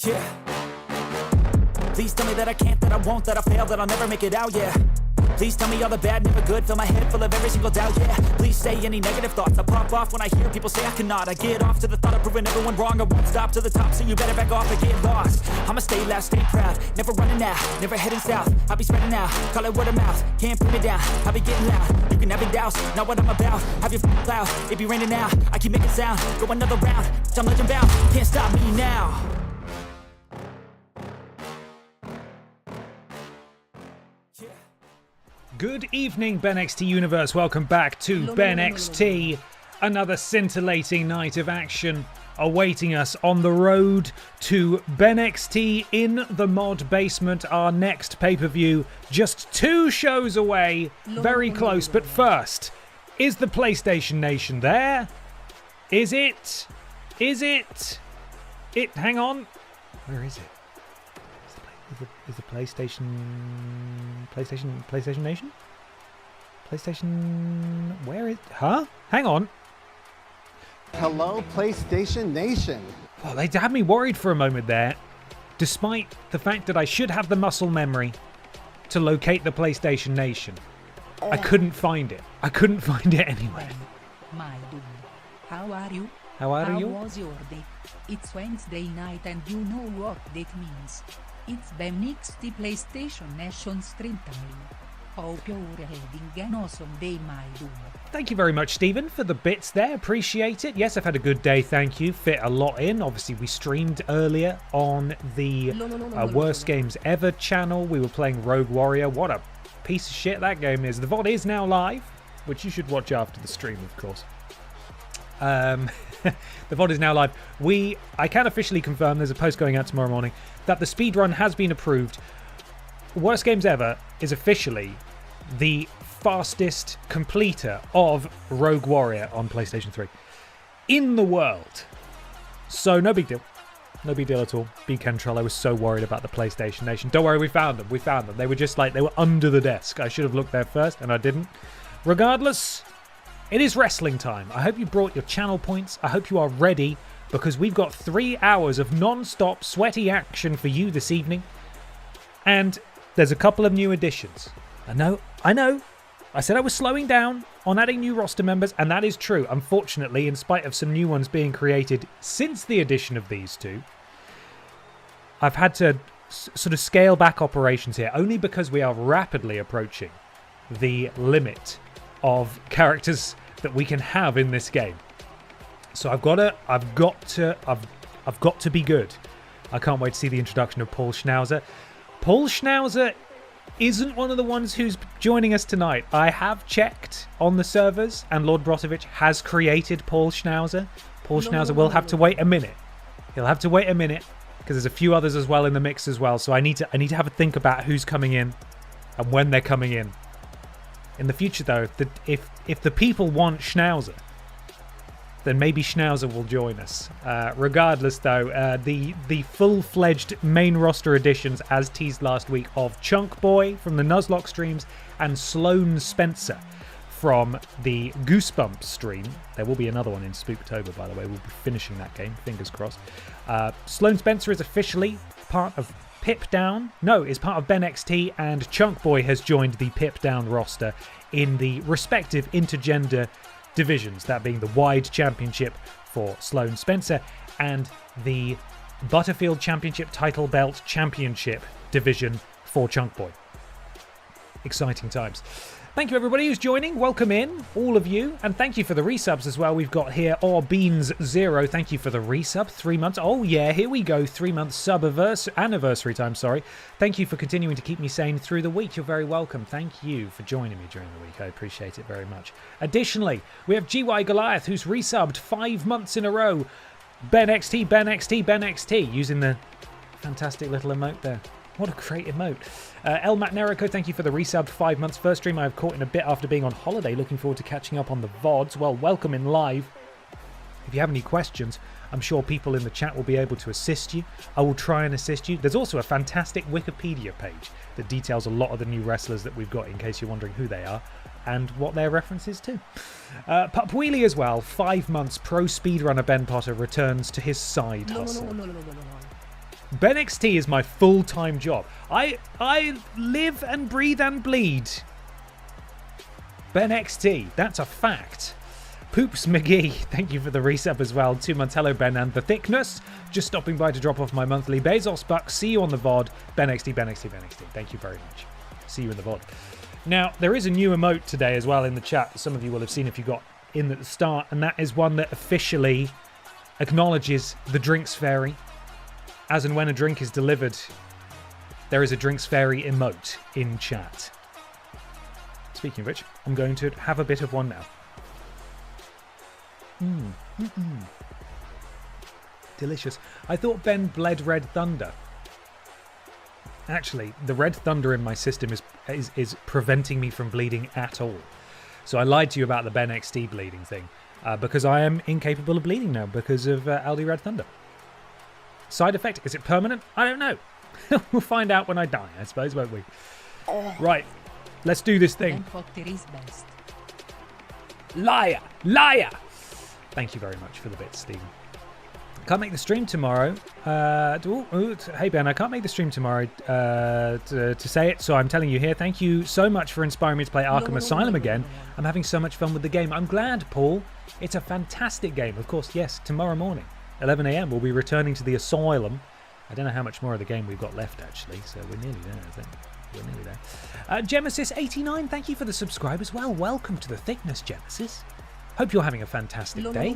Yeah. Please tell me that I can't, that I won't, that I fail, that I'll never make it out, yeah. Please tell me all the bad, never good, fill my head full of every single doubt, yeah. Please say any negative thoughts, I pop off when I hear people say I cannot. I get off to the thought of proving everyone wrong, I won't stop to the top, so you better back off and get lost. I'ma stay loud, stay proud, never running out, never heading south. I'll be spreading out, call it word of mouth, can't put me down, I'll be getting loud. You can have it douse, not what I'm about, have your cloud, it be raining now. I keep making sound, go another round, I'm legend bound, can't stop me now. Good evening, BENXT Universe. Welcome back to BENXT. Another scintillating night of action awaiting us on the road to BENXT in the mod basement, our next pay-per-view. Just 2 shows away, very close. But first, is the PlayStation Nation there? Is it? Is it? Hang on. Where is it? Is the PlayStation Nation? PlayStation... Where is... Huh? Hang on. Hello, PlayStation Nation. Oh, they had me worried for a moment there. Despite the fact that I should have the muscle memory to locate the PlayStation Nation. I couldn't find it. I couldn't find it anywhere. My dude, how are you? How are you? How was your day? It's Wednesday night and you know what that means. It's BENXT PlayStation Nation stream time. Hope you're having an awesome day, my dude. Thank you very much, Stephen, for the bits there. Appreciate it. Yes, I've had a good day, thank you. Fit a lot in. Obviously, we streamed earlier on the Worst Games Ever channel. We were playing Rogue Warrior. What a piece of shit that game is. The VOD is now live, which you should watch after the stream, of course. The VOD is now live. I can officially confirm, there's a post going out tomorrow morning, that the speedrun has been approved. Worst Games Ever is officially the fastest completer of Rogue Warrior on PlayStation 3 in the world. So no big deal. No big deal at all. B-Control, I was so worried about the PlayStation Nation. Don't worry, we found them. We found them. They were just like, they were under the desk. I should have looked there first, and I didn't. Regardless, It is wrestling time. I hope you brought your channel points. I hope you are ready, because we've got 3 hours of non-stop sweaty action for you this evening. And there's a couple of new additions. I know. I said I was slowing down on adding new roster members, and that is true. Unfortunately, in spite of some new ones being created since the addition of these two, I've had to sort of scale back operations here, only because we are rapidly approaching the limit of characters that we can have in this game. So I've got to be good. I can't wait to see the introduction of Paul Schnauzer. Paul Schnauzer isn't one of the ones who's joining us tonight. I have checked on the servers, and Lord Brozovic has created Paul Schnauzer. Paul Schnauzer will have to wait a minute. He'll have to wait a minute, because there's a few others as well in the mix as well. So I need to have a think about who's coming in and when they're coming in. In the future, though, if the people want Schnauzer, then maybe Schnauzer will join us. Regardless, though, the full-fledged main roster additions, as teased last week, of Chunk Boy from the Nuzlocke streams and Sloane Spencer from the Goosebumps stream. There will be another one in Spooktober, by the way. We'll be finishing that game, fingers crossed. Sloane Spencer is officially part of Pip Down. No, is part of BENXT, and Chunk Boy has joined the Pip Down roster in the respective intergender divisions, that being the Wide Championship for Sloane Spencer and the Butterfield Championship Title Belt Championship division for Chunk Boy. Exciting times. Thank you, everybody who's joining. Welcome in, all of you. And thank you for the resubs as well. We've got here Beans0. Thank you for the resub. 3 months. Oh, yeah, here we go. 3 months sub anniversary time, sorry. Thank you for continuing to keep me sane through the week. You're very welcome. Thank you for joining me during the week. I appreciate it very much. Additionally, we have GY Goliath, who's resubbed 5 months in a row. BENXT, using the fantastic little emote there. What a great emote. El Matnerico, thank you for the resub. 5 months. First stream I have caught in a bit after being on holiday. Looking forward to catching up on the VODs. Well, welcome in live. If you have any questions, I'm sure people in the chat will be able to assist you. I will try and assist you. There's also a fantastic Wikipedia page that details a lot of the new wrestlers that we've got, in case you're wondering who they are and what their references to. Pup Wheelie as well. 5 months. Pro speedrunner Ben Potter returns to his side hustle. BENXT is my full-time job. I live and breathe and bleed BENXT. That's a fact. Poops McGee, thank you for the resub as well. 2 months. Hello, Ben and the thickness. Just stopping by to drop off my monthly Bezos bucks. See you on the VOD. BENXT. Thank you very much. See you in the VOD. Now, there is a new emote today as well in the chat. Some of you will have seen if you got in at the start, and that is one that officially acknowledges the Drinks Fairy. As and when a drink is delivered, there is a Drinks Fairy emote in chat. Speaking of which, I'm going to have a bit of one now. Delicious. I thought Ben bled Red Thunder. Actually, the Red Thunder in my system is preventing me from bleeding at all. So I lied to you about the BENXT bleeding thing, because I am incapable of bleeding now because of Aldi Red Thunder. Side effect, is it permanent? I don't know. We'll find out when I die, I suppose, won't we? Right, let's do this thing. Liar! Thank you very much for the bits, Stephen. Can't make the stream tomorrow. Hey, Ben, I can't make the stream tomorrow to say it, so I'm telling you here, thank you so much for inspiring me to play Arkham Asylum again. I'm having so much fun with the game. I'm glad, Paul. It's a fantastic game. Of course, yes, tomorrow morning. 11 a.m. we'll be returning to the asylum. I don't know how much more of the game we've got left, actually, so we're nearly there, I think. We're nearly there. Gemesis89, thank you for the subscribe as well. Welcome to the thickness, Gemesis. Hope you're having a fantastic day.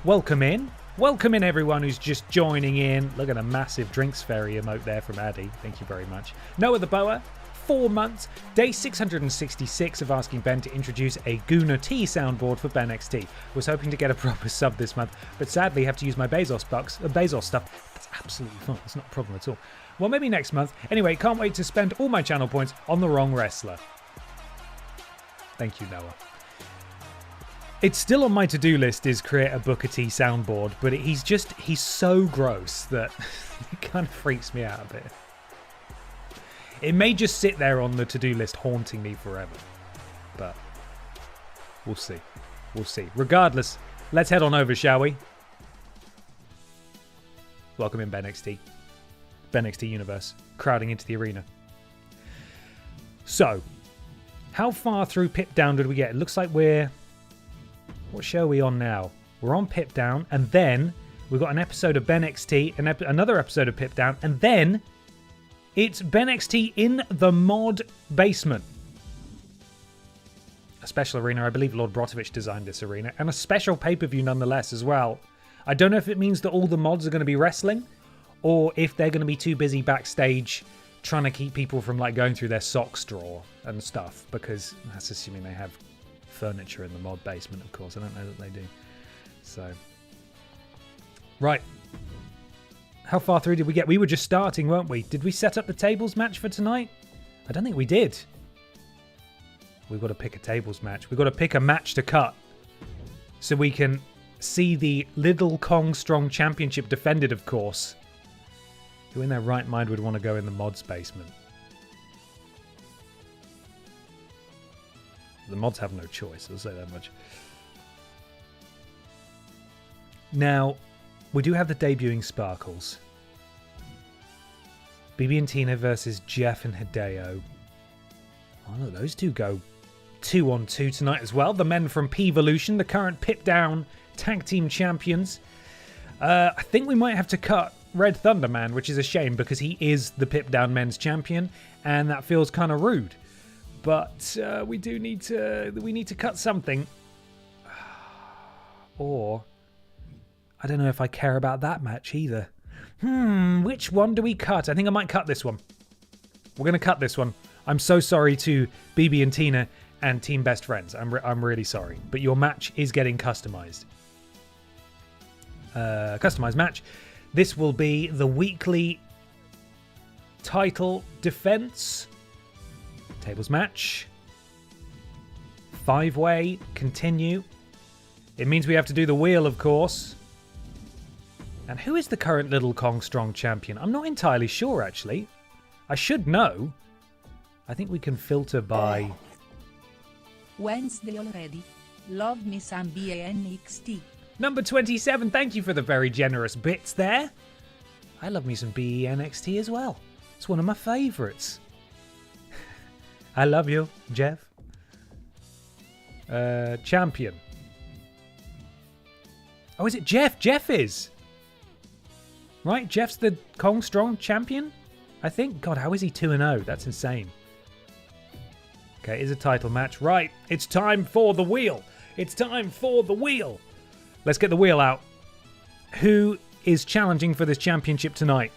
Welcome in. Welcome in, everyone who's just joining in. Look at a massive Drinks Fairy emote there from Addy. Thank you very much. Noah the Boa, 4 months. Day 666 of asking Ben to introduce a Guna T soundboard for BENXT. Was hoping to get a proper sub this month, but sadly have to use my Bezos stuff. That's absolutely fine. It's not a problem at all. Well, maybe next month. Anyway, can't wait to spend all my channel points on the wrong wrestler. Thank you, Noah. It's still on my to-do list is create a Booker T soundboard, but he's so gross that it kind of freaks me out a bit. It may just sit there on the to-do list haunting me forever, but We'll see. We'll see. Regardless, let's head on over, shall we? Welcome in, BENXT. BENXT Universe. Crowding into the arena. So, how far through Pip Down did we get? It looks like we're... What show are we on now? We're on Pip Down, and then we've got an episode of BENXT, another episode of Pip Down, and then it's BENXT in the mod basement. A special arena. I believe Lord Brotovich designed this arena, and a special pay-per-view nonetheless as well. I don't know if it means that all the mods are going to be wrestling, or if they're going to be too busy backstage trying to keep people from like going through their socks drawer and stuff, because that's assuming they have furniture in the mod basement, of course. I don't know that they do. So, right. How far through did we get? We were just starting, weren't we? Did we set up the tables match for tonight? I don't think we did. We've got to pick a tables match. We've got to pick a match to cut so we can see the Little Kong Strong Championship defended, of course. Who in their right mind would want to go in the mods basement? The mods have no choice, I'll say that much. Now, we do have the debuting Sparkles. BB and Tina versus Jeff and Hideo. Oh, those two go 2-on-2 tonight as well. The men from PEEVOLUTION, the current Pip Down Tag Team Champions. I think we might have to cut Red Thunder Man, which is a shame because he is the Pip Down Men's Champion, and that feels kind of rude. But we need to cut something. Or I don't know if I care about that match either. Which one do we cut? I think I might cut this one. We're going to cut this one. I'm so sorry to BB and Tina and Team Best Friends. I'm really sorry. But your match is getting customized. Customized match. This will be the weekly title defense. Tables match. 5-way. Continue. It means we have to do the wheel, of course. And who is the current Little Kong Strong champion? I'm not entirely sure, actually. I should know. I think we can filter by... Wednesday already. Love me some BENXT. Number 27, thank you for the very generous bits there. I love me some BENXT as well. It's one of my favourites. I love you, Jeff. Champion. Oh, is it Jeff? Jeff is. Right, Jeff's the Kong Strong champion, I think. God, how is he 2-0? That's insane. Okay, it's a title match. Right, it's time for the wheel. It's time for the wheel. Let's get the wheel out. Who is challenging for this championship tonight?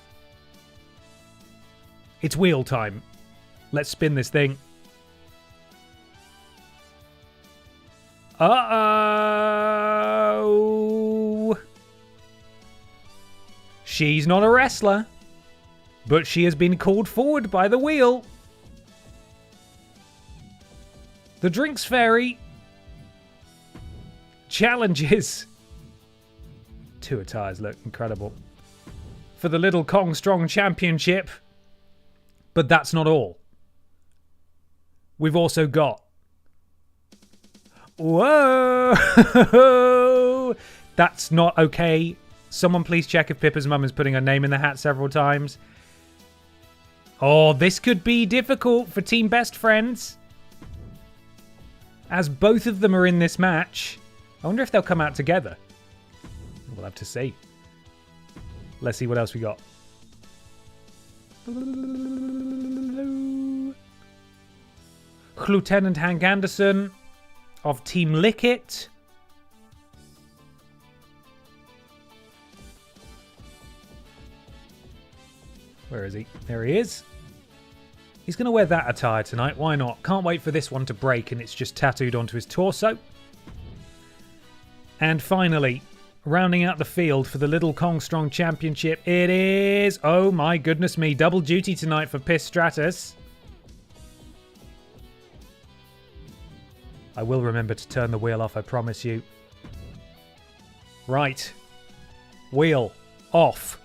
It's wheel time. Let's spin this thing. Uh-oh. She's not a wrestler, but she has been called forward by the wheel. The Drinks Fairy challenges. Two attires look incredible. For the Little Kong Strong Championship. But that's not all. We've also got... Whoa! That's not okay. Someone please check if Pippa's mum is putting her name in the hat several times. Oh, this could be difficult for Team Best Friends. As both of them are in this match. I wonder if they'll come out together. We'll have to see. Let's see what else we got. Lieutenant Hank Anderson of Team Lickit. Where is he? There he is. He's going to wear that attire tonight. Why not? Can't wait for this one to break and it's just tattooed onto his torso. And finally, rounding out the field for the Little Kong Strong Championship, it is... Oh my goodness me. Double duty tonight for Piss Stratus. I will remember to turn the wheel off, I promise you. Right. Wheel off.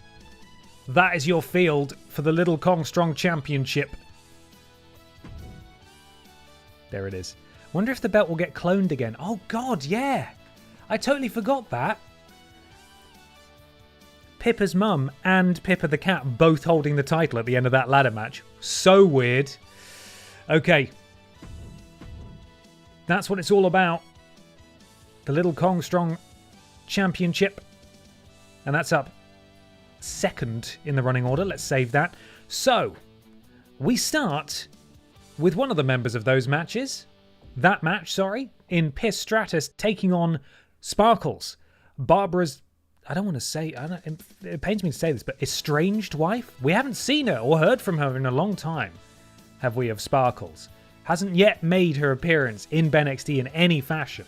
That is your field for the Little Kong Strong Championship. There it is. Wonder if the belt will get cloned again. Oh, God, yeah. I totally forgot that. Pippa's mum and Pippa the cat both holding the title at the end of that ladder match. So weird. Okay. That's what it's all about. The Little Kong Strong Championship. And that's up second in the running order. Let's save that. So, we start with one of the members of those matches. That match, in Piss Stratus taking on Sparkles. Barbara's, I don't want to say, it pains me to say this, but estranged wife? We haven't seen her or heard from her in a long time, have we, of Sparkles? Hasn't yet made her appearance in BENXT in any fashion.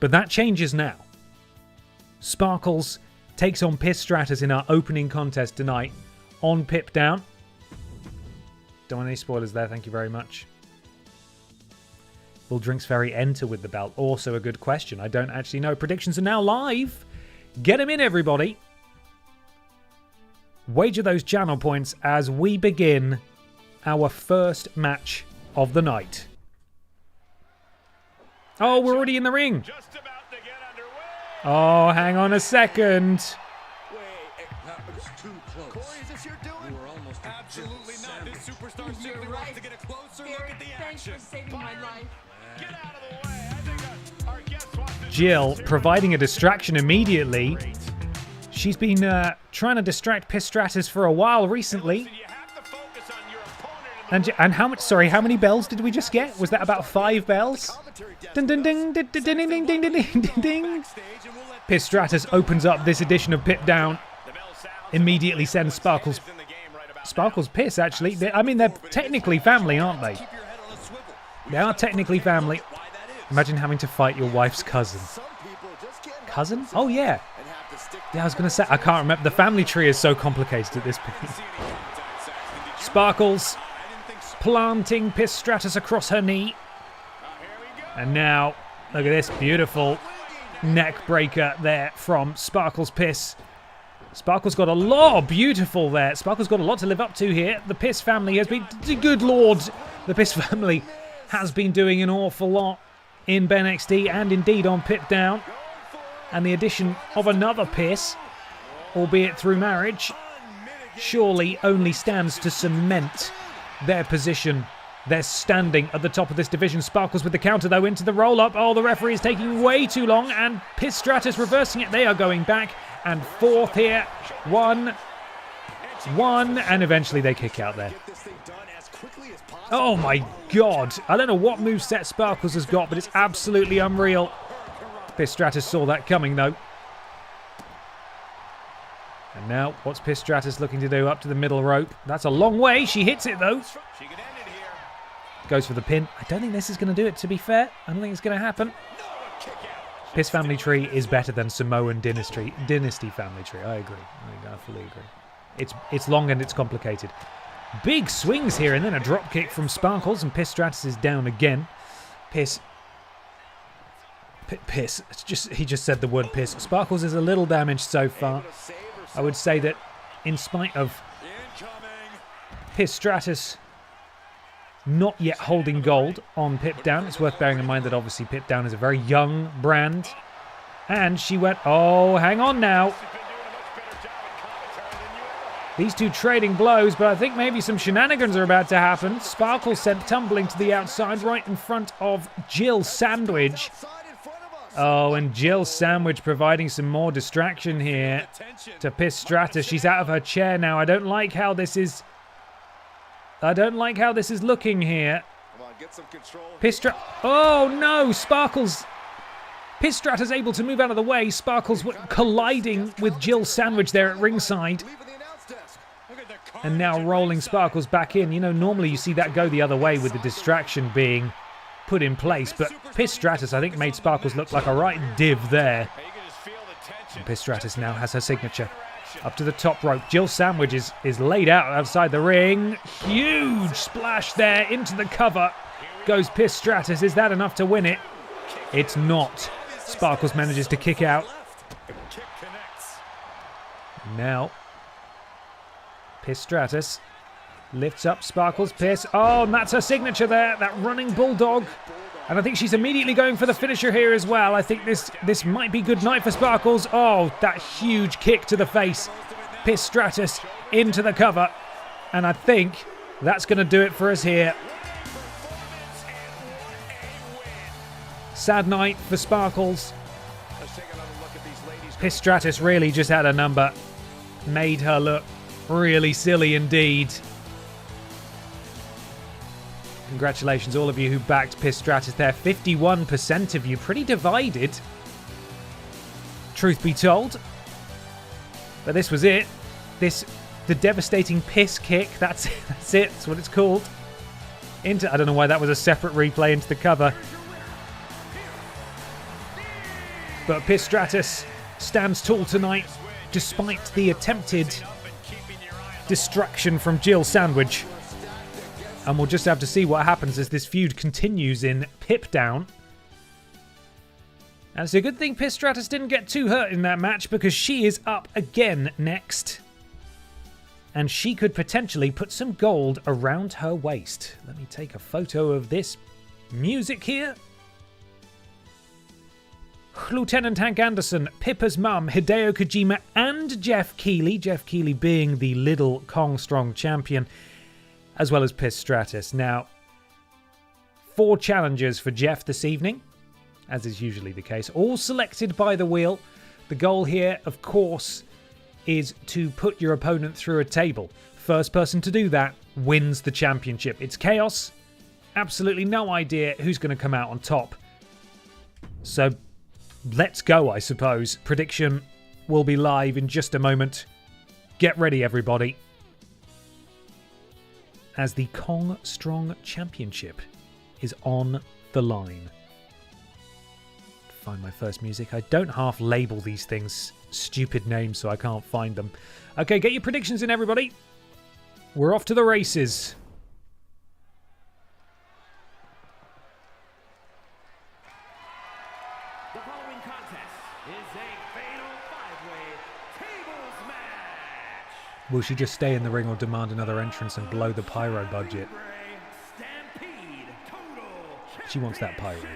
But that changes now. Sparkles takes on Piss Stratus in our opening contest tonight on Pip Down. Don't want any spoilers there, thank you very much. Will Drinks Ferry enter with the belt? Also a good question. I don't actually know. Predictions are now live. Get them in, everybody. Wager those channel points as we begin our first match of the night. Oh, we're already in the ring. Just about to get underway. Oh, hang on a second. That was too close. Corey, is this your doing? You were almost a Absolutely not. This superstar simply You're wants right. to get a closer look Gary, at the thanks action. for saving my life. Get out of the way. I think our guest wants to Jill providing a distraction immediately. She's been trying to distract Piss Stratus for a while recently. You have to focus on your opponent. And how much? Sorry, how many bells did we just get? Was that about 5 bells? Ding ding ding ding ding ding ding ding ding ding ding. Piss Stratus opens up this edition of Pip Down. Immediately sends Sparkles. Sparkles Piss, actually. I mean, they're technically family, aren't they? They are technically family. Imagine having to fight your wife's cousin. Cousin? Oh, yeah. Yeah, I was going to say, I can't remember. The family tree is so complicated at this point. Sparkles planting Piss Stratus across her knee. And now, look at this beautiful neck breaker there from Sparkles Piss. Sparkles got a lot. Oh, beautiful there. Sparkles got a lot to live up to here. The Piss family has been... Good Lord. The Piss family has been doing an awful lot in BENXT and indeed on Pip Down. And the addition of another Piss, albeit through marriage, surely only stands to cement their position. They're standing at the top of this division. Sparkles with the counter, though, into the roll-up. Oh, the referee is taking way too long, and Piss Stratus reversing it. They are going back and forth here. One, and eventually they kick out there. Oh, my God. I don't know what moveset Sparkles has got, but it's absolutely unreal. Piss Stratus saw that coming, though. And now, what's Piss Stratus looking to do? Up to the middle rope. That's a long way. She hits it, though. Goes for the pin. I don't think this is going to do it, to be fair. I don't think it's going to happen. Piss Family Tree is better than Samoan Dynasty Family Tree. I agree. I fully agree. It's long and it's complicated. Big swings here, and then a drop kick from Sparkles, and Piss Stratus is down again. Piss. He just said the word piss. Sparkles is a little damaged so far. I would say that in spite of Piss Stratus not yet holding gold on Pip Down, it's worth bearing in mind that obviously Pip Down is a very young brand. And she went, oh, hang on now. These two trading blows, but I think maybe some shenanigans are about to happen. Sparkles sent tumbling to the outside right in front of Jill Sandwich. Oh, and Jill Sandwich providing some more distraction here to Piss Stratus. She's out of her chair now. I don't like how this is looking here. Oh no, Sparkles. Piss Stratus able to move out of the way. Sparkles colliding with Jill Sandwich there at ringside. And now rolling Sparkles back in. You know, normally you see that go the other way with the distraction being put in place, but Piss Stratus, I think, made Sparkles look like a right div there. And Piss Stratus now has her signature. Up to the top rope. Jill Sandwich is laid out outside the ring. Huge splash there into the cover. Goes Piss Stratus. Is that enough to win it? It's not. Sparkles manages to kick out. Now, Piss Stratus lifts up Sparkles. Piss. Oh, and that's her signature there. That running bulldog. And I think she's immediately going for the finisher here as well. I think this might be good night for Sparkles. Oh, that huge kick to the face. Piss Stratus into the cover. And I think that's going to do it for us here. Sad night for Sparkles. Piss Stratus really just had a number. Made her look really silly indeed. Congratulations, all of you who backed Piss Stratus there. 51% of you, pretty divided. Truth be told. But this was it. The devastating piss kick. That's it. That's what it's called. I don't know why that was a separate replay into the cover. But Piss Stratus stands tall tonight, despite the attempted distraction from Jill Sandwich. And we'll just have to see what happens as this feud continues in Pip Down. And it's a good thing Piss Stratus didn't get too hurt in that match, because she is up again next. And she could potentially put some gold around her waist. Let me take a photo of this music here. Lieutenant Hank Anderson, Pippa's mum, Hideo Kojima, and Jeff Keighley. Jeff Keighley being the Little Kong Strong champion, as well as Piss Stratus. Now, 4 challengers for Jeff this evening, as is usually the case, all selected by the wheel. The goal here, of course, is to put your opponent through a table. First person to do that wins the championship. It's chaos. Absolutely no idea who's going to come out on top. So, let's go, I suppose. Prediction will be live in just a moment. Get ready, everybody, as the Kong Strong Championship is on the line. Find my first music. I don't half label these things stupid names, so I can't find them. Okay, get your predictions in, everybody. We're off to the races. The following contest is a fatal 5-way tables match. Will she just stay in the ring or demand another entrance and blow the pyro budget? Stampede Total. She wants that pyro, you know?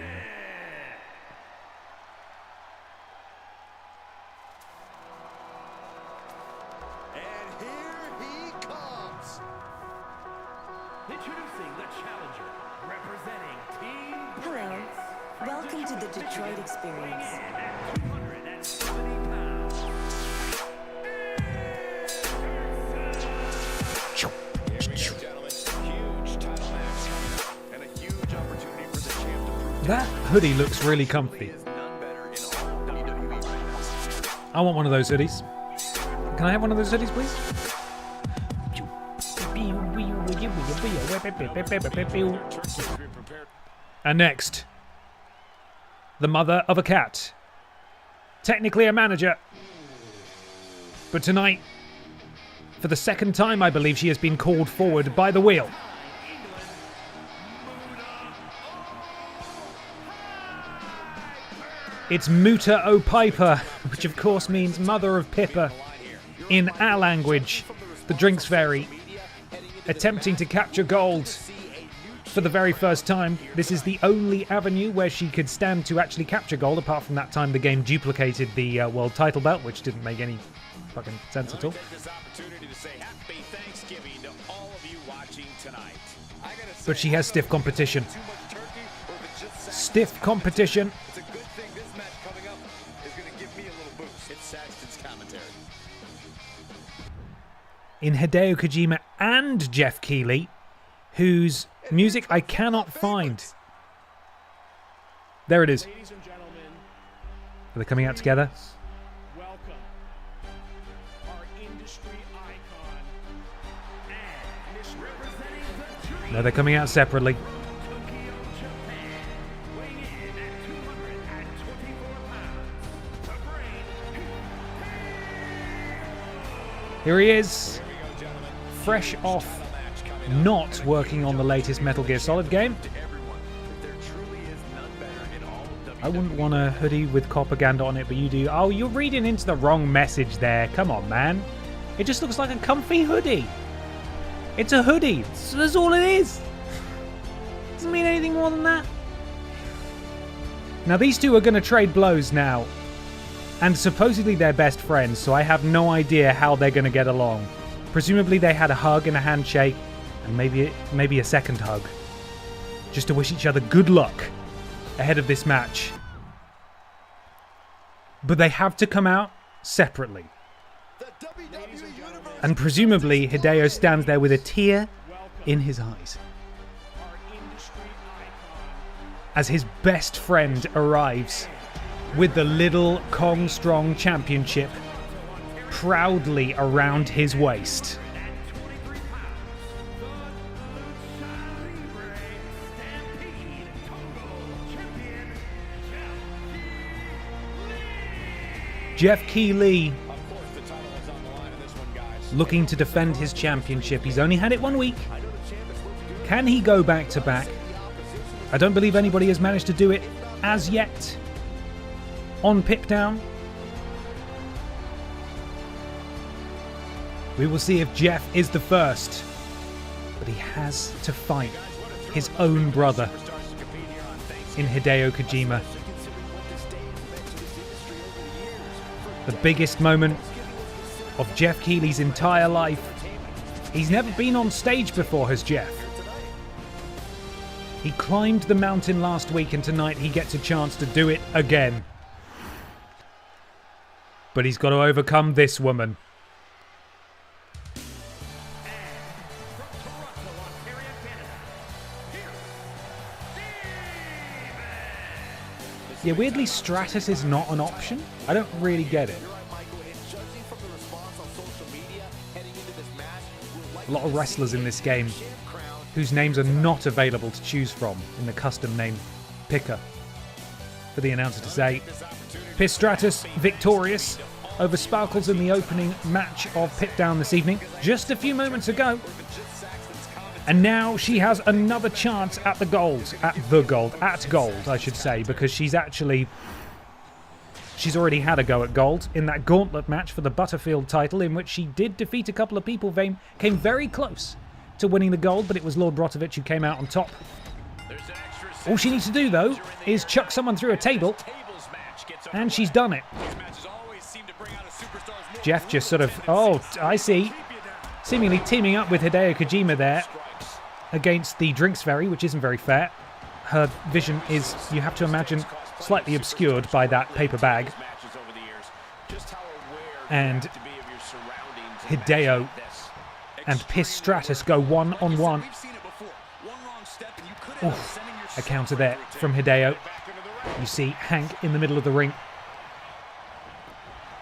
And here he comes. Introducing the challenger, representing Team Hello. Welcome to the Detroit experience. at 270 pounds. Here we go, gentlemen. Huge title match coming up, and a huge opportunity for the champ to prove That hoodie looks really comfy. he is none better in all of WWE right now. I want one of those hoodies. Can I have one of those hoodies, please? And next, the mother of a cat. Technically a manager. But tonight, for the second time, I believe she has been called forward by the wheel. It's Muta O'Piper, which of course means mother of Pippa in our language, the Drinks Fairy, attempting to capture gold for the very first time. This is the only avenue where she could stand to actually capture gold, apart from that time the game duplicated the world title belt, which didn't make any fucking sense at all. Take this opportunity to say happy Thanksgiving to all of you watching tonight. I gotta say, But she has stiff competition. too much turkey, or if it's just Saxton, Stiff competition. it's a good thing this match coming up is gonna give me a little boost. It's Saxton's commentary. In Hideo Kojima and Jeff Keighley, whose music I cannot find. There it is. Ladies and gentlemen, Are they coming out together? welcome our industry icon and representing the Dream No, they're coming out separately. Tokyo, Japan, weighing in at 224 pounds, the brain. Here he is, Here we go, gentlemen. fresh off Title match coming up. not working on the latest Metal Gear Solid game. To everyone, there truly is none better in all of WWE. I wouldn't want a hoodie with propaganda on it, but you do. Oh, you're reading into the wrong message there. Come on, man. It just looks like a comfy hoodie. It's a hoodie. That's all it is. Doesn't mean anything more than that. Now, these two are going to trade blows now. And supposedly they're best friends, so I have no idea how they're going to get along. Presumably they had a hug and a handshake, and maybe a second hug. Just to wish each other good luck ahead of this match. But they have to come out separately. And presumably Hideo stands there with a tear in his eyes as his best friend arrives with the little Kong Strong Championship proudly around his waist. Jeff Keighley looking to defend his championship. He's only had it 1 week. Can he go back to back? I don't believe anybody has managed to do it as yet on Pip Down. We will see if Jeff is the first, but he has to fight his own brother in Hideo Kojima. The biggest moment of Jeff Keighley's entire life. He's never been on stage before, has Jeff. He climbed the mountain last week, and tonight he gets a chance to do it again. But he's got to overcome this woman. Yeah, weirdly, Stratus is not an option. I don't really get it. A lot of wrestlers in this game whose names are not available to choose from in the custom name picker. For the announcer to say, Pistratus victorious over Sparkles in the opening match of Pit Down this evening, just a few moments ago. And now she has another chance at gold, I should say, because she's already had a go at gold in that gauntlet match for the Butterfield title, in which she did defeat a couple of people, came very close to winning the gold, but it was Lord Brotovich who came out on top. All she needs to do, though, is chuck someone through a table, and she's done it. Jeff just sort of, oh, I see, seemingly teaming up with Hideo Kojima there against the Drinks Fairy, which isn't very fair. Her vision is, you have to imagine, slightly obscured by that paper bag. And Hideo and Pistratus go one-on-one. Oof, a counter there from Hideo. You see Hank in the middle of the ring.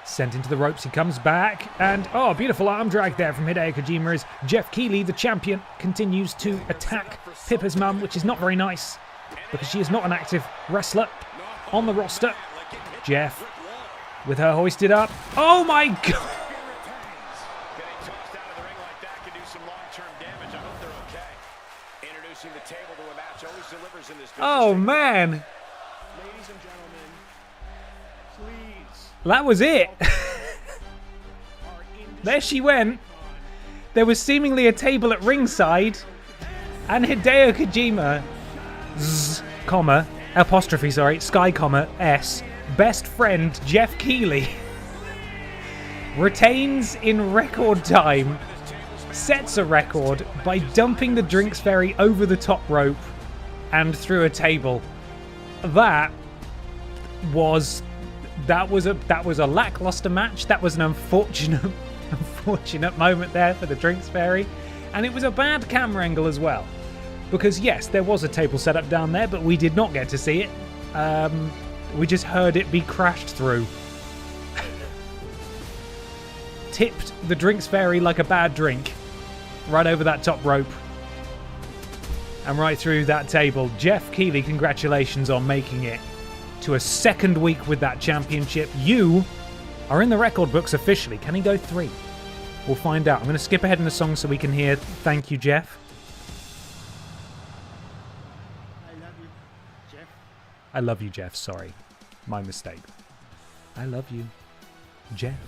Sent into the ropes, he comes back, and oh, beautiful arm drag there from Hideo Kojima as Jeff Keighley, the champion, continues to attack Pippa's mum, which is not very nice, because she is not an active wrestler on the roster. Jeff, with her hoisted up. Oh my god! Oh man! That was it. There she went. There was seemingly a table at ringside, and Hideo Kojima, Sky, S, best friend Jeff Keighley, retains in record time, sets a record by dumping the Drinks Fairy over the top rope and through a table. That was a lackluster match. That was an unfortunate moment there for the Drinks Fairy, and it was a bad camera angle as well, because yes, there was a table set up down there, but we did not get to see it. We just heard it be crashed through. Tipped the Drinks Fairy like a bad drink right over that top rope and right through that table. Jeff Keighley, congratulations on making it to a second week with that championship. You are in the record books officially. Can he go 3? We'll find out. I'm going to skip ahead in the song so we can hear Thank You, Jeff. I love you, Jeff. Sorry. My mistake. I love you, Jeff.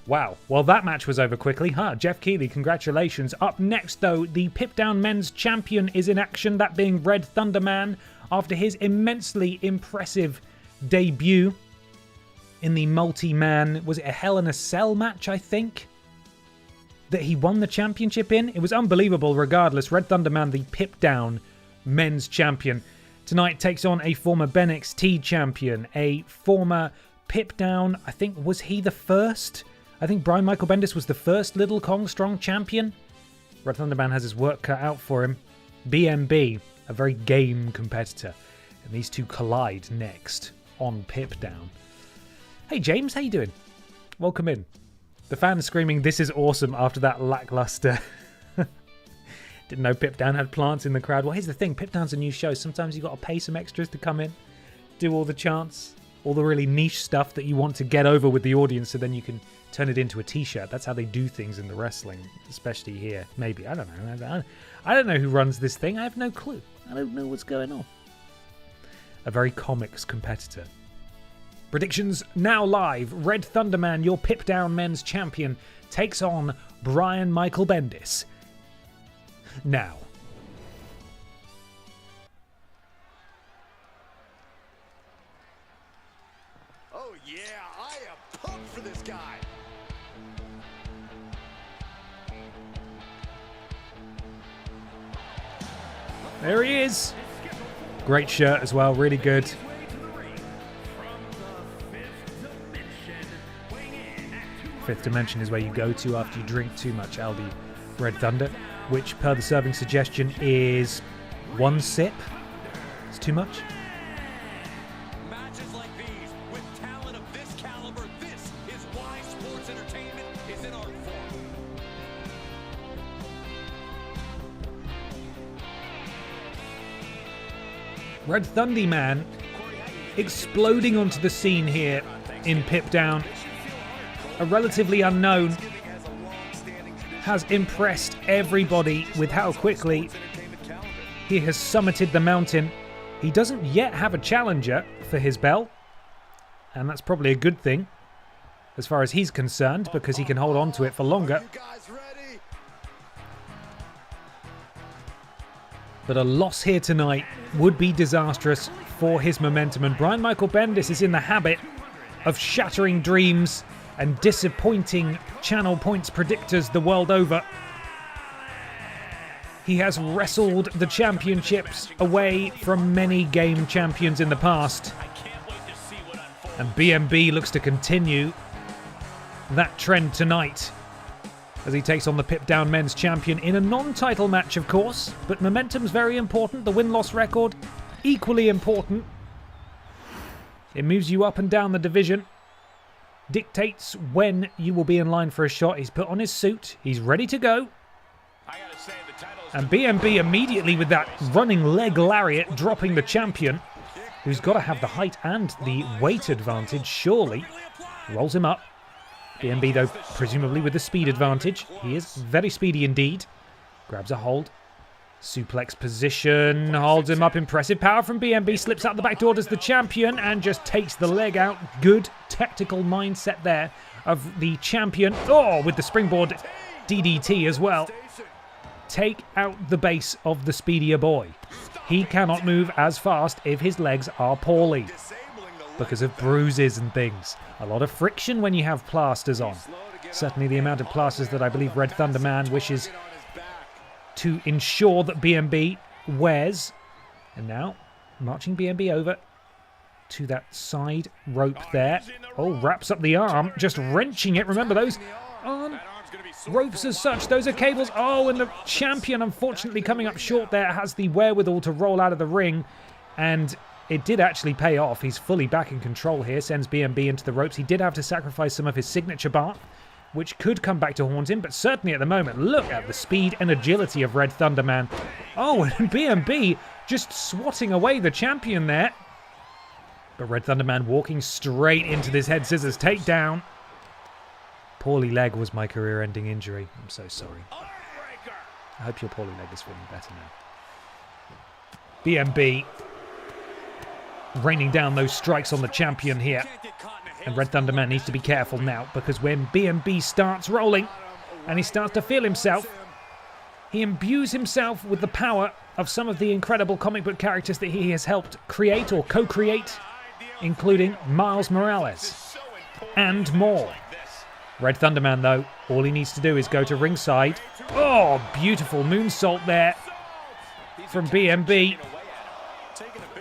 Wow. Well, that match was over quickly. Jeff Keighley, congratulations. Up next, though, the Pip Down Men's Champion is in action, that being Red Thunder Man, after his immensely impressive debut in the multi-man, was it a Hell in a Cell match, I think, that he won the championship in? It was unbelievable regardless. Red Thunder Man, the Pip Down Men's Champion, tonight takes on a former BENXT champion, a former Pip Down, I think, was he the first? I think Brian Michael Bendis was the first Little Kong Strong champion. Red Thunder Man has his work cut out for him. BMB, a very game competitor. And these two collide next on Pip Down. Hey James, how you doing? Welcome in. The fans screaming, "This is awesome," after that lackluster. Didn't know Pip Down had plants in the crowd. Well, here's the thing. Pip Down's a new show. Sometimes you got to pay some extras to come in, do all the chants, all the really niche stuff that you want to get over with the audience, so then you can turn it into a t-shirt. That's how they do things in the wrestling, especially here. Maybe. I don't know. I don't know who runs this thing. I have no clue. I don't know what's going on. A very comics competitor. Predictions now live. Red Thunder Man, your Pip Down Men's Champion, takes on Brian Michael Bendis. Now. Oh yeah, I am pumped for this guy. There he is. Great shirt as well, really good. Fifth Dimension is where you go to after you drink too much Aldi Red Thunder, which per the serving suggestion is 1 sip. It's too much. Matches like these, with talent of this caliber, this is why sports entertainment is an art form. Red Thunder Man exploding onto the scene here in Pip Down. A relatively unknown, has impressed everybody with how quickly he has summited the mountain. He doesn't yet have a challenger for his belt, and that's probably a good thing as far as he's concerned, because he can hold on to it for longer. But a loss here tonight would be disastrous for his momentum, and Brian Michael Bendis is in the habit of shattering dreams and disappointing channel points predictors the world over. He has wrestled the championships away from many game champions in the past, and BMB looks to continue that trend tonight as he takes on the Pip Down Men's Champion in a non-title match, of course, but momentum's very important. The win-loss record, equally important. It moves you up and down the division, dictates when you will be in line for a shot. He's put on his suit, he's ready to go. And BMB immediately with that running leg lariat, dropping the champion, who's got to have the height and the weight advantage, surely. Rolls him up. BMB, though, presumably with the speed advantage. He is very speedy indeed. Grabs a hold. Suplex position, holds him up. Impressive power from BMB, slips out the back door as the champion and just takes the leg out. Good tactical mindset there of the champion. Oh, with the springboard DDT as well. Take out the base of the speedier boy. He cannot move as fast if his legs are poorly because of bruises and things. A lot of friction when you have plasters on. Certainly the amount of plasters that I believe Red Thunder Man wishes to ensure that BMB wears. And now, marching BMB over to that side rope there. Oh, wraps up the arm, just wrenching it. Remember, those aren't ropes as such, those are cables. Oh, and the champion, unfortunately coming up short there, has the wherewithal to roll out of the ring. And it did actually pay off. He's fully back in control here, sends BMB into the ropes. He did have to sacrifice some of his signature bar, which could come back to haunt him, but certainly at the moment, look at the speed and agility of Red Thunder Man. Oh, and BMB just swatting away the champion there. But Red Thunder Man walking straight into this head scissors takedown. Poorly leg was my career-ending injury. I'm so sorry. I hope your poorly leg is feeling better now. BMB raining down those strikes on the champion here. And Red Thunderman needs to be careful now, because when BMB starts rolling and he starts to feel himself, he imbues himself with the power of some of the incredible comic book characters that he has helped create or co-create, including Miles Morales and more. Red Thunderman, though, all he needs to do is go to ringside. Oh, beautiful moonsault there from BMB.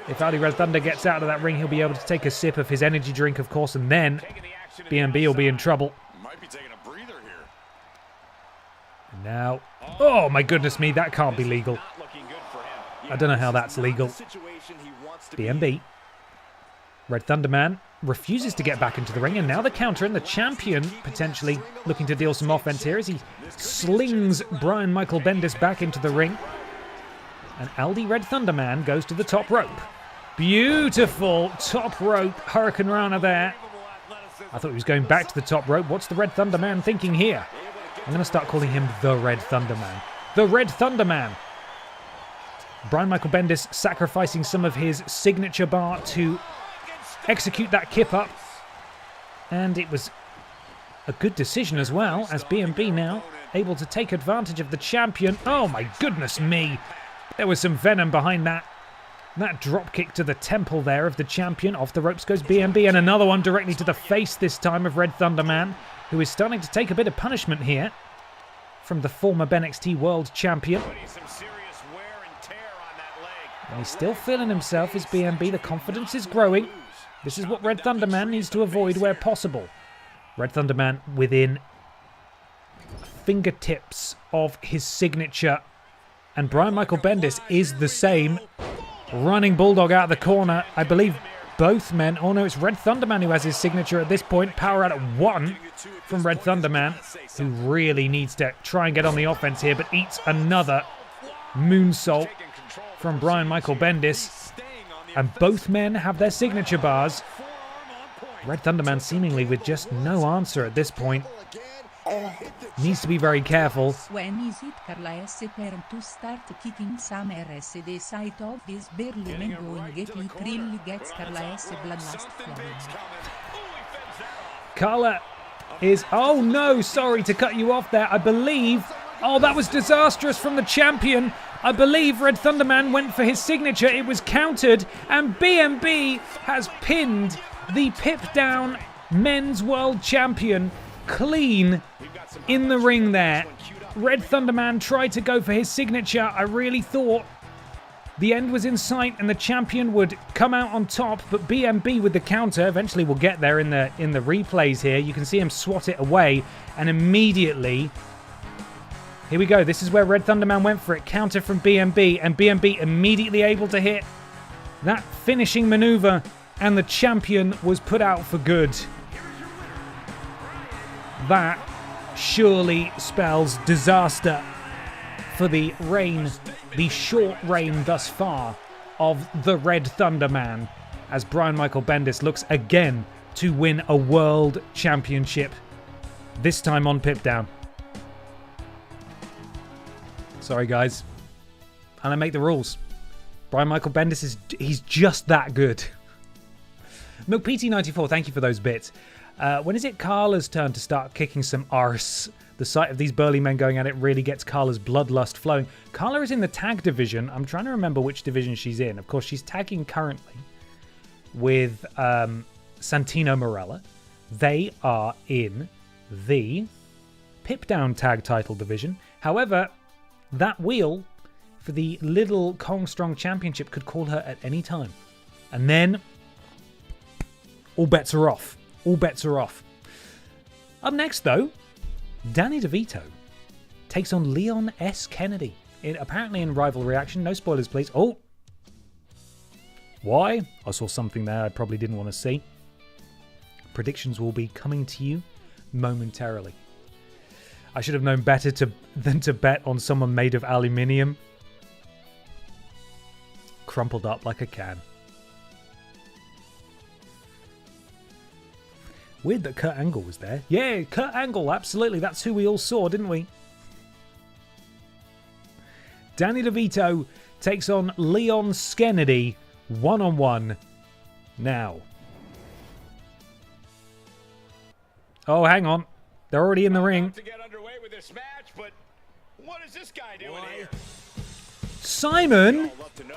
If Ali Red Thunder gets out of that ring, he'll be able to take a sip of his energy drink, of course, and then BMB will be in trouble. Might be taking a breather here. Now, oh my goodness me, that can't be legal. I don't know how that's legal. BMB. Red Thunderman refuses to get back into the ring, and now the counter, and the champion potentially looking to deal some offense here as he slings Brian Michael Bendis back into the ring. And Aldi Red Thunderman goes to the top rope. Beautiful top rope Hurricane Rana there. I thought he was going back to the top rope. What's the Red Thunderman thinking here? I'm going to start calling him the Red Thunderman. The Red Thunderman. Brian Michael Bendis sacrificing some of his signature bar to execute that kip up. And it was a good decision as well, as BMB now able to take advantage of the champion. Oh my goodness me. There was some venom behind that drop kick to the temple there of the champion. Off the ropes goes BMB, and another one directly to the face this time of Red Thunderman, who is starting to take a bit of punishment here from the former BENXT World Champion. And he's still feeling himself as BMB. The confidence is growing. This is what Red Thunderman needs to avoid where possible. Red Thunderman within fingertips of his signature. And Brian Michael Bendis is the same. Running Bulldog out of the corner. I believe both men. Oh no, it's Red Thunderman who has his signature at this point. Power out at 1 from Red Thunderman, who really needs to try and get on the offense here, but eats another moonsault from Brian Michael Bendis. And both men have their signature bars. Red Thunderman seemingly with just no answer at this point. Needs to be very careful. When is it Carla S turn to start kicking some RS the sight of this barely man going it really gets Carla S bloodlust flowing. Carla is... Oh no, sorry to cut you off there. I believe... Oh, that was disastrous from the champion. I believe Red Thunderman went for his signature. It was countered, and BMB has pinned the Pip Down Men's World Champion clean in the ring there. Red Thunderman tried to go for his signature. I really thought the end was in sight and the champion would come out on top, but BMB with the counter, eventually we'll get there in the replays here. You can see him swat it away, and immediately, here we go. This is where Red Thunderman went for it. Counter from BMB, and BMB immediately able to hit that finishing maneuver, and the champion was put out for good. That surely spells disaster for the reign, the short reign thus far of the Red Thunderman, as Brian Michael Bendis looks again to win a world championship, this time on Pip Down. Sorry guys, and I make the rules. Brian Michael Bendis he's just that good. MilkPT94, thank you for those bits. When is it Carla's turn to start kicking some arse? The sight of these burly men going at it really gets Carla's bloodlust flowing. Carla is in the tag division. I'm trying to remember which division she's in. Of course, she's tagging currently with Santino Marella. They are in the Pip Down tag title division. However, that wheel for the Little Kong Strong Championship could call her at any time. And then all bets are off. All bets are off. Up next, though, Danny DeVito takes on Leon S. Kennedy. Apparently in rivalry action. No spoilers, please. Oh! Why? I saw something there I probably didn't want to see. Predictions will be coming to you momentarily. I should have known better than to bet on someone made of aluminium. Crumpled up like a can. Weird that Kurt Angle was there. Yeah, Kurt Angle, absolutely. That's who we all saw, didn't we? Danny DeVito takes on Leon S. 1-on-1 now. Oh, hang on. They're already in the ring. To get underway with this match, but what is this guy doing here? Simon, I'd love to know.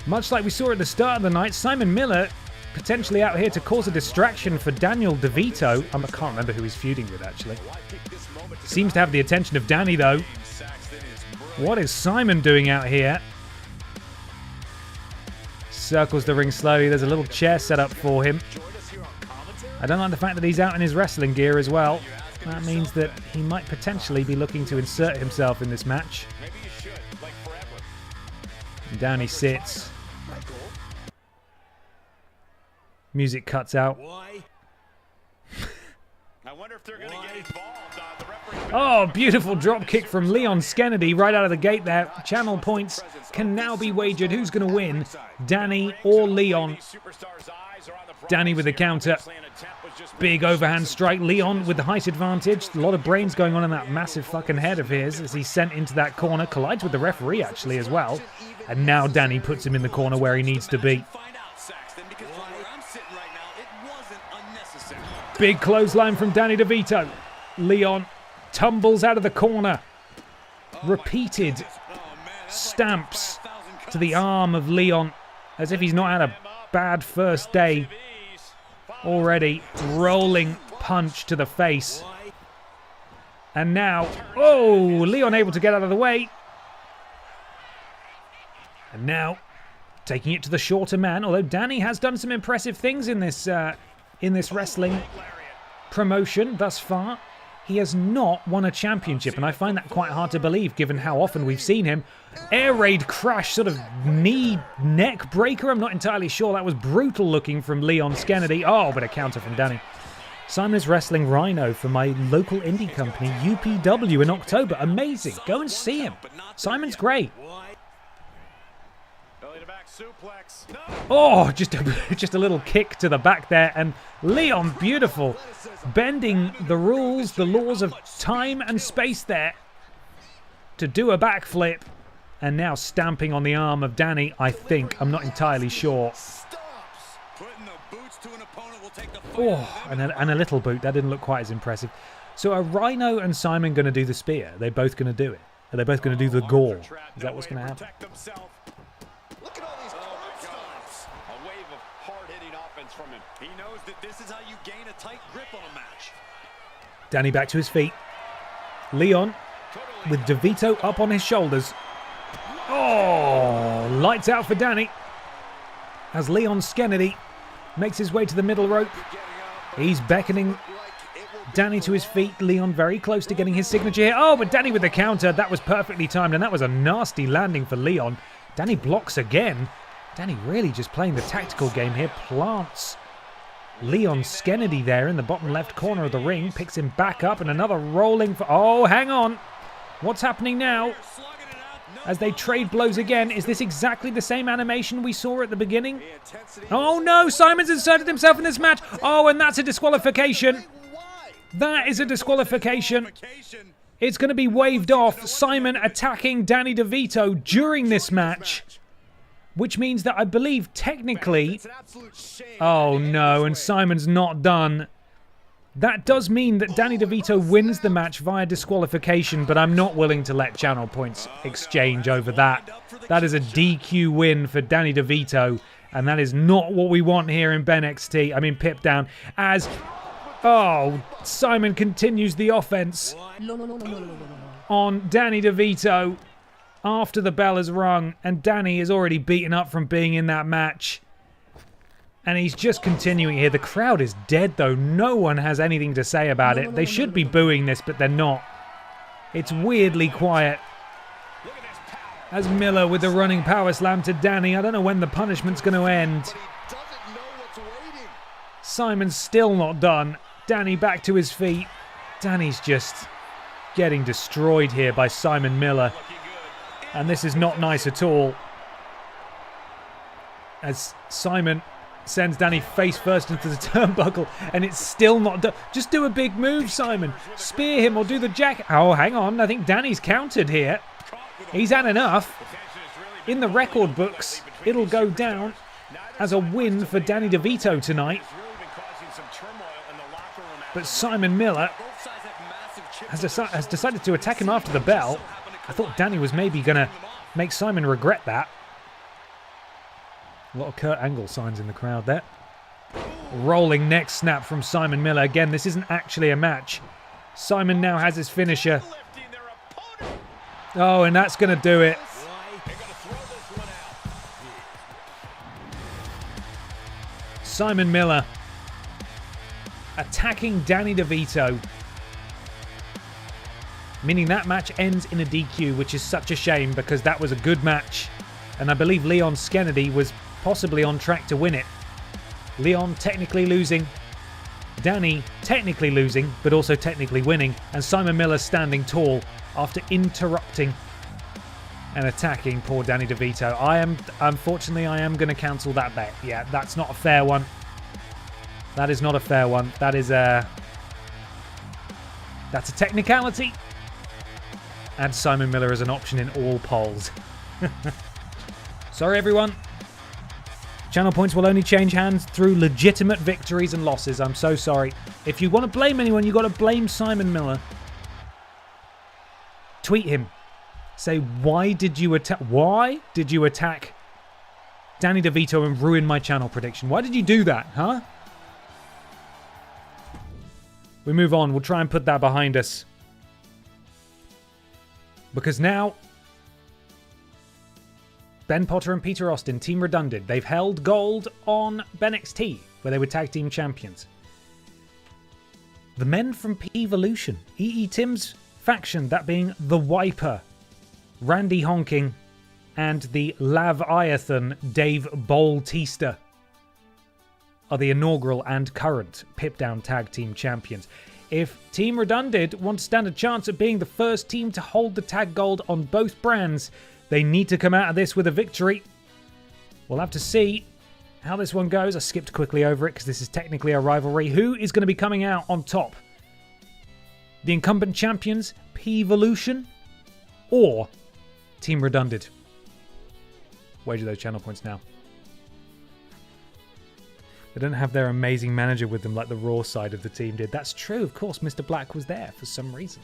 much like we saw at the start of the night, Simon Miller potentially out here to cause a distraction for Daniel DeVito. I can't remember who he's feuding with, actually. Seems to have the attention of Danny, though. What is Simon doing out here? Circles the ring slowly. There's a little chair set up for him. I don't like the fact that he's out in his wrestling gear as well. That means that he might potentially be looking to insert himself in this match. And down he sits. Music cuts out. I wonder if they're going to get involved. The referee. Oh, beautiful drop kick from Leon Skennedy right out of the gate there. Channel points can now be wagered. Who's going to win? Danny or Leon? Danny with the counter. Big overhand strike. Leon with the height advantage. A lot of brains going on in that massive fucking head of his as he's sent into that corner. Collides with the referee actually as well. And now Danny puts him in the corner where he needs to be. Big clothesline from Danny DeVito. Leon tumbles out of the corner. Repeated stamps to the arm of Leon as if he's not had a bad first day already. Rolling punch to the face. And now, oh, Leon able to get out of the way. And now taking it to the shorter man, although Danny has done some impressive things in this wrestling promotion thus far. He has not won a championship, and I find that quite hard to believe given how often we've seen him. Air raid crash, sort of knee neck breaker. I'm not entirely sure. That was brutal looking from Leon Skennedy. Oh, but a counter from Danny. Simon is wrestling Rhino for my local indie company, UPW, in October. Amazing. Go and see him. Simon's great. Oh, just a little kick to the back there, and Leon, beautiful, bending the rules, the laws of time and space there to do a backflip, and now stamping on the arm of Danny, I think. I'm not entirely sure. Oh, and a little boot. That didn't look quite as impressive. So are Rhino and Simon going to do the spear? Are they both going to do it? Are they both going to do the gore? Is that what's going to happen? Look at all these stomps. A wave of hard-hitting offense from him. He knows that this is how you gain a tight grip on a match. Danny back to his feet. Leon with DeVito up on his shoulders. Oh, lights out for Danny as Leon Skennedy makes his way to the middle rope. He's beckoning Danny to his feet. Leon very close to getting his signature here. Oh, but Danny with the counter. That was perfectly timed, and that was a nasty landing for Leon. Danny blocks again. Danny really just playing the tactical game here. Plants Leon Skennedy there in the bottom left corner of the ring. Picks him back up, and another rolling for... Oh, hang on. What's happening now? As they trade blows again. Is this exactly the same animation we saw at the beginning? Oh no, Simon's inserted himself in this match. Oh, and that's a disqualification. That is a disqualification. It's going to be waved off. Simon attacking Danny DeVito during this match. Which means that I believe technically... Oh no, and Simon's not done. That does mean that Danny DeVito wins the match via disqualification, but I'm not willing to let channel points exchange over that. That is a DQ win for Danny DeVito, and that is not what we want here in BENXT. I mean, Pip down as... Oh, Simon continues the offense on Danny DeVito after the bell has rung, and Danny is already beaten up from being in that match. And he's just continuing here. The crowd is dead, though. No one has anything to say about it. They should be booing this, but they're not. It's weirdly quiet. As Miller with the running power slam to Danny. I don't know when the punishment's going to end. Simon's still not done. Danny back to his feet. Danny's just getting destroyed here by Simon Miller. And this is not nice at all. As Simon sends Danny face first into the turnbuckle, and it's still not done. Just do a big move, Simon. Spear him or do the jack. Oh, hang on. I think Danny's countered here. He's had enough. In the record books, it'll go down as a win for Danny DeVito tonight. But Simon Miller has decided to attack him after the bell. I thought Danny was maybe going to make Simon regret that. A lot of Kurt Angle signs in the crowd there. Rolling neck snap from Simon Miller. Again, this isn't actually a match. Simon now has his finisher. Oh, and that's going to do it. Simon Miller attacking Danny DeVito. Meaning that match ends in a DQ, which is such a shame because that was a good match. And I believe Leon Skennedy was possibly on track to win it. Leon technically losing. Danny technically losing, but also technically winning. And Simon Miller standing tall after interrupting and attacking poor Danny DeVito. Unfortunately, I am going to cancel that bet. Yeah, that's not a fair one. That is not a fair one. That's a technicality. Add Simon Miller as an option in all polls. Sorry, everyone. Channel points will only change hands through legitimate victories and losses. I'm so sorry. If you want to blame anyone, you've got to blame Simon Miller. Tweet him. Say, why did you attack Danny DeVito and ruin my channel prediction? Why did you do that, huh? We move on. We'll try and put that behind us. Because now, Ben Potter and Peter Austin, Team Redundant, they've held gold on BENXT, where they were tag team champions. The men from PEEVOLUTION, EE Tim's faction, that being the Wiper, Randy Honking, and the Laviathan Dave Bautista, are the inaugural and current Pip Down Tag Team Champions. If Team Redundant want to stand a chance at being the first team to hold the tag gold on both brands, they need to come out of this with a victory. We'll have to see how this one goes. I skipped quickly over it because this is technically a rivalry. Who is going to be coming out on top? The incumbent champions, PEEVOLUTION, or Team Redundant? Wager those channel points now. They don't have their amazing manager with them like the Raw side of the team did. That's true, of course. Mr. Black was there for some reason.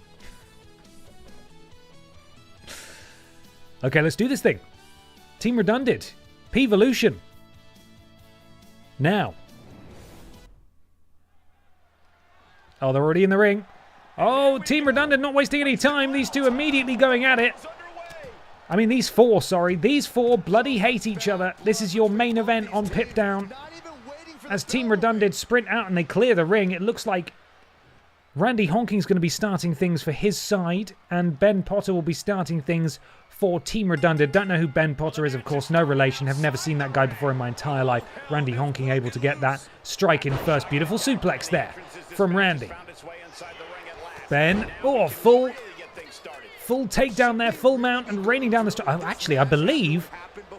Okay, let's do this thing. Team Redundant. PEEVOLUTION. Now. Oh, they're already in the ring. Oh, Team Redundant not wasting any time. These two immediately going at it. I mean, these four bloody hate each other. This is your main event on Pip Down. As Team Redundant sprint out and they clear the ring, it looks like Randy Honking's going to be starting things for his side, and Ben Potter will be starting things for Team Redundant. Don't know who Ben Potter is, of course, no relation. Have never seen that guy before in my entire life. Randy Honking able to get that strike in first. Beautiful suplex there from Randy. Ben, oh, full takedown there, full mount, and raining down the strike. Oh, actually, I believe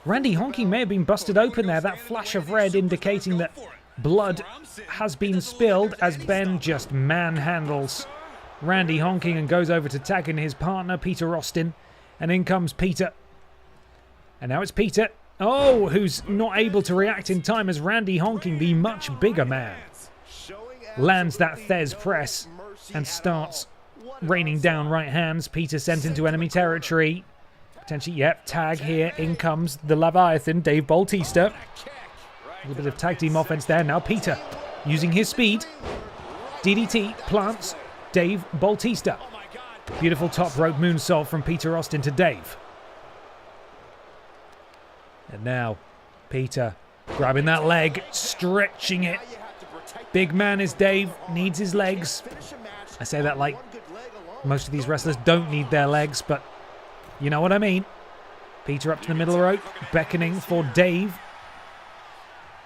Randy Honking may have been busted open there. That flash of red indicating that blood has been spilled as Ben just manhandles Randy Honking and goes over to tag in his partner, Peter Austin. And in comes Peter. And now it's Peter. Oh, who's not able to react in time as Randy Honking, the much bigger man, lands that Thez press and starts raining down right hands. Peter sent into enemy territory. Potentially, yep, tag here. In comes the Leviathan, Dave Bautista. A little bit of tag team offense there. Now Peter using his speed. DDT plants Dave Bautista. Beautiful top rope moonsault from Peter Austin to Dave. And now Peter grabbing that leg, stretching it. Big man is Dave, needs his legs. I say that like most of these wrestlers don't need their legs, but you know what I mean. Peter up to the middle rope, beckoning for Dave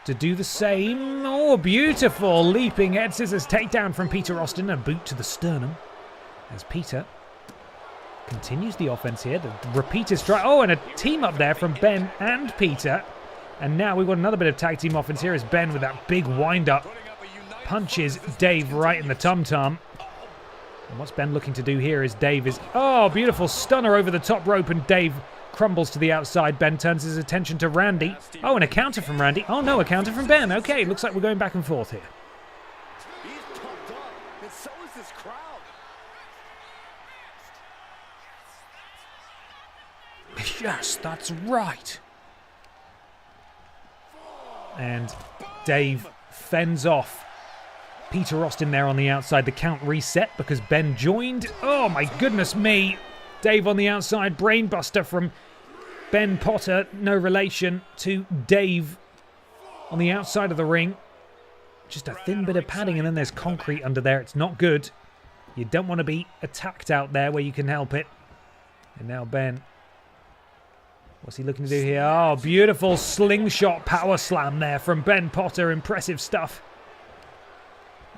to do the same. Oh, beautiful leaping head scissors takedown from Peter Austin, a boot to the sternum as Peter continues the offense here. The repeater strike. Oh, and a team up there from Ben and Peter. And now we've got another bit of tag team offense here as Ben with that big wind up punches Dave right in the tum-tum. And what's Ben looking to do here is Dave is... Oh, beautiful stunner over the top rope and Dave crumbles to the outside. Ben turns his attention to Randy. Oh, and a counter from Randy. Oh, no, a counter from Ben. Okay, looks like we're going back and forth here. Yes, that's right. And Dave fends off Peter Austin there on the outside. The count reset because Ben joined. Oh my goodness me. Dave on the outside. Brainbuster from Ben Potter. No relation to Dave on the outside of the ring. Just a thin bit of padding and then there's concrete under there. It's not good. You don't want to be attacked out there where you can help it. And now Ben. What's he looking to do here? Oh, beautiful slingshot power slam there from Ben Potter. Impressive stuff.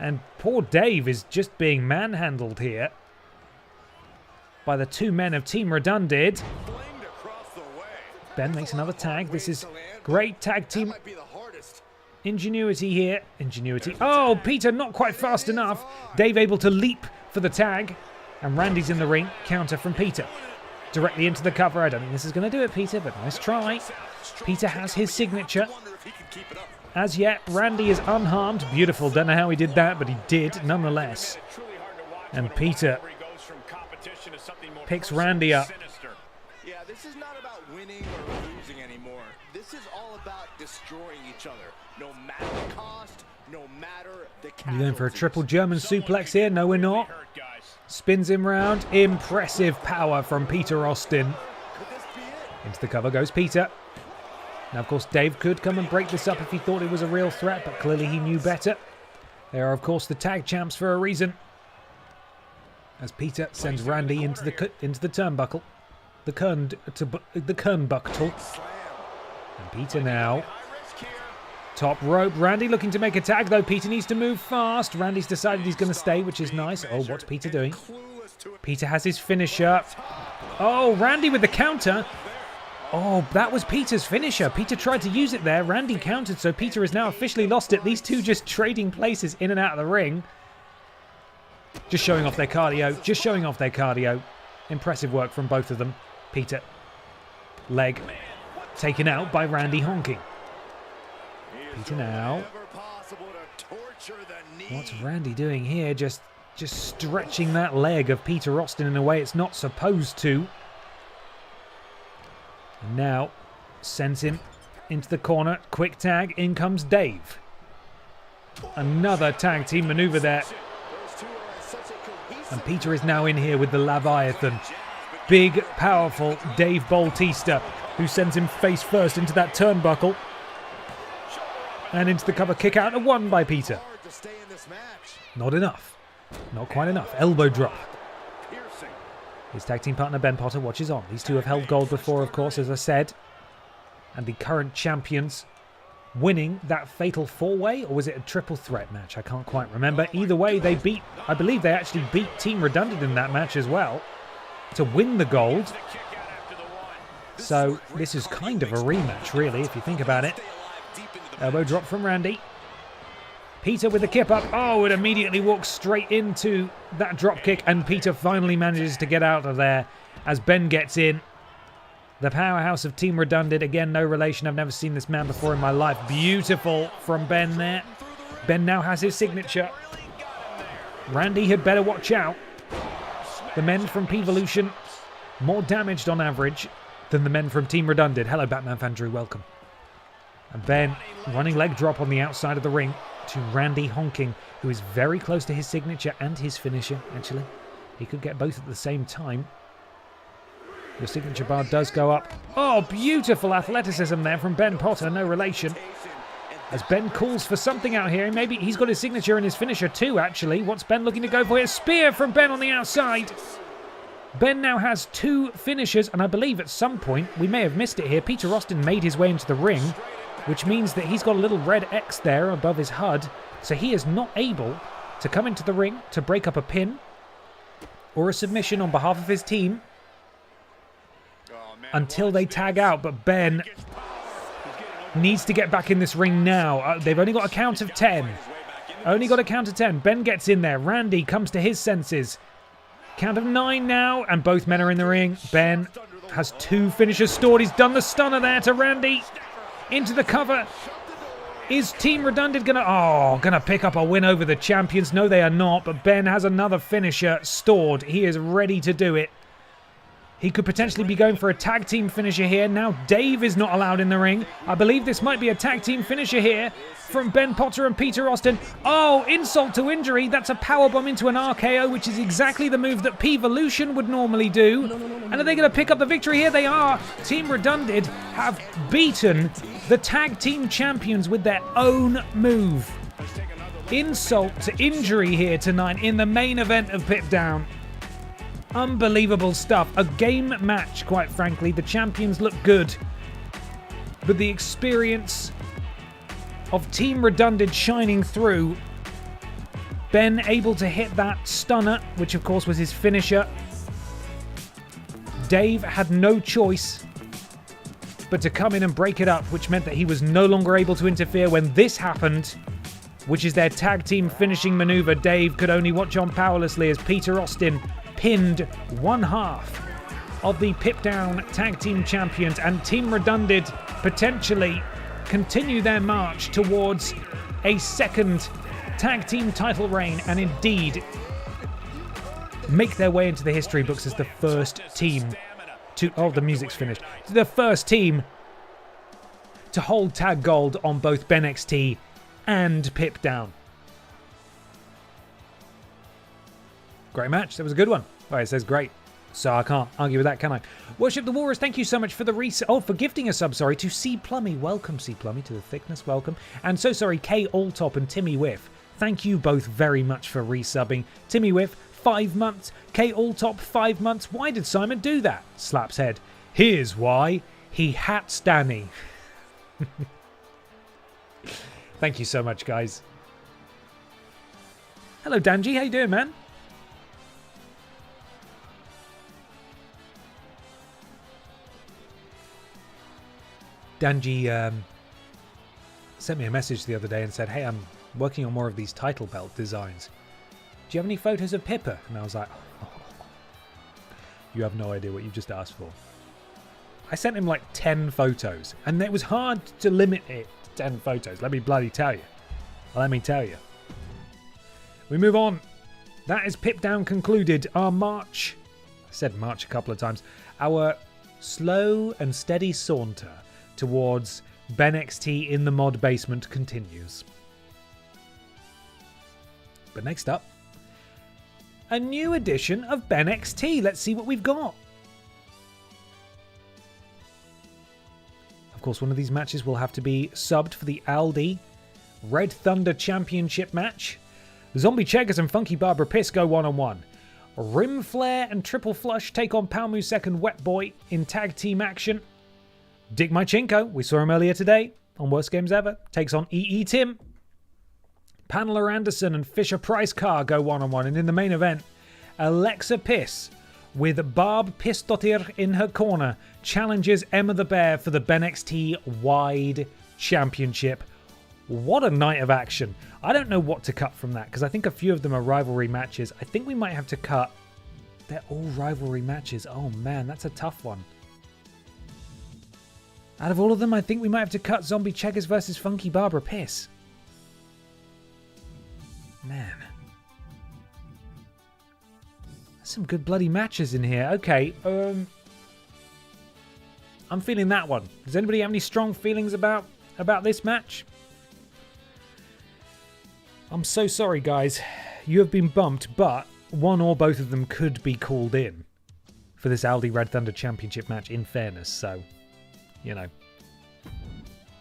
And poor Dave is just being manhandled here by the two men of Team Redundant. Ben makes another tag. This is great tag team ingenuity here. Ingenuity. Oh, Peter not quite fast enough. Dave able to leap for the tag. And Randy's in the ring. Counter from Peter. Directly into the cover. I don't think this is going to do it, Peter, but nice try. Peter has his signature. As yet, Randy is unharmed. Beautiful. Don't know how he did that, but he did nonetheless. And Peter picks Randy up. Yeah, this is not about winning or losing anymore. This is all about destroying each other. No matter the cost, no matter the You're going for a triple German suplex here? No, we're not. Spins him round. Impressive power from Peter Austin. Into the cover goes Peter. Now, of course, Dave could come and break this up if he thought it was a real threat, but clearly he knew better. They are, of course, the tag champs for a reason. As Peter sends Randy into the turnbuckle. The kernbuckle. And Peter now. Top rope. Randy looking to make a tag, though. Peter needs to move fast. Randy's decided he's going to stay, which is nice. Oh, what's Peter doing? Peter has his finisher. Oh, Randy with the counter. Oh, that was Peter's finisher. Peter tried to use it there. Randy countered, so Peter has now officially lost it. These two just trading places in and out of the ring. Just showing off their cardio. Just showing off their cardio. Impressive work from both of them. Peter. Leg. Taken out by Randy honking. Peter now. What's Randy doing here? Just stretching that leg of Peter Austin in a way it's not supposed to. And now sends him into the corner. Quick tag. In comes Dave. Another tag team maneuver there. And Peter is now in here with the Leviathan. Big, powerful Dave Bautista, who sends him face first into that turnbuckle. And into the cover kick out, and won by Peter. Not enough. Not quite enough. Elbow drop. His tag team partner Ben Potter watches on. These two have held gold before, of course, as I said. And the current champions winning that fatal four-way, or was it a triple threat match? I can't quite remember. Either way, they beat, I believe they actually beat Team Redundant in that match as well to win the gold. So this is kind of a rematch, really, if you think about it. Elbow drop from Randy. Peter with the kip up. Oh, it immediately walks straight into that drop kick, and Peter finally manages to get out of there as Ben gets in. The powerhouse of Team Redundant. Again, no relation. I've never seen this man before in my life. Beautiful from Ben there. Ben now has his signature. Randy had better watch out. The men from PEEVOLUTION more damaged on average than the men from Team Redundant. Hello, Batman fan Drew. Welcome. And Ben, running leg drop on the outside of the ring to Randy honking, who is very close to his signature and his finisher, actually. He could get both at the same time. Your signature bar does go up. Oh, beautiful athleticism there from Ben Potter, no relation. As Ben calls for something out here. Maybe he's got his signature and his finisher too, actually. What's Ben looking to go for here? Spear from Ben on the outside. Ben now has two finishers, and I believe at some point, we may have missed it here, Peter Austin made his way into the ring, which means that he's got a little red X there above his HUD, so he is not able to come into the ring to break up a pin or a submission on behalf of his team until they tag out. But Ben needs to get back in this ring now. They've only got a count of 10. Only got a count of 10. Ben gets in there. Randy comes to his senses. Count of 9 now, and both men are in the ring. Ben has two finishers stored. He's done the stunner there to Randy. Into the cover. Is Team Redundant gonna pick up a win over the champions? No, they are not, but Ben has another finisher stored. He is ready to do it. He could potentially be going for a tag team finisher here. Now Dave is not allowed in the ring. I believe this might be a tag team finisher here from Ben Potter and Peter Austin. Oh, insult to injury. That's a powerbomb into an RKO, which is exactly the move that PEEVOLUTION would normally do. And are they going to pick up the victory here? They are. Team Redundant have beaten the tag team champions with their own move. Insult to injury here tonight in the main event of Pip Down. Unbelievable stuff. A game match, quite frankly. The champions look good. But the experience of Team Redundant shining through. Ben able to hit that stunner, which of course was his finisher. Dave had no choice but to come in and break it up, which meant that he was no longer able to interfere when this happened, which is their tag team finishing maneuver. Dave could only watch on powerlessly as Peter Austin pinned one half of the Pip Down tag team champions, and Team Redundant potentially continue their march towards a second tag team title reign, and indeed make their way into the history books as the first team to... Oh, the music's finished. The first team to hold tag gold on both BENXT and Pip Down. Great match. That was a good one. Oh, it says great. So I can't argue with that, can I? Worship the Walrus, thank you so much for the for gifting a sub, sorry, to C Plummy. Welcome, C Plummy, to the thickness. Welcome. And so sorry, K Alltop and Timmy Whiff. Thank you both very much for resubbing. Timmy Whiff, 5 months. K Alltop, 5 months. Why did Simon do that? Slaps head. Here's why. He hats Danny. Thank you so much, guys. Hello, Danji. How you doing, man? Danji sent me a message the other day and said, hey, I'm working on more of these title belt designs. Do you have any photos of Pippa? And I was like, oh, you have no idea what you've just asked for. I sent him like 10 photos, and it was hard to limit it to 10 photos. Let me bloody tell you. Let me tell you. We move on. That is Pip Down concluded. Our march, I said march a couple of times, our slow and steady saunter towards BENXT in the mod basement continues. But next up, a new edition of BENXT. Let's see what we've got. Of course, one of these matches will have to be subbed for the Aldi Red Thunder Championship match. Zombie Cheggers and Funky Barbara Piss go one-on-one. Rim Flare and Triple Flush take on Palmu and Wet Boy in tag team action. Dick Mychinko, we saw him earlier today on Worst Games Ever, takes on EE Tim. Pamela Anderson and Fisher Price Carr go one-on-one. And in the main event, Alexa Piss, with Barb Pissdottir in her corner, challenges Emma the Bear for the BENXT Wide Championship. What a night of action. I don't know what to cut from that, because I think a few of them are rivalry matches. I think we might have to cut... They're all rivalry matches. Oh man, that's a tough one. Out of all of them, I think we might have to cut Zombie Checkers versus Funky Barbara Piss. Man. There's some good bloody matches in here. Okay, I'm feeling that one. Does anybody have any strong feelings about this match? I'm so sorry, guys. You have been bumped, but one or both of them could be called in for this Aldi Red Thunder Championship match, in fairness, so... You know.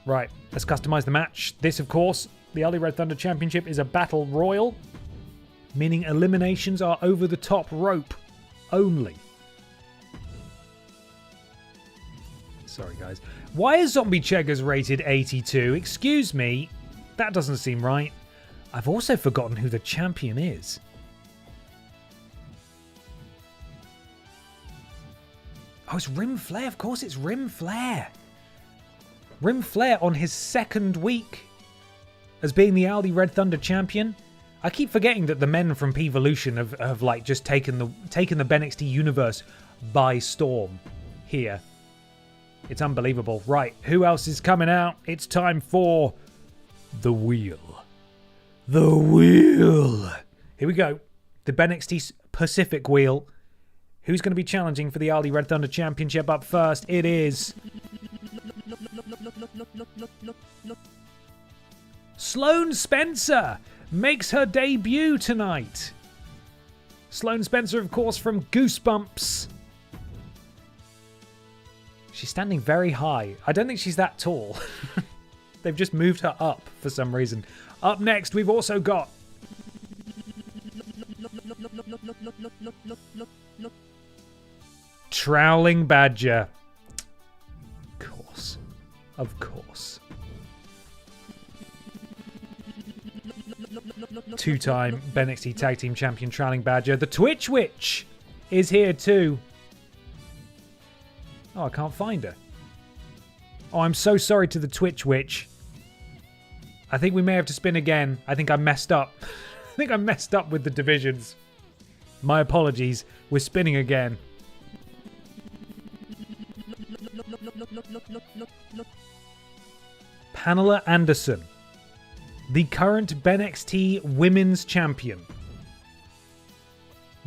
Right, let's customize the match. This, of course, the Aldi Red Thunder Championship is a battle royal, meaning eliminations are over the top rope only. Sorry, guys. Why is Zombie Cheggers rated 82? Excuse me. That doesn't seem right. I've also forgotten who the champion is. Oh, it's Rim Flare. Of course, it's Rim Flare. Rim Flare on his second week as being the Aldi Red Thunder champion. I keep forgetting that the men from PEEVOLUTION have like just taken the BENXT universe by storm here. It's unbelievable. Right, who else is coming out? It's time for the wheel. The wheel. Here we go. The BENXT Pacific wheel. Who's going to be challenging for the Aldi Red Thunder Championship? Up first, it is Sloane Spencer makes her debut tonight. Sloane Spencer, of course, from Goosebumps. She's standing very high. I don't think she's that tall. They've just moved her up for some reason. Up next, we've also got Troweling Badger. Of course. Two-time BENXT Tag Team Champion Troweling Badger. The Twitch Witch is here too. Oh, I can't find her. Oh, I'm so sorry to the Twitch Witch. I think we may have to spin again. I think I messed up. I think I messed up with the divisions. My apologies. We're spinning again. Pamela Anderson, the current BENXT Women's Champion,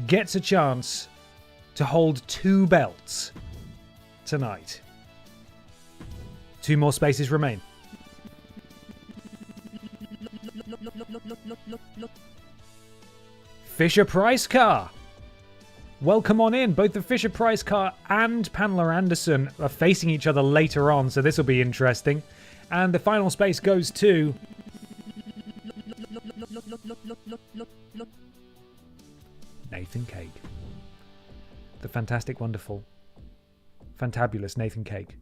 gets a chance to hold 2 belts tonight. 2 more spaces remain. Fisher Price Car. Welcome on in. Both the Fisher Price Car and Pamela Anderson are facing each other later on, so this will be interesting. And the final space goes to Nathan Cake. The fantastic, wonderful, fantabulous Nathan Cake.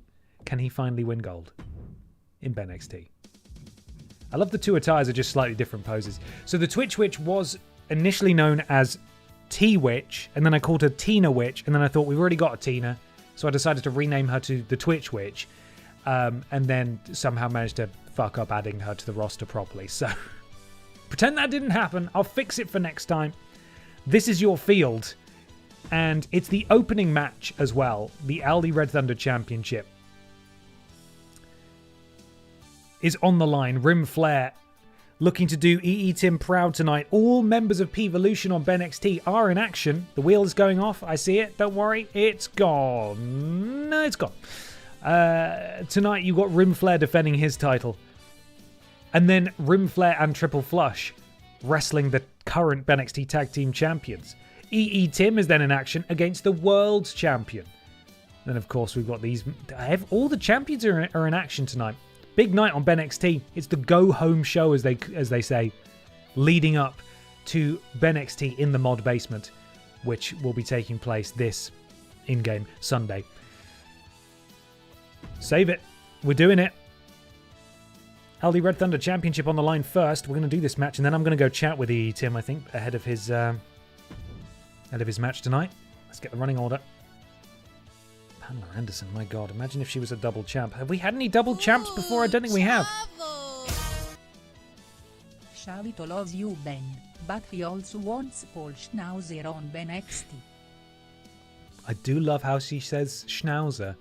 Can he finally win gold in BENXT? I love the 2 attires are just slightly different poses. So the Twitch Witch was initially known as T-Witch, and then I called her Tina Witch, and then I thought we've already got a Tina, so I decided to rename her to the Twitch Witch, and then somehow managed to fuck up adding her to the roster properly. So pretend that didn't happen. I'll fix it for next time. This is your field, and it's the opening match as well. The Aldi Red Thunder Championship is on the line. Rim Flair looking to do EE Tim proud tonight. All members of PEEVOLUTION on BENXT are in action. The wheel is going off. I see it. Don't worry. It's gone. No, it's gone. Tonight you got Rim Flair defending his title. And then Rim Flair and Triple Flush wrestling the current BENXT Tag Team Champions. EE Tim is then in action against the World's Champion. Then, of course, we've got these... all the champions are in action tonight. Big night on BENXT. It's the go-home show, as they say, leading up to BENXT in the mod basement, which will be taking place this in-game Sunday. Save it. We're doing it. Aldi Red Thunder Championship on the line first. We're going to do this match, and then I'm going to go chat with EE Tim, I think, ahead of his match tonight. Let's get the running order. Pamela Anderson, my God. Imagine if she was a double champ. Have we had any double champs before? I don't think we have. Shavito loves you, Ben, but he also wants Paul Schnauzer on BENXT. I do love how she says Schnauzer.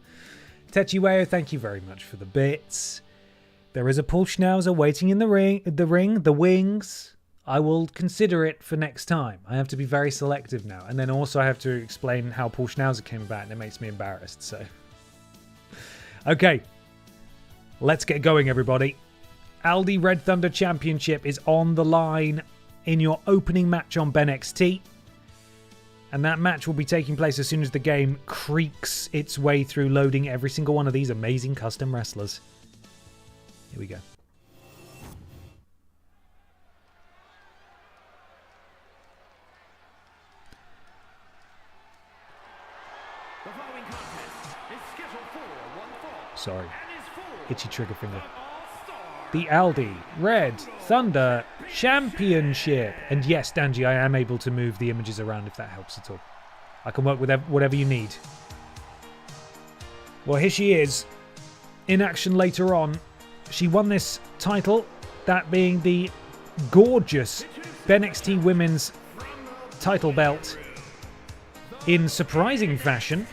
Techiweo, thank you very much for the bits. There is a Paul Schnauzer waiting in the wings. I will consider it for next time. I have to be very selective now. And then also I have to explain how Paul Schnauzer came about, and it makes me embarrassed, so. Okay. Let's get going, everybody. Aldi Red Thunder Championship is on the line in your opening match on BENXT. And that match will be taking place as soon as the game creaks its way through loading every single one of these amazing custom wrestlers. Here we go. Sorry. Itchy trigger finger. The Aldi Red Thunder Championship. And yes, Danji, I am able to move the images around if that helps at all. I can work with whatever you need. Well, here she is. In action later on. She won this title, that being the gorgeous BENXT Women's title belt in surprising fashion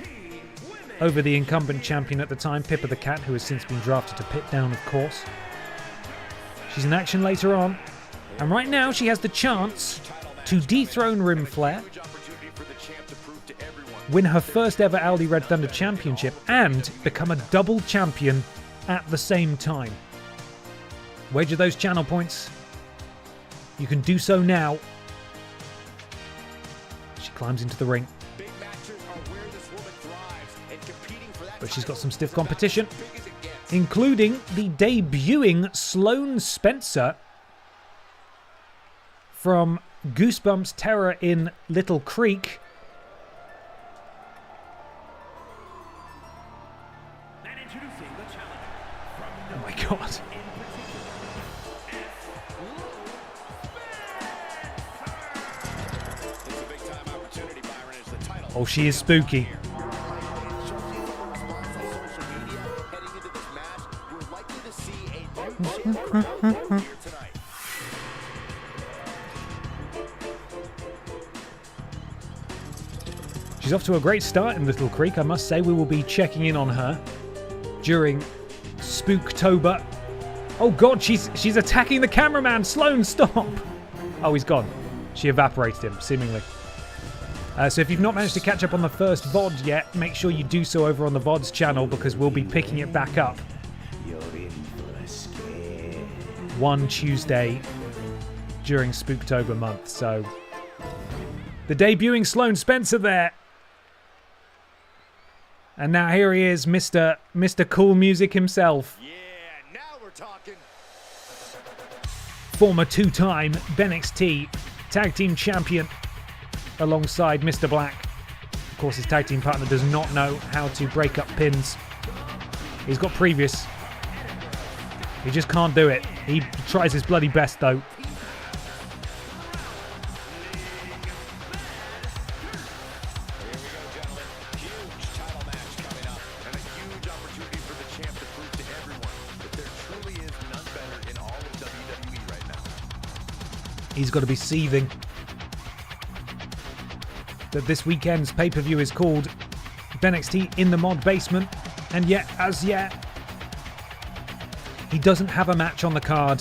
over the incumbent champion at the time, Pippa the Cat, who has since been drafted to Pit Down, of course. She's in action later on, and right now she has the chance to dethrone Rim Flair win her first ever Aldi Red Thunder Championship, and become a double champion at the same time. Wager those channel points. You can do so now. She climbs into the ring. Big matches are where this woman thrives, and competing for that But she's got title some stiff is about competition, as big as it gets. including the debuting Sloane Spencer from Goosebumps Terror in Little Creek. Oh my god. It's a big-time opportunity, Byron, as the title Oh, she is spooky. She's off to a great start in Little Creek. I must say, we will be checking in on her during Spooktober. Oh god, she's attacking the cameraman. Sloane, stop. Oh, he's gone. She evaporated him, seemingly. So if you've not managed to catch up on the first VOD yet, make sure you do so over on the VODs channel, because we'll be picking it back up one Tuesday during Spooktober month. So the debuting Sloane Spencer there. And now here he is, Mr. Cool Music himself. Yeah, now we're talking. Former two-time BENXT Tag Team Champion alongside Mr. Black. Of course, his tag team partner does not know how to break up pins. He's got previous. He just can't do it. He tries his bloody best, though. He's got to be seething that this weekend's pay-per-view is called BENXT in the Mod Basement, and yet, as yet, he doesn't have a match on the card,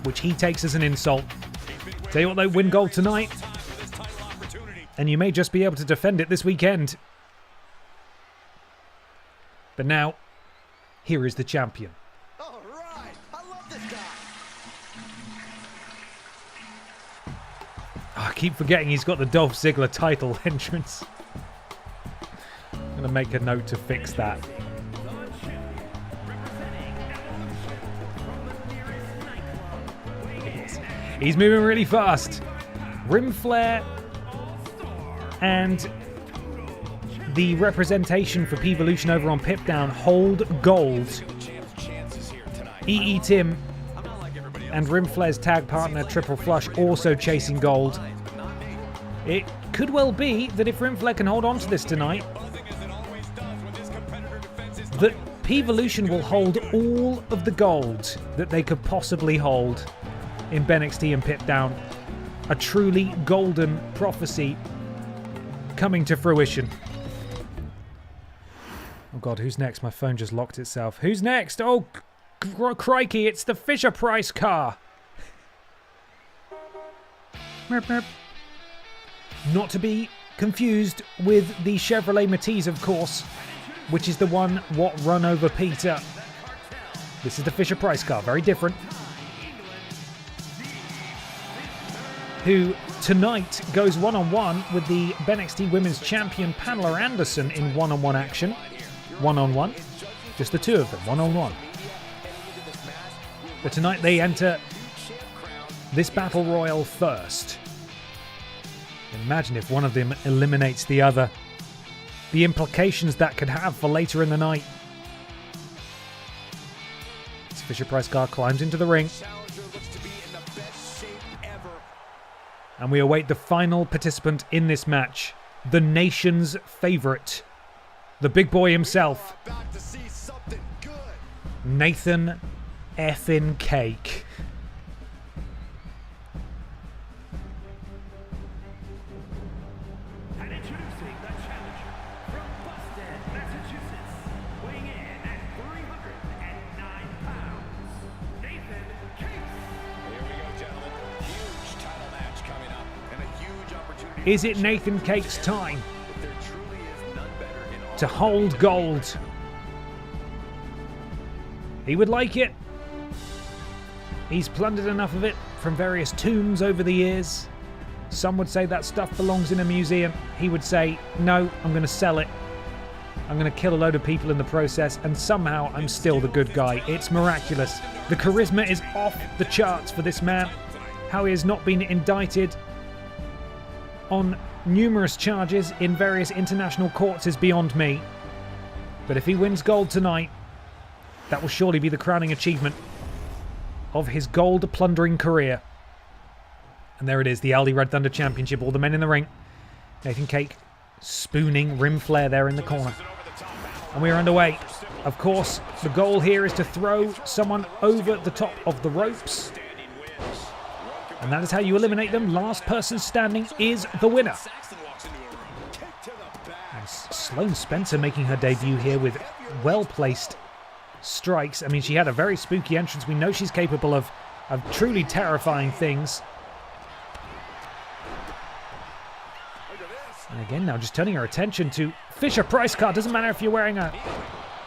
which he takes as an insult. Tell you what though, win gold tonight, and you may just be able to defend it this weekend. But now, here is the champion. All right, I love this guy. I keep forgetting he's got the Dolph Ziggler title entrance. I'm going to make a note to fix that. He's moving really fast. Rim Flare and the representation for PEEVOLUTION over on Pipdown hold gold. EE Tim and Rim Flare's tag partner Triple Flush also chasing gold. It could well be that if Rim Flare can hold on to this tonight, that PEEVOLUTION will hold all of the gold that they could possibly hold in BENXT and Pipdown. A truly golden prophecy coming to fruition. Oh god, who's next? My phone just locked itself. Who's next? Oh, crikey, it's the Fisher Price car. Not to be confused with the Chevrolet Matiz, of course, which is the one what run over Peter. This is the Fisher Price car, very different. Who tonight goes one-on-one with the BENXT Women's Champion Pamela Anderson in one-on-one action. One-on-one. Just the two of them, one-on-one. But tonight they enter this Battle Royal first. Imagine if one of them eliminates the other. The implications that could have for later in the night. This Fisher Price car climbs into the ring. And we await the final participant in this match. The nation's favourite. The big boy himself. Nathan effin' Cake. And introducing the challenger from Boston, Massachusetts, weighing in at 309 pounds, Nathan Cake. Here we go, gentlemen. Huge title match coming up, and a huge opportunity. Is it Nathan Cake's time? If there truly is to hold gold. He would like it. He's plundered enough of it from various tombs over the years. Some would say that stuff belongs in a museum. He would say, no, I'm going to sell it. I'm going to kill a load of people in the process, and somehow I'm still the good guy. It's miraculous. The charisma is off the charts for this man. How he has not been indicted on numerous charges in various international courts is beyond me. But if he wins gold tonight, that will surely be the crowning achievement of his gold plundering career. And there it is, the Aldi Red Thunder Championship. All the men in the ring. Nathan Cake spooning Rim Flare there in the corner. And we are underway. Of course, the goal here is to throw someone over the top of the ropes. And that is how you eliminate them. Last person standing is the winner. And Sloane Spencer making her debut here with well-placed strikes. I mean, she had a very spooky entrance. We know she's capable of truly terrifying things. And again now just turning her attention to Fisher-Price card. Doesn't matter if you're wearing a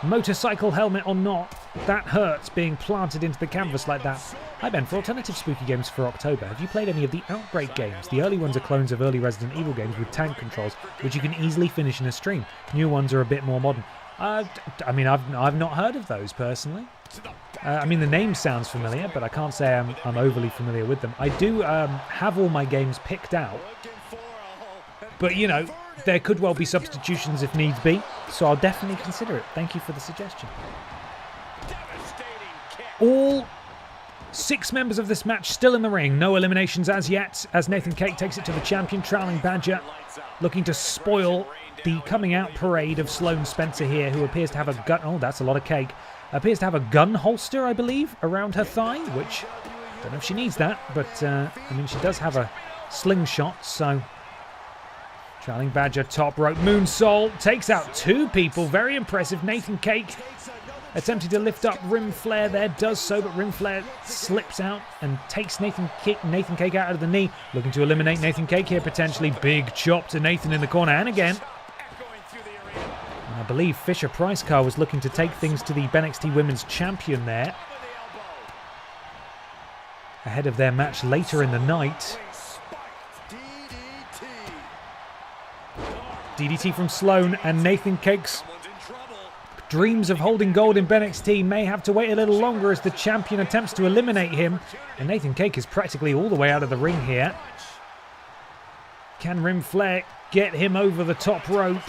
motorcycle helmet or not. That hurts, being planted into the canvas like that. Hi Ben, for alternative spooky games for October, have you played any of the Outbreak games? The early ones are clones of early Resident Evil games with tank controls, which you can easily finish in a stream. New ones are a bit more modern. I mean, I've not heard of those personally. I mean, the name sounds familiar, but I can't say I'm overly familiar with them. I do have all my games picked out. But, you know, there could well be substitutions if needs be, so I'll definitely consider it. Thank you for the suggestion. All 6 members of this match still in the ring. No eliminations as yet, as Nathan Cake takes it to the champion, Troweling Badger, looking to spoil the coming out parade of Sloane Spencer here, who appears to have a gun. Oh, that's a lot of cake. Appears to have a gun holster, I believe, around her thigh, which I don't know if she needs that, but I mean, she does have a slingshot, so... Troweling Badger, top rope moonsault, takes out 2 people. Very impressive. Nathan Cake attempting to lift up Rim Flare there, does so, but Rim Flare slips out and takes Nathan Cake out of the knee. Looking to eliminate Nathan Cake here potentially. Big chop to Nathan in the corner, and again. And I believe Fisher-Price car was looking to take things to the BENXT Women's Champion there, ahead of their match later in the night. DDT from Sloane, and Nathan Cake's dreams of holding gold in BENXT may have to wait a little longer as the champion attempts to eliminate him. And Nathan Cake is practically all the way out of the ring here. Can Rim Flare get him over the top rope?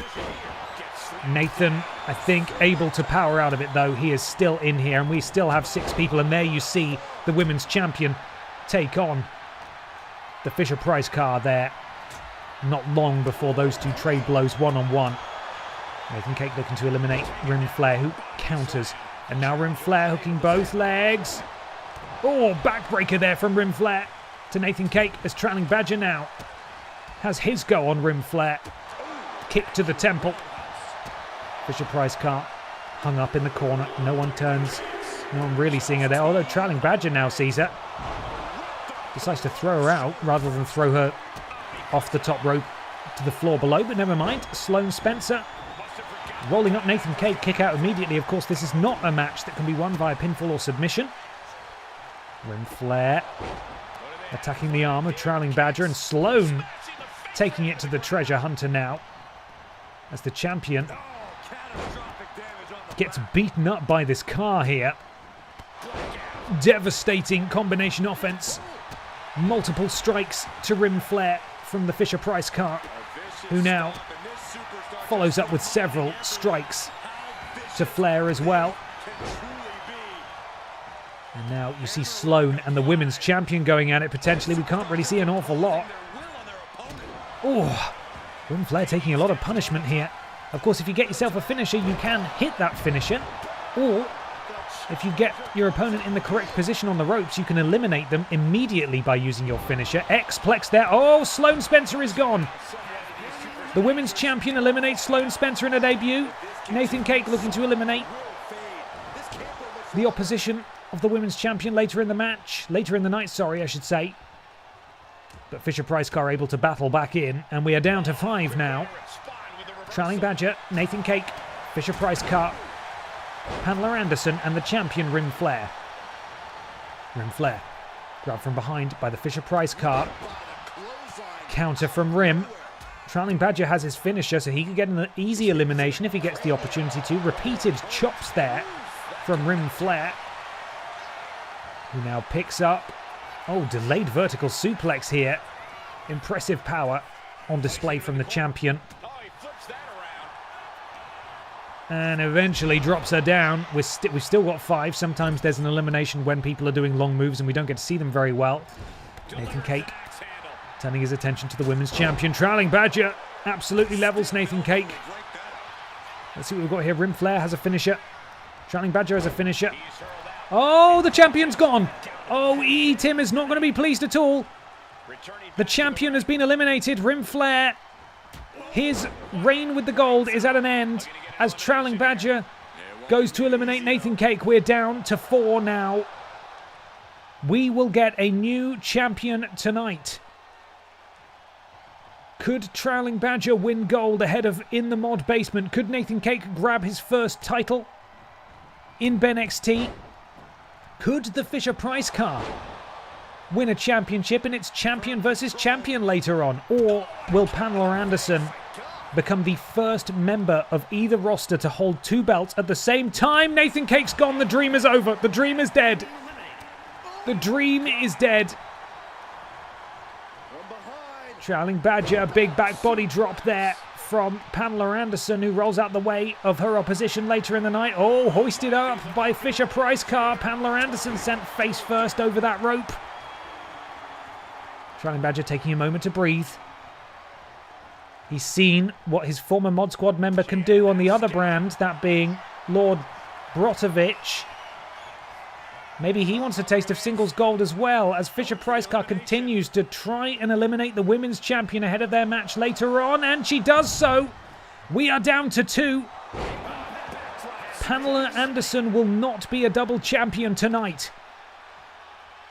Nathan, I think, able to power out of it though. He is still in here, and we still have 6 people. And there you see the women's champion take on the Fisher-Price car there. Not long before those 2 trade blows one-on-one. Nathan Cake looking to eliminate Rim Flare, who counters. And now Rim Flare hooking both legs. Oh, backbreaker there from Rim Flare to Nathan Cake, as Troweling Badger now has his go on Rim Flare. Kick to the temple. Fisher-Price car hung up in the corner. No one turns. No one really seeing her there, although Troweling Badger now sees her. Decides to throw her out rather than throw her off the top rope to the floor below, but never mind. Sloane Spencer rolling up Nathan Cake, kick out immediately. Of course, this is not a match that can be won via pinfall or submission. Rim Flare attacking the arm of Troweling Badger, and Sloane taking it to the treasure hunter now, as the champion gets beaten up by this car here. Devastating combination offense. Multiple strikes to Rim Flare from the Fisher-Price car, who now follows up with several strikes to Flare as well. And now you see Sloane and the women's champion going at it potentially. We can't really see an awful lot. Oh, Rim Flare taking a lot of punishment here. Of course, if you get yourself a finisher, you can hit that finisher. Or, if you get your opponent in the correct position on the ropes, you can eliminate them immediately by using your finisher. X-Plex there. Oh, Sloane Spencer is gone. The women's champion eliminates Sloane Spencer in her debut. Nathan Cake looking to eliminate the opposition of the women's champion later in the match. Later in the night, sorry, I should say. But Fisher-Price car able to battle back in, and we are down to 5 now. Trailing Badger, Nathan Cake, Fisher-Price car, Pamela Anderson, and the champion Rim Flair. Rim Flair. Grabbed from behind by the Fisher-Price car. Counter from Rim. Trailing Badger has his finisher, so he could get an easy elimination if he gets the opportunity to. Repeated chops there from Rim Flair, who now picks up. Oh, delayed vertical suplex here. Impressive power on display from the champion. And eventually drops her down. We've still got 5. Sometimes there's an elimination when people are doing long moves and we don't get to see them very well. Nathan Cake turning his attention to the women's champion. Trailing Badger absolutely levels Nathan Cake. Let's see what we've got here. Rim Flair has a finisher. Trailing Badger has a finisher. Oh, the champion's gone. Oh, E.E. Tim is not going to be pleased at all. The champion has been eliminated. Rim Flair, his reign with the gold is at an end as Trailing Badger goes to eliminate Nathan Cake. We're down to 4 now. We will get a new champion tonight. Could Trailing Badger win gold ahead of In the Mod Basement? Could Nathan Cake grab his first title in BENXT? Could the Fisher-Price car win a championship and it's champion versus champion later on? Or will Pamela Anderson become the first member of either roster to hold 2 belts at the same time? Nathan Cake's gone. The dream is over. The dream is dead. The dream is dead. Trailing Badger, big back body drop there from Pamela Anderson, who rolls out the way of her opposition later in the night. Oh, hoisted up by Fisher-Price car. Pamela Anderson sent face first over that rope. Trailing Badger taking a moment to breathe. He's seen what his former Mod Squad member can do on the other brand, that being Lord Brotovich. Maybe he wants a taste of singles gold as well, as Fisher-Price car continues to try and eliminate the women's champion ahead of their match later on, and she does so. We are down to 2. Pamela Anderson will not be a double champion tonight.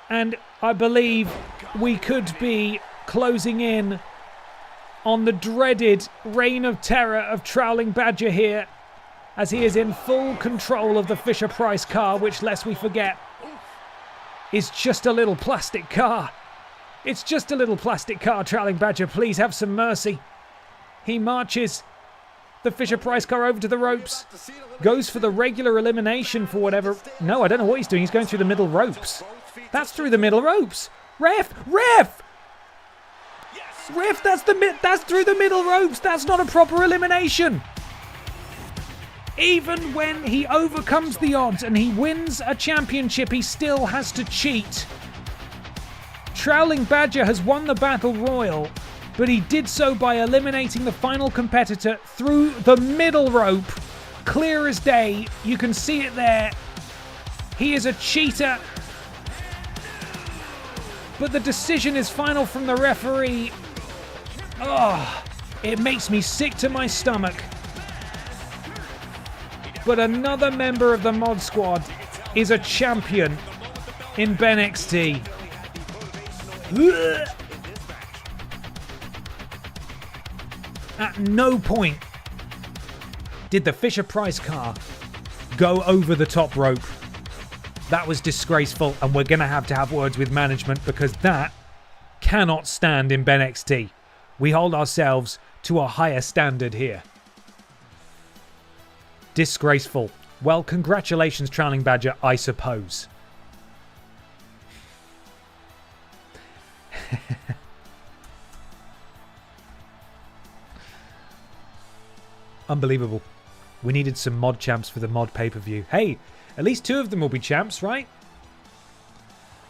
And I believe we could be closing in on the dreaded reign of terror of Trailing Badger here, as he is in full control of the Fisher-Price car, which, lest we forget, is just a little plastic car. It's just a little plastic car, Trailing Badger. Please have some mercy. He marches the Fisher-Price car over to the ropes. Goes for the regular elimination for whatever... No, I don't know what he's doing. He's going through the middle ropes. That's through the middle ropes. Ref! Ref! Ref, that's through the middle ropes. That's not a proper elimination. Even when he overcomes the odds and he wins a championship, he still has to cheat. Trailing Badger has won the Battle Royal, but he did so by eliminating the final competitor through the middle rope. Clear as day. You can see it there. He is a cheater. But the decision is final from the referee. Oh, it makes me sick to my stomach. But another member of the Mod Squad is a champion in BENXT. At no point did the Fisher-Price car go over the top rope. That was disgraceful, and we're going to have words with management, because that cannot stand in BENXT. We hold ourselves to a higher standard here. Disgraceful. Well, congratulations, Trailing Badger, I suppose. Unbelievable. We needed some mod champs for the mod pay-per-view. Hey, at least 2 of them will be champs, right?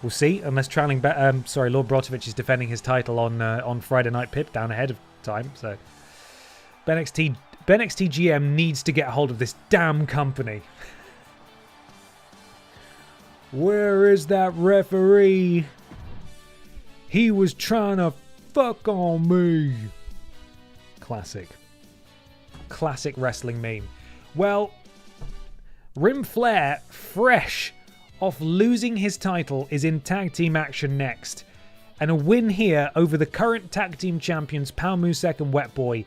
We'll see, unless Lord Brotovich is defending his title on Friday Night Pip down ahead of time. So, BENXT GM needs to get a hold of this damn company. Where is that referee? He was trying to fuck on me. Classic wrestling meme. Well, Rim Flair, fresh off losing his title, is in tag team action next. And a win here over the current tag team champions Pal Musek and Wet Boy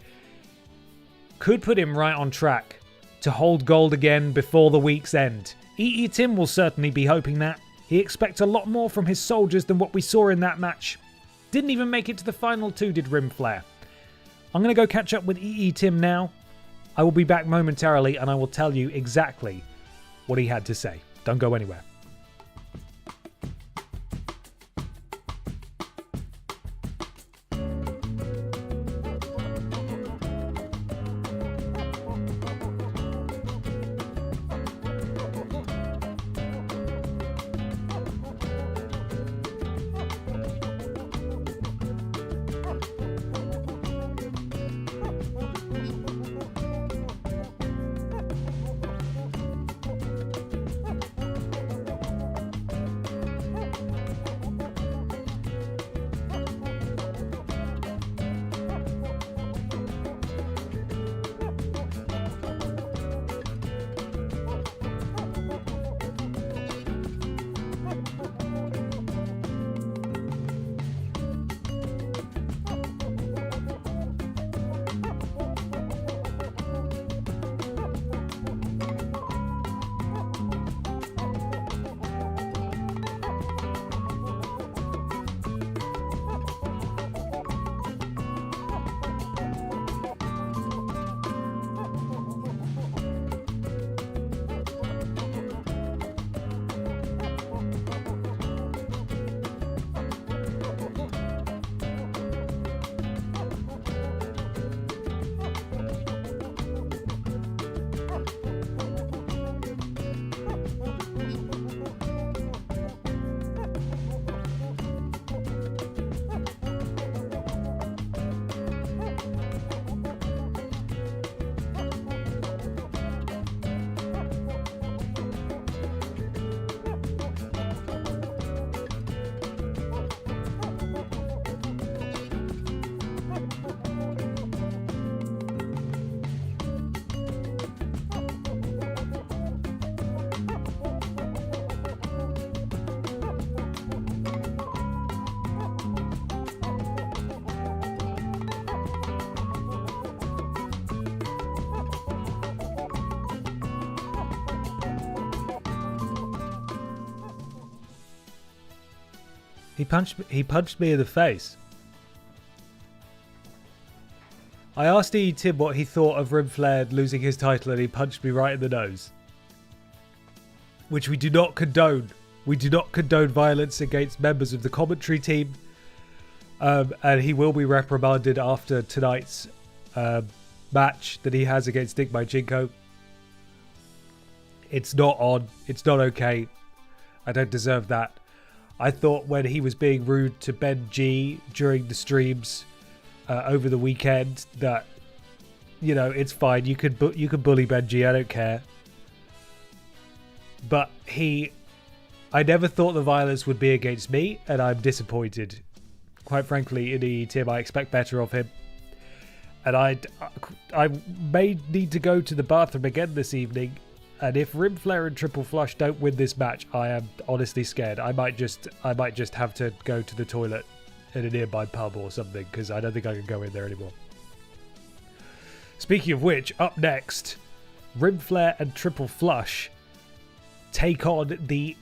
could put him right on track to hold gold again before the week's end. EE Tim will certainly be hoping that. He expects a lot more from his soldiers than what we saw in that match. Didn't even make it to the final two, did Rim Flare. I'm going to go catch up with EE Tim now. I will be back momentarily and I will tell you exactly what he had to say. Don't go anywhere. He punched me in the face. I asked EE Tim what he thought of Rim Flare losing his title and he punched me right in the nose. Which we do not condone. We do not condone violence against members of the commentary team. And he will be reprimanded after tonight's match that he has against Nick Majinko. It's not on. It's not okay. I don't deserve that. I thought when he was being rude to Ben G during the streams over the weekend that, you know, it's fine. You could bully Ben G. I don't care. But I never thought the violence would be against me, and I'm disappointed. Quite frankly, in EE Tim, I expect better of him. And I may need to go to the bathroom again this evening. And if Rim Flare and Triple Flush don't win this match, I am honestly scared. I might just have to go to the toilet in a nearby pub or something, because I don't think I can go in there anymore. Speaking of which, up next, Rim Flare and Triple Flush take on the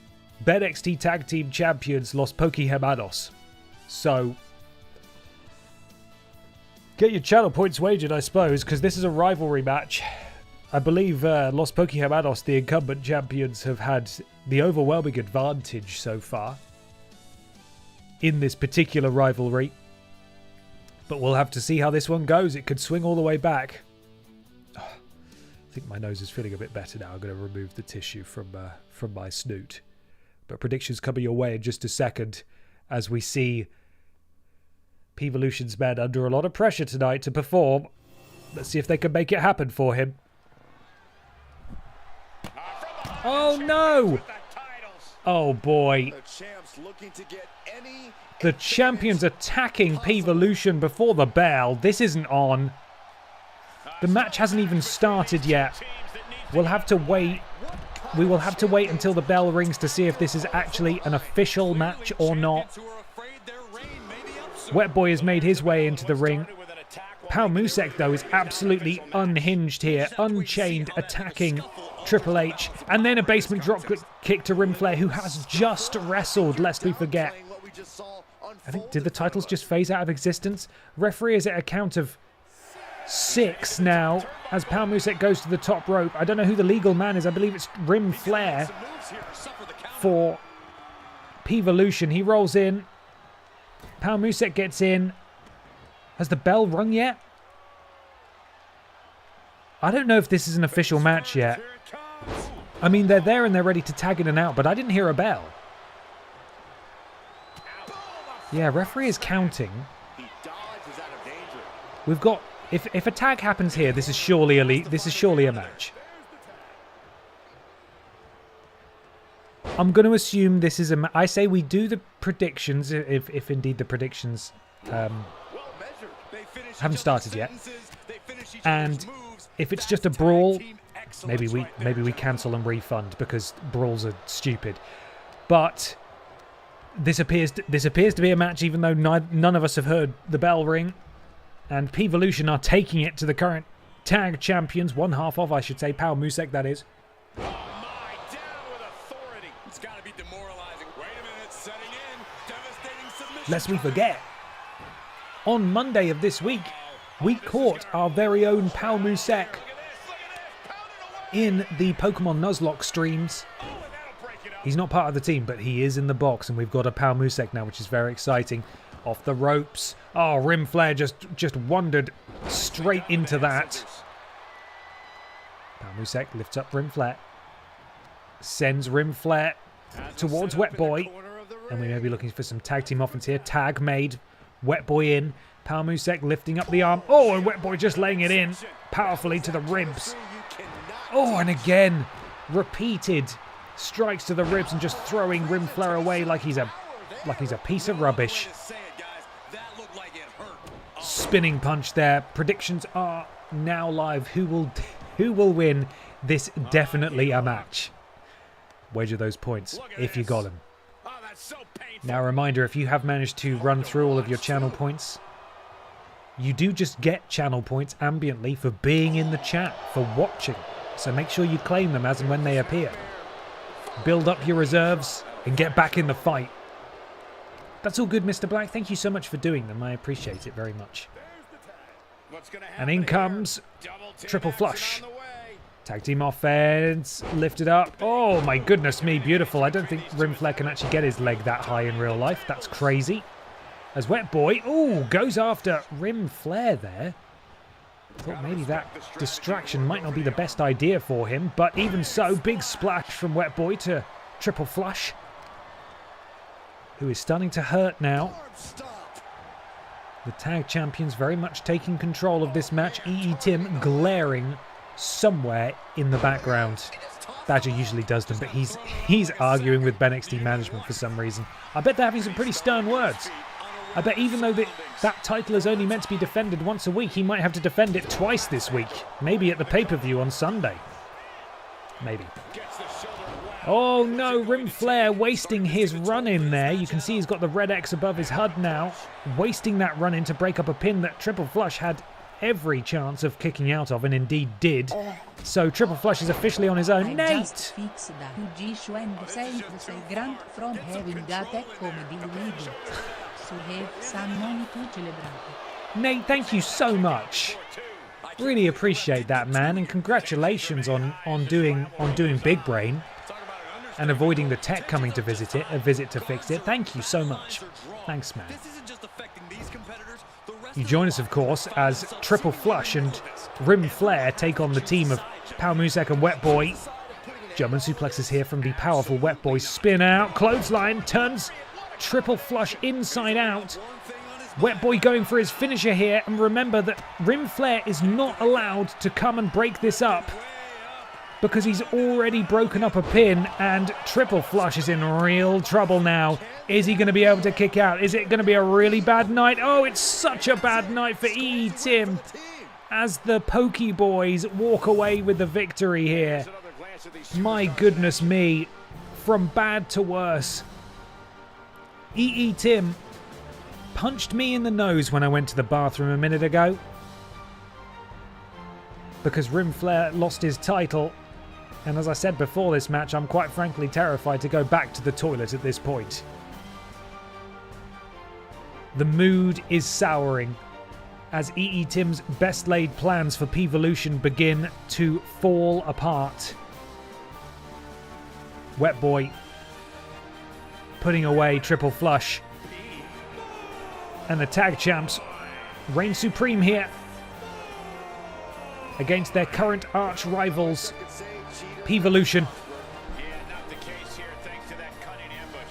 BENXT Tag Team Champions Los Pokémon. So get your channel points wagered, I suppose, because this is a rivalry match. I believe Los Pokémon, the incumbent champions, have had the overwhelming advantage so far in this particular rivalry. But we'll have to see how this one goes. It could swing all the way back. I think my nose is feeling a bit better now. I'm going to remove the tissue from my snoot. But predictions coming your way in just a second as we see PEEVOLUTION's men under a lot of pressure tonight to perform. Let's see if they can make it happen for him. Oh no! Oh boy. The champions attacking PEEVOLUTION before the bell. This isn't on. The match hasn't even started yet. We'll have to wait. We will have to wait until the bell rings to see if this is actually an official match or not. Wet Boy has made his way into the ring. Pal Musek, though, is absolutely unhinged here, unchained, attacking Triple H. And then a basement drop kick to Rim Flare, who has just wrestled, lest we forget. I think, did the titles just phase out of existence? Referee is at a count of 6 now, as Pal Musek goes to the top rope. I don't know who the legal man is. I believe it's Rim Flare for PEEVOLUTION. He rolls in. Pal Musek gets in. Has the bell rung yet? I don't know if this is an official match yet. I mean, they're there and they're ready to tag in and out, but I didn't hear a bell. Yeah, referee is counting. We've got... If a tag happens here, this is surely a match. I'm going to assume this is a... I say we do the predictions, if indeed the predictions haven't started yet. And if it's just a brawl, maybe we cancel and refund because brawls are stupid. But this appears to be a match, even though none of us have heard the bell ring. And PEEVOLUTION are taking it to the current tag champions, one half of, I should say, Pal Musek, that is. Lest we forget, on Monday of this week, we caught our very own Pal Musek in the Pokémon Nuzlocke streams. He's not part of the team, but he is in the box, and we've got a Pal Musek now, which is very exciting. Off the ropes. Oh, Rim Flare just wandered straight into that. Pal Musek lifts up Rim Flare. Sends Rim Flare towards Wet Boy. And we may be looking for some tag team offense here. Tag made. Wet Boy in. Pal Musek lifting up the arm. Oh, and Wet Boy just laying it in powerfully to the ribs. Oh, and again, repeated strikes to the ribs and just throwing Rim Flare away like he's a piece of rubbish. Spinning punch there. Predictions are now live. Who will win? This definitely a match. Wager those points if you got them. Now, a reminder, if you have managed to run through all of your channel points, you do just get channel points ambiently for being in the chat, for watching. So make sure you claim them as and when they appear. Build up your reserves and get back in the fight. That's all good, Mr. Black. Thank you so much for doing them. I appreciate it very much. And in comes Triple Flush. Tag team offense. Lifted up. Oh, my goodness me. Beautiful. I don't think Rim Flare can actually get his leg that high in real life. That's crazy. As Wet Boy, oh, goes after Rim Flare there. Thought maybe that distraction might not be the best idea for him. But even so, big splash from Wet Boy to Triple Flush, who is starting to hurt now. The tag champions very much taking control of this match. Tim glaring somewhere in the background. Badger usually does them, but he's arguing with BENXT management for some reason. I bet they're having some pretty stern words. I bet even though that title is only meant to be defended once a week, he might have to defend it twice this week. Maybe at the pay-per-view on Sunday. Maybe. Oh no, Rim Flare wasting his run in there. You can see he's got the red X above his HUD now. Wasting that run in to break up a pin that Triple Flush had every chance of kicking out of, and indeed did. So Triple Flush is officially on his own. Nate! Nate, thank you so much. Really appreciate that, man, and congratulations on doing Big Brain and avoiding the tech coming to visit to fix it. Thank you so much. Thanks, man. You join us, of course, as Triple Flush and Rim Flare take on the team of Pal Musek and Wet Boy. German suplexes here from the powerful Wet Boy. Spin out, clothesline, turns Triple Flush inside out. Wet Boy going for his finisher here, and remember that Rim Flare is not allowed to come and break this up because he's already broken up a pin, and Triple Flush is in real trouble now. Is he going to be able to kick out? Is it going to be a really bad night? Oh, it's such a bad night for Tim as the Pokey Boys walk away with the victory here. My goodness me, from bad to worse. Tim punched me in the nose when I went to the bathroom a minute ago. because Rim Flare lost his title. And as I said before this match, I'm quite frankly terrified to go back to the toilet at this point. The mood is souring as EE Tim's best laid plans for PEEVOLUTION begin to fall apart. Wet Boy putting away Triple Flush. And the tag champs reign supreme here against their current arch rivals, PEEVOLUTION. Yeah, not the case here, thanks to that cunning ambush.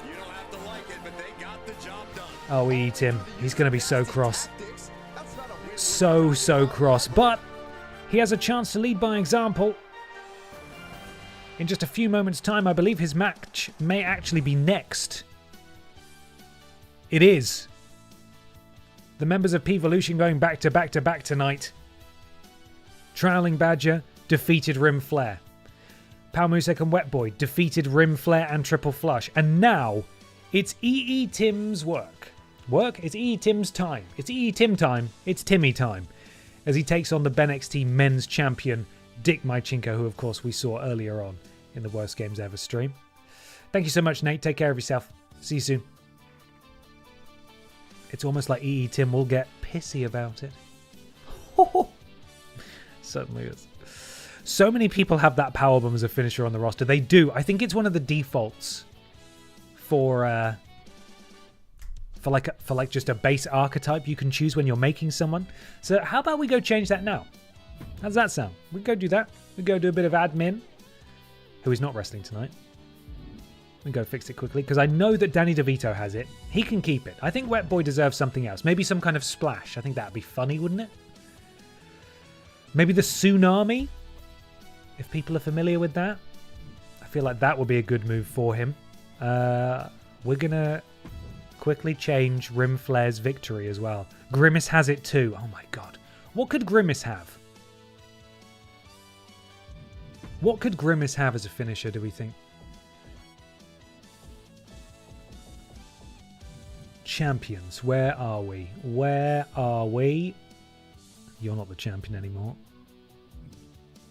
You don't have to like it, but they got the job done. Oh, EE Tim. He's going to be so cross. So cross. But he has a chance to lead by example. In just a few moments' time, I believe his match may actually be next. It is. The members of PEEVOLUTION going back to back to back tonight. Troweling Badger defeated Rim Flare. Pal Musek and Wet Boy defeated Rim Flare and Triple Flush. And now, it's EE Tim's work. It's EE Tim's time. It's EE Tim time. It's Timmy time. As he takes on the BENXT men's champion, Dick Mychinko, who of course we saw earlier on in the Worst Games Ever stream. Thank you so much, Nate. Take care of yourself. See you soon. It's almost like EE Tim will get pissy about it. Certainly is. So many people have that powerbomb as a finisher on the roster. They do. I think it's one of the defaults for like just a base archetype you can choose when you're making someone. So how about we go change that now? How does that sound? We go do that. We go do a bit of admin. Who is not wrestling tonight. We go fix it quickly because I know that Danny DeVito has it. He can keep it. I think Wet Boy deserves something else. Maybe some kind of splash. I think that'd be funny, wouldn't it? Maybe the tsunami, if people are familiar with that. I feel like that would be a good move for him. We're going to quickly change Rim Flare's victory as well. Grimace has it too. Oh my god. What could Grimace have? What could Grimace have as a finisher, do we think? Champions. Where are we? Where are we? You're not the champion anymore.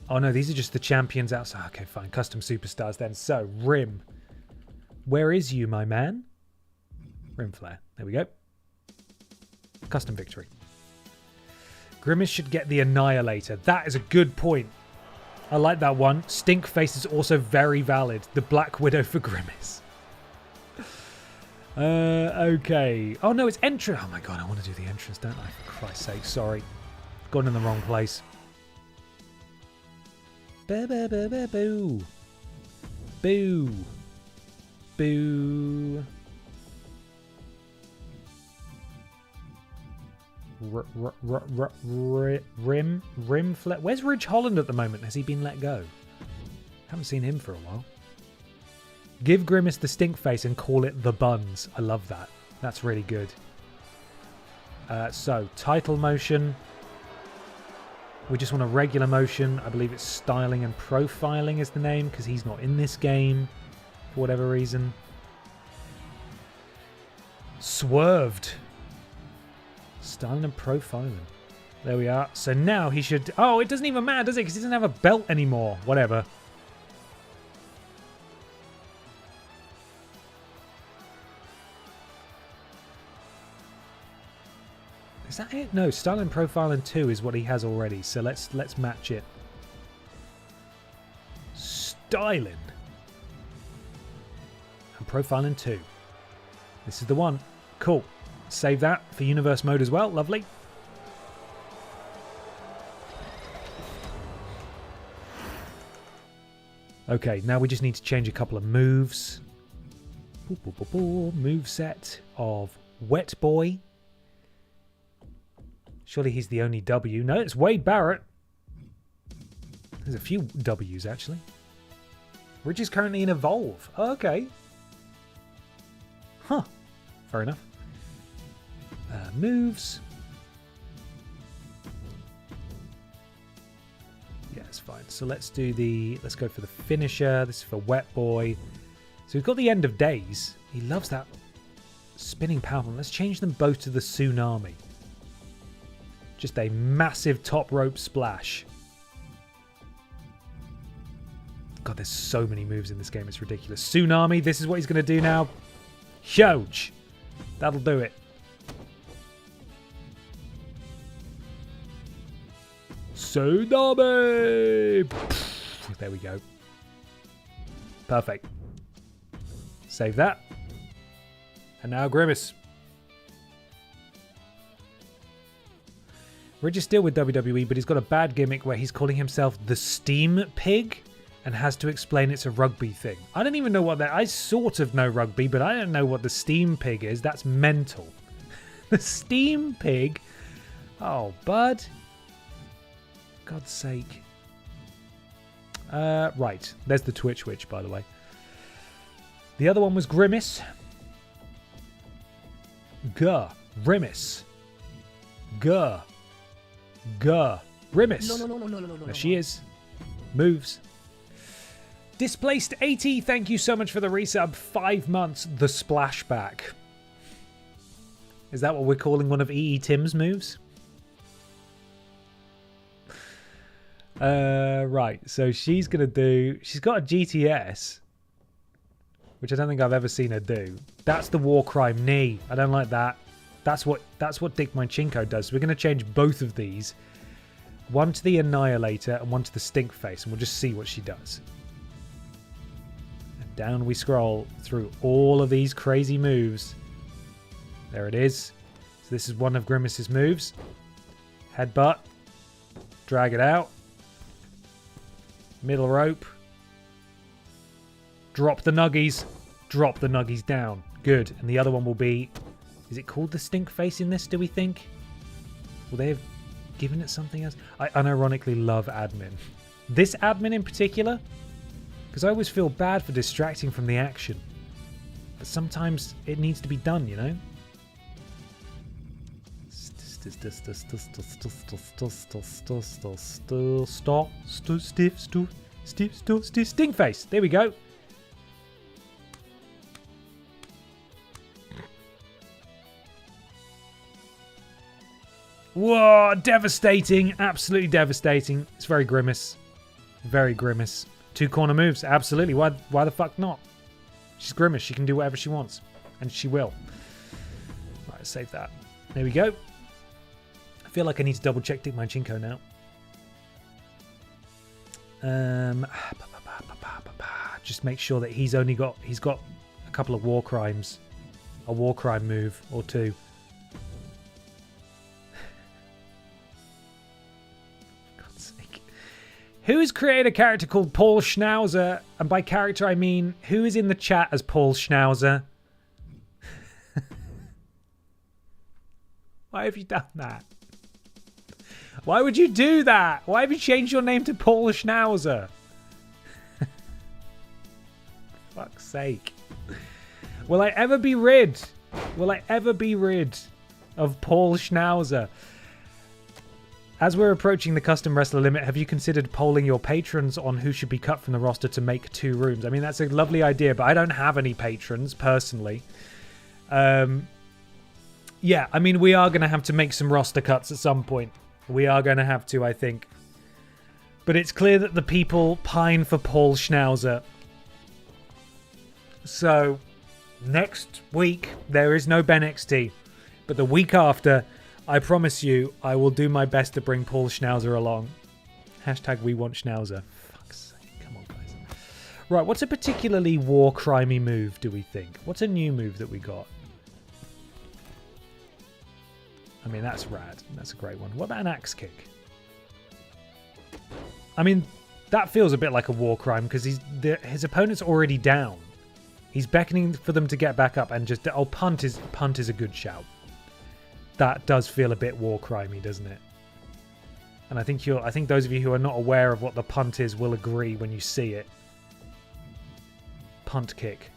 Oh no, these are just the champions outside. Okay, fine. Custom superstars then. So, Rim. Where is you, my man? Rim Flare. There we go. Custom victory. Grimace should get the Annihilator. That is a good point. I like that one. Stinkface is also very valid. The Black Widow for Grimace. Okay. Oh no, it's entrance. Oh my god, I want to do the entrance, don't I? For Christ's sake, sorry. Gone in the wrong place. Boo. Boo. Boo. Rim Flare. Where's Ridge Holland at the moment? Has he been let go? Haven't seen him for a while. Give Grimace the stink face and call it the buns. I love that. That's really good. So, title motion. We just want a regular motion. I believe it's styling and profiling is the name because he's not in this game for whatever reason. Swerved. Styling and profiling. There we are. So now he should... Oh, it doesn't even matter, does it? Because he doesn't have a belt anymore. Whatever. Is that it? No, Styling and Profiling 2 is what he has already. So let's match it. Styling and Profiling 2. This is the one. Cool. Save that for Universe Mode as well. Lovely. Okay, now we just need to change a couple of moves. Move set of Wet Boy. Surely he's the only W. No, it's Wade Barrett. There's a few W's, actually. Ridge is currently in Evolve. Oh, okay. Huh. Fair enough. Moves. Yeah, it's fine. So let's do the... Let's go for the finisher. This is for Wet Boy. So we've got the End of Days. He loves that spinning power. Let's change them both to the Tsunami. Just a massive top rope splash. God, there's so many moves in this game. It's ridiculous. Tsunami, this is what he's going to do now. Huge. That'll do it. Tsunami. There we go. Perfect. Save that. And now Grimace. Ridge is still with WWE, but he's got a bad gimmick where he's calling himself the Steam Pig and has to explain it's a rugby thing. I don't even know what that... I sort of know rugby, but I don't know what the Steam Pig is. That's mental. The Steam Pig? Oh, bud. God's sake. Right. There's the Twitch Witch, by the way. The other one was Grimace. Gah. Grimace. Gah. Gah. Grimace. There she is. Moves. Displaced 80, thank you so much for the resub. 5 months, the splashback. Is that what we're calling one of EE Tim's moves? Right, so she's going to do... She's got a GTS, which I don't think I've ever seen her do. That's the war crime knee. I don't like that. That's what Dick Manchinko does. So we're going to change both of these. One to the Annihilator and one to the Stink Face, and we'll just see what she does. And down we scroll through all of these crazy moves. There it is. So this is one of Grimace's moves. Headbutt. Drag it out. Middle rope. Drop the nuggies. Drop the nuggies down. Good. And the other one will be... Is it called the Stink Face in this, do we think? Will they have given it something else? I unironically love admin. This admin in particular, because I always feel bad for distracting from the action. But sometimes it needs to be done, you know? Stink Face. There we go. Whoa, devastating. Absolutely devastating. It's very Grimace. Very Grimace. 2 corner moves. Absolutely. Why the fuck not? She's Grimace. She can do whatever she wants. And she will. Right, save that. There we go. I feel like I need to double check Dick Manchinko now. Just make sure that he's got a couple of war crimes. A war crime move or 2. Who has created a character called Paul Schnauzer? And by character, I mean, who is in the chat as Paul Schnauzer? Why have you done that? Why would you do that? Why have you changed your name to Paul Schnauzer? Fuck's sake. Will I ever be rid? Will I ever be rid of Paul Schnauzer? As we're approaching the custom wrestler limit, have you considered polling your patrons on who should be cut from the roster to make 2 rooms? I mean, that's a lovely idea, but I don't have any patrons, personally. Yeah, I mean, we are going to have to make some roster cuts at some point. We are going to have to, I think. But it's clear that the people pine for Paul Schnauzer. So, next week, there is no BENXT. But the week after... I promise you, I will do my best to bring Paul Schnauzer along. Hashtag we want Schnauzer. Fuck's sake. Come on, guys. Right, what's a particularly war crimey move, do we think? What's a new move that we got? I mean, that's rad. That's a great one. What about an axe kick? I mean, that feels a bit like a war crime because his opponent's already down. He's beckoning for them to get back up and just... Oh, punt is a good shout. That does feel a bit war crimey, doesn't it? And I think those of you who are not aware of what the punt is will agree when you see it. Punt kick.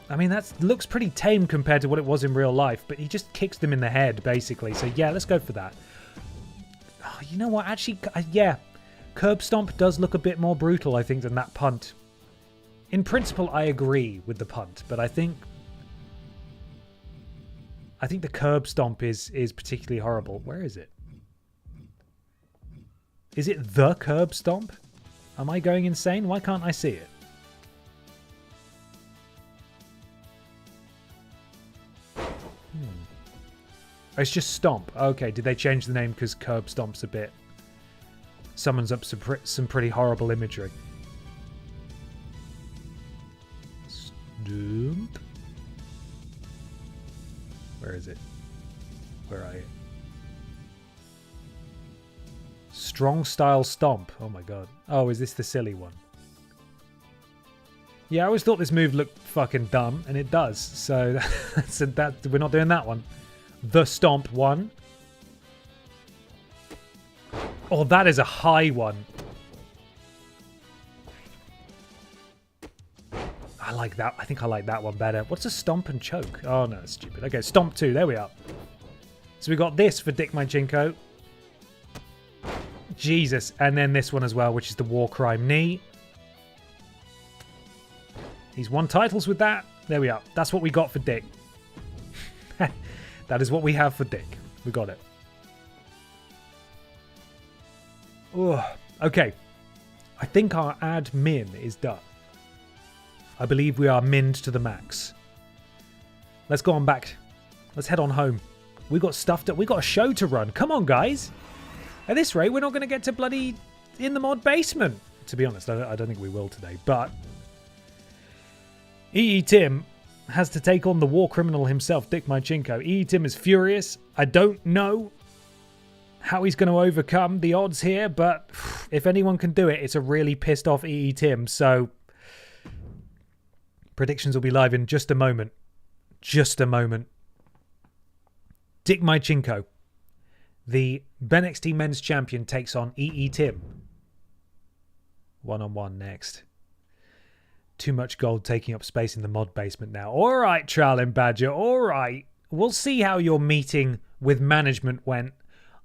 I mean, that looks pretty tame compared to what it was in real life, but he just kicks them in the head, basically. So yeah, let's go for that. Oh, you know what? Actually, yeah. Curb Stomp does look a bit more brutal, I think, than that punt. In principle, I agree with the punt, but I think... I think the curb stomp is particularly horrible. Where is it? Is it the curb stomp? Am I going insane? Why can't I see it? It's just stomp. Okay, did they change the name because curb stomp's a bit... summons up some pretty horrible imagery. Stomp. Where is it? Where are you? Strong style stomp. Oh my god. Oh, is this the silly one? Yeah, I always thought this move looked fucking dumb, and it does. So we're not doing that one. The stomp one. Oh, that is a high one. I like that. I think I like that one better. What's a stomp and choke? Oh, no, that's stupid. Okay, stomp 2. There we are. So we got this for Dick Mychinko. Jesus. And then this one as well, which is the War Crime knee. He's won titles with that. There we are. That's what we got for Dick. That is what we have for Dick. We got it. Oh, okay. I think our admin is done. I believe we are minned to the max. Let's go on back. Let's head on home. We got stuff we got a show to run. Come on, guys. At this rate, we're not going to get to bloody in the mod basement. To be honest, I don't think we will today. But EE Tim has to take on the war criminal himself, Dick Mychinko. EE Tim is furious. I don't know how he's going to overcome the odds here, but if anyone can do it, it's a really pissed off EE Tim. So predictions will be live in just a moment. Just a moment. Dick Mychinko, the BENXT men's champion, takes on EE Tim. One-on-one next. Too much gold taking up space in the mod basement now. All right, Trowlin Badger. All right. We'll see how your meeting with management went.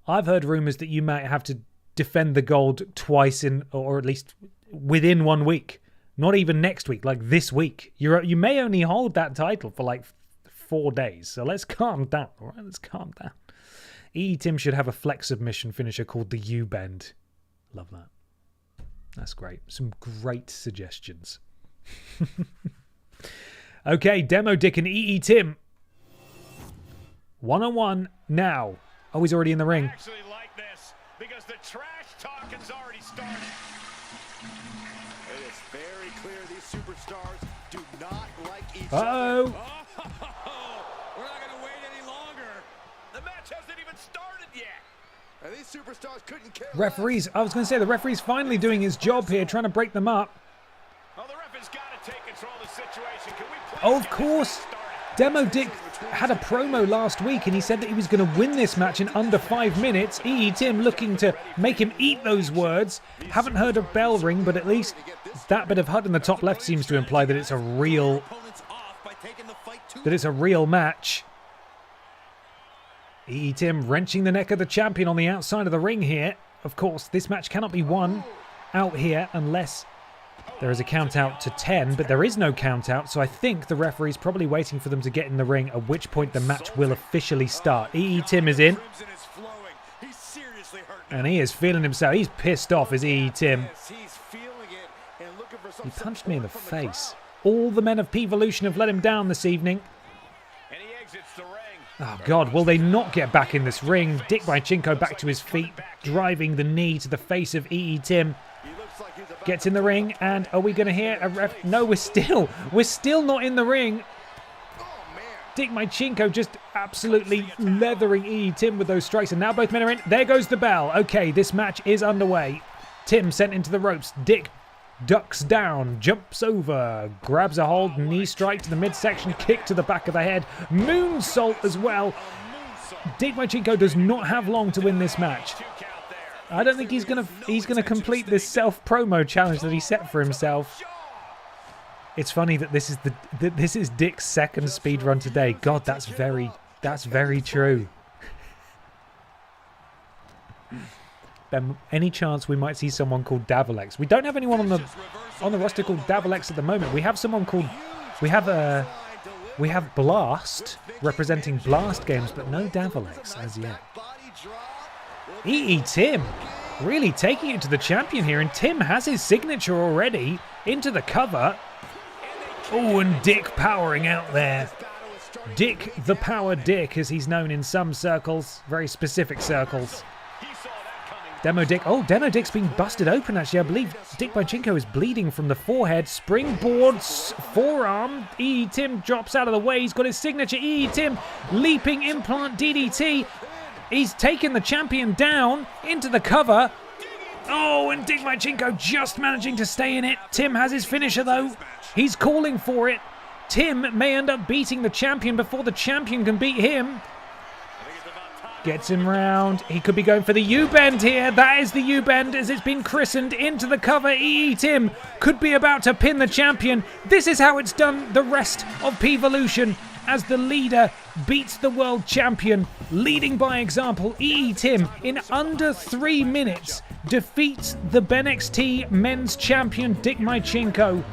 I've heard rumours that you might have to defend the gold twice in, or at least within 1 week. Not even next week, like this week. You may only hold that title for like 4 days. So let's calm down. All right, let's calm down. EE Tim should have a flex submission finisher called the U-Bend. Love that. That's great. Some great suggestions. Okay, Demo Dick and EE Tim. One-on-one now. Oh, he's already in the ring. I actually like this because the trash talk has already started. It is very clear these superstars do not like each Uh-oh. other. Oh, we're not going to wait any longer. The match hasn't even started yet. And these superstars couldn't care Referees, I was going to say, the referee's finally doing his job here, trying to break them up. Well, the ref has got to take control of the situation. Can we please Oh, of get this course. match started? Demo Dick had a promo last week and he said that he was going to win this match in under 5 minutes. EE Tim looking to make him eat those words. Haven't heard a bell ring, but at least that bit of HUD in the top left seems to imply that it's a real match. EE Tim wrenching the neck of the champion on the outside of the ring here. Of course, this match cannot be won out here unless there is a count out to 10, but there is no count out, so I think the referee's probably waiting for them to get in the ring, at which point the match will officially start. EE Tim is in, and he is feeling himself. He's pissed off as EE Tim. He punched me in the face. All the men of PEEVOLUTION have let him down this evening. And he exits the ring. Oh God, will they not get back in this ring? Dick Mychinko back to his feet, driving the knee to the face of EE Tim. Gets in the ring, and are we going to hear a ref? No, we're still not in the ring. Dick Mychinko just absolutely leathering EE Tim with those strikes, and now both men are in. There goes the bell. Okay, this match is underway. Tim sent into the ropes. Dick ducks down, jumps over, grabs a hold, knee strike to the midsection, kick to the back of the head, moonsault as well. Dick Mychinko does not have long to win this match. I don't think he's gonna complete this self-promo challenge that he set for himself. It's funny that this is Dick's second speed run today. God, that's very true. Ben, any chance we might see someone called Davalex? We don't have anyone on the roster called Davalex at the moment. We have someone called We have Blast, representing Blast Games, but no Davalex as yet. Tim, really taking it to the champion here, and Tim has his signature already into the cover. Oh, and Dick powering out there. Dick the Power Dick, as he's known in some circles, very specific circles. Demo Dick. Oh, Demo Dick's been busted open, actually. I believe Dick Bojinko is bleeding from the forehead. Springboards, forearm. Tim drops out of the way. He's got his signature. Tim leaping implant DDT. He's taken the champion down into the cover. Oh, and Dick Bojinko just managing to stay in it. Tim has his finisher, though. He's calling for it. Tim may end up beating the champion before the champion can beat him. Gets him round. He could be going for the U-bend here. That is the U-bend as it's been christened into the cover. Tim could be about to pin the champion. This is how it's done the rest of PEEVOLUTION as the leader beats the world champion. Leading by example, Tim in under 3 minutes defeats the BENXT men's champion Dick Bojinko.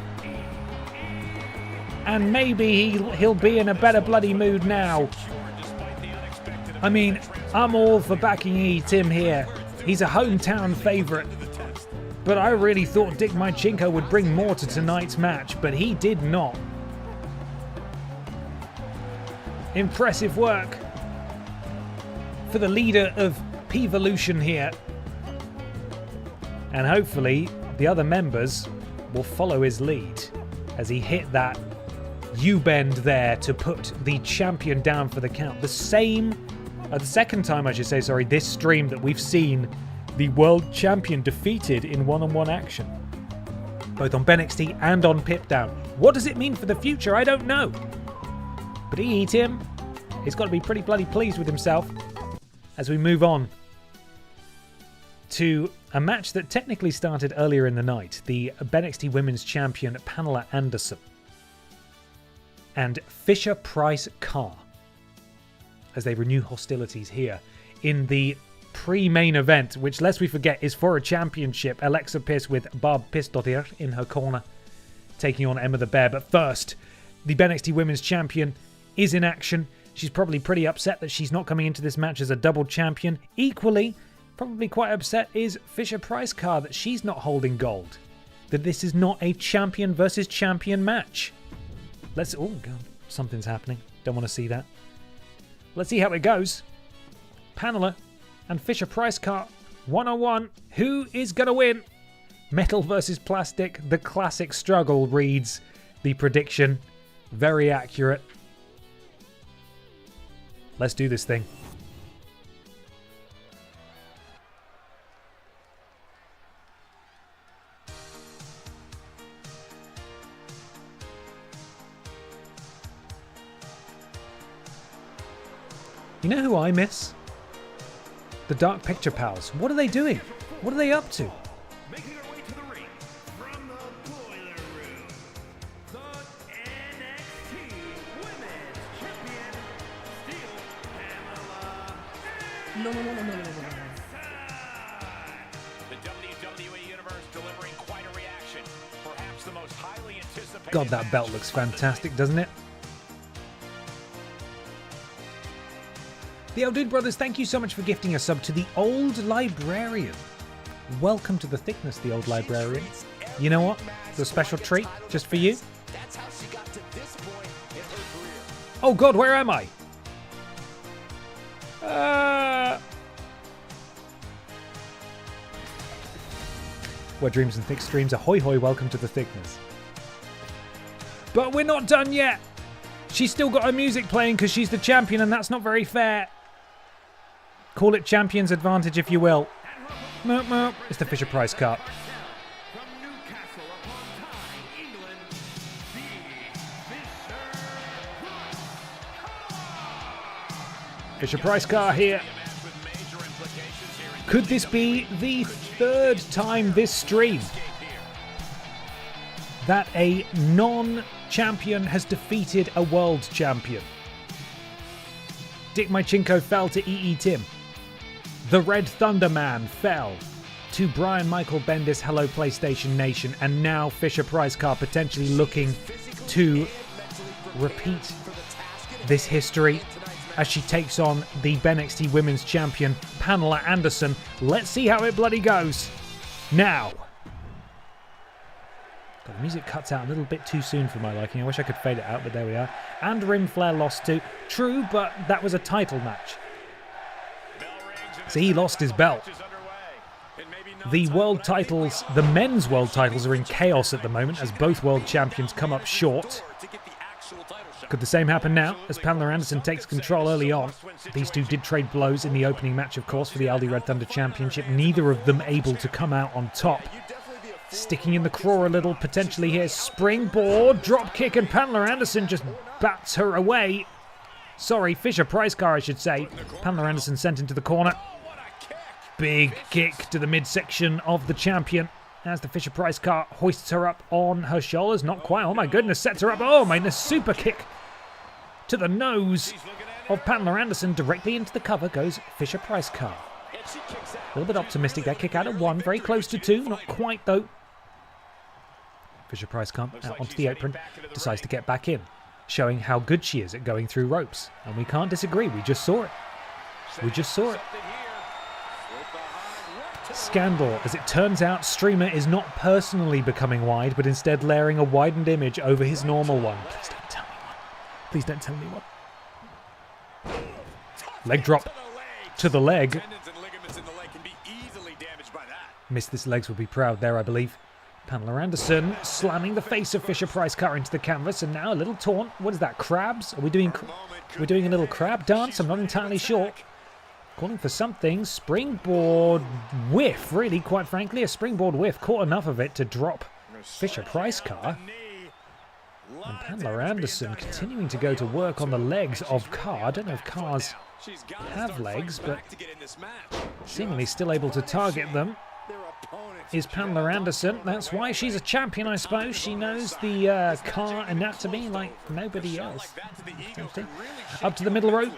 And maybe he'll be in a better bloody mood now. I mean, I'm all for backing Tim here. He's a hometown favourite. But I really thought Dick Bojinko would bring more to tonight's match, but he did not. Impressive work for the leader of PEEVOLUTION here. And hopefully the other members will follow his lead as he hit that U-bend there to put the champion down for the count. The second time, I should say, this stream that we've seen the world champion defeated in one-on-one action. Both on BENXT and on Pipdown. What does it mean for the future? I don't know. But Tim, he's got to be pretty bloody pleased with himself as we move on to a match that technically started earlier in the night. The BENXT Women's Champion Pamela Anderson and Fisher Price Carr as they renew hostilities here in the pre-main event, which, lest we forget, is for a championship. Alexa Piss with Barb Pissdottir in her corner, taking on Emma the Bear. But first, the BENXT Women's Champion is in action. She's probably pretty upset that she's not coming into this match as a double champion. Equally, probably quite upset is Fisher Price Carr that she's not holding gold. That this is not a champion versus champion match. Oh god, something's happening. Don't want to see that. Let's see how it goes. Pamela and Fisher Price Carr 1-on-1. Who is going to win? Metal versus plastic. The classic struggle reads the prediction. Very accurate. Let's do this thing. You know who I miss? The Dark Picture Pals. What are they doing? What are they up to? Making her way to the ring from the boiler room, the NXT Women's Champion, Steel Pamela. The WWE Universe delivering quite a reaction. Perhaps the most highly anticipated. God, that belt looks fantastic, doesn't it? The Dude Brothers, thank you so much for gifting a sub to the Old Librarian. Welcome to the thickness, the Old Librarian. You know what? It's a special treat just for you. Oh god, where am I? Where dreams and thick streams. Ahoy hoy, welcome to the thickness. But we're not done yet. She's still got her music playing because she's the champion, and that's not very fair. Call it champion's advantage if you will. It's the Fisher Price Cup. From Newcastle upon Tyne, England, Fisher Price Car here. Could this be the third time this stream that a non-champion has defeated a world champion? Dick Bojinko fell to Tim. The Red Thunder Man fell to Brian Michael Bendis, hello PlayStation Nation, and now Fisher Price Car potentially looking to repeat this history as she takes on the BENXT Women's Champion, Pamela Anderson. Let's see how it bloody goes. Now. God, the music cuts out a little bit too soon for my liking. I wish I could fade it out, but there we are. And Ric Flair lost too. True, but that was a title match. So he lost his belt. The world titles, the men's world titles, are in chaos at the moment as both world champions come up short. Could the same happen now as Pamela Anderson takes control early on? These two did trade blows in the opening match, of course, for the Aldi Red Thunder Championship. Neither of them able to come out on top. Sticking in the craw a little, potentially here. Springboard, drop kick, and Pamela Anderson just bats her away. Sorry, Fisher-Price car, I should say. Pamela Anderson sent into the corner. Big kick to the midsection of the champion as the Fisher-Price car hoists her up on her shoulders. Not quite. Oh my goodness, sets her up. Oh my goodness, super kick to the nose of Pamela Anderson. Directly into the cover goes Fisher-Price car. A little bit optimistic there. Kick out at 1, very close to 2. Not quite though. Fisher-Price car out onto the apron. Decides to get back in, showing how good she is at going through ropes. And we can't disagree. We just saw it. We just saw it. Scandal. As it turns out, Streamer is not personally becoming wide, but instead layering a widened image over his normal one. Please don't tell me what. Please don't tell me what. Leg drop to the leg. Miss this legs will be proud there, I believe. Pamela Anderson slamming the face of Fisher-Price car into the canvas, and now a little taunt. What is that? Crabs? Are we doing a little crab dance? I'm not entirely sure. Calling for something. Springboard whiff, really, quite frankly. A springboard whiff. Caught enough of it to drop Fisher-Price car. And Pamela Anderson continuing to go to work on the legs of Carr. I don't know if cars have legs, but seemingly still able to target them is Pamela Anderson. That's why she's a champion, I suppose. She knows the car anatomy like nobody else. Up to the middle rope.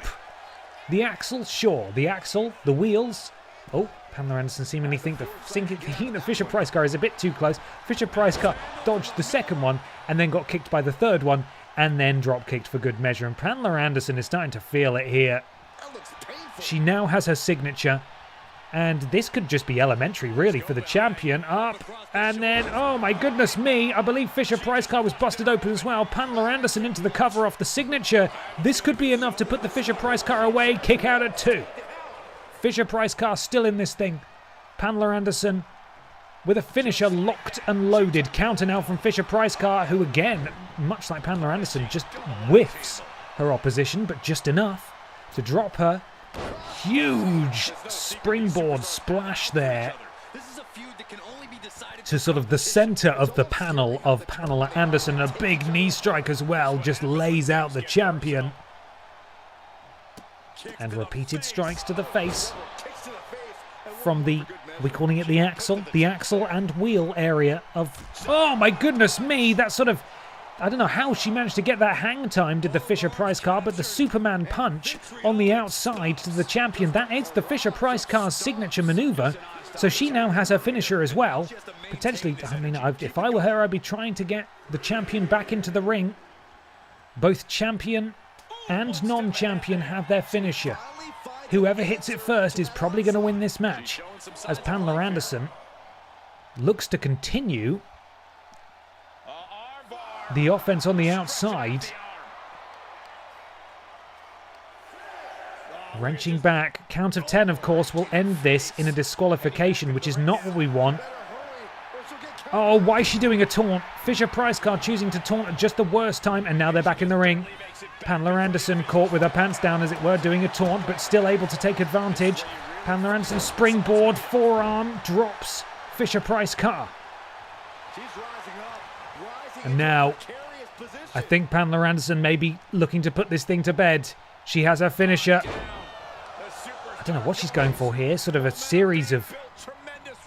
The axle, sure. The axle, the wheels. Oh, Pamela Anderson seemingly thinking the Fisher-Price car is a bit too close. Fisher-Price car dodged the second one and then got kicked by the third one and then drop kicked for good measure. And Pamela Anderson is starting to feel it here. She now has her signature. And this could just be elementary, really, for the champion. Up, and then, oh my goodness me, I believe Fisher-Price car was busted open as well. Pamela Anderson into the cover off the signature. This could be enough to put the Fisher-Price car away. Kick out at 2. Fisher-Price car still in this thing. Pamela Anderson with a finisher locked and loaded. Counter now from Fisher-Price car, who again, much like Pamela Anderson, just whiffs her opposition, but just enough to drop her. Huge springboard splash there to sort of the center of the panel of Pamela Anderson. A big knee strike as well, just lays out the champion. And repeated strikes to the face from the, are we calling it the axle? The axle and wheel area of, oh my goodness me, that sort of, I don't know how she managed to get that hang time, did the Fisher-Price car, but the Superman punch on the outside to the champion, that is the Fisher-Price car's signature maneuver. So she now has her finisher as well. Potentially, I mean, if I were her, I'd be trying to get the champion back into the ring. Both champion and non-champion have their finisher. Whoever hits it first is probably going to win this match, as Pamela Anderson looks to continue the offense on the outside. Wrenching back. Count of 10, of course, will end this in a disqualification, which is not what we want. Oh, why is she doing a taunt? Fisher-Price car choosing to taunt at just the worst time, and now they're back in the ring. Pamela Anderson caught with her pants down, as it were, doing a taunt, but still able to take advantage. Pamela Anderson springboard, forearm, drops Fisher-Price car. And now, I think Pamela Anderson may be looking to put this thing to bed. She has her finisher. I don't know what she's going for here. Sort of a series of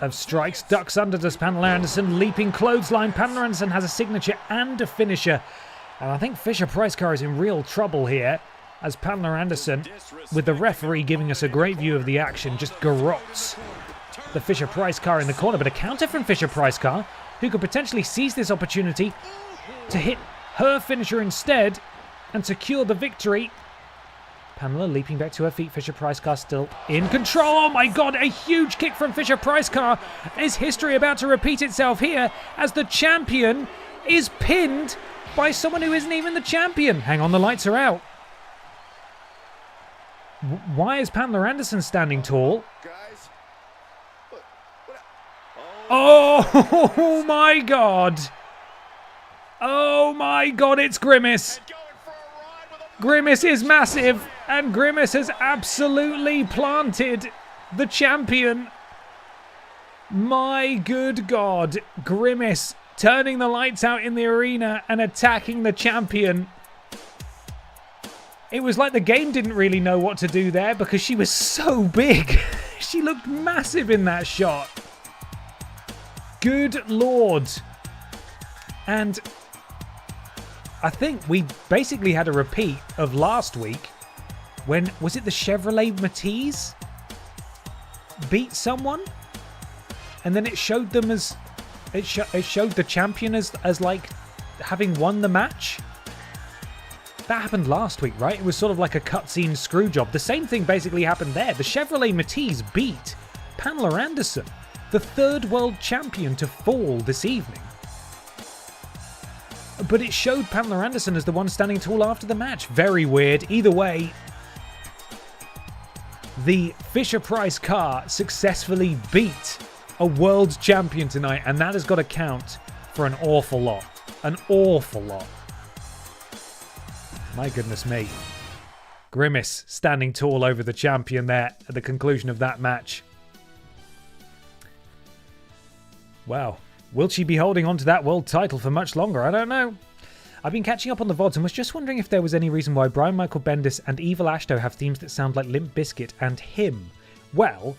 strikes. Ducks under does Pamela Anderson. Leaping clothesline. Pamela Anderson has a signature and a finisher. And I think Fisher-Price car is in real trouble here, as Pamela Anderson, with the referee giving us a great view of the action, just garrots the Fisher-Price car in the corner. But a counter from Fisher-Price car, who could potentially seize this opportunity to hit her finisher instead. and secure the victory. Pamela leaping back to her feet. Fisher-Price still in control. Oh my god, a huge kick from Fisher-Price. Is history about to repeat itself here as the champion is pinned by someone who isn't even the champion? Hang on, the lights are out. Why is Pamela Anderson standing tall? Guys, Oh my god. Oh my god, it's Grimace. Grimace is massive, and Grimace has absolutely planted the champion. My good god, Grimace turning the lights out in the arena and attacking the champion. It was like the game didn't really know what to do there because she was so big. She looked massive in that shot. Good lord. And I think we basically had a repeat of last week when, was it the Chevrolet Matiz beat someone? And then it showed them as, it showed the champion as like having won the match. That happened last week, right? It was sort of like a cutscene screw job. The same thing basically happened there. The Chevrolet Matiz beat Pamela Anderson, the third world champion to fall this evening. But it showed Pamela Anderson as the one standing tall after the match. Very weird. Either way, the Fisher-Price car successfully beat a world champion tonight, and that has got to count for an awful lot. An awful lot. My goodness me. Grimace standing tall over the champion there at the conclusion of that match. Wow. Will she be holding on to that world title for much longer? I don't know. I've been catching up on the VODs and was just wondering if there was any reason why Brian Michael Bendis and Evil Ashto have themes that sound like Limp Bizkit and him. Well,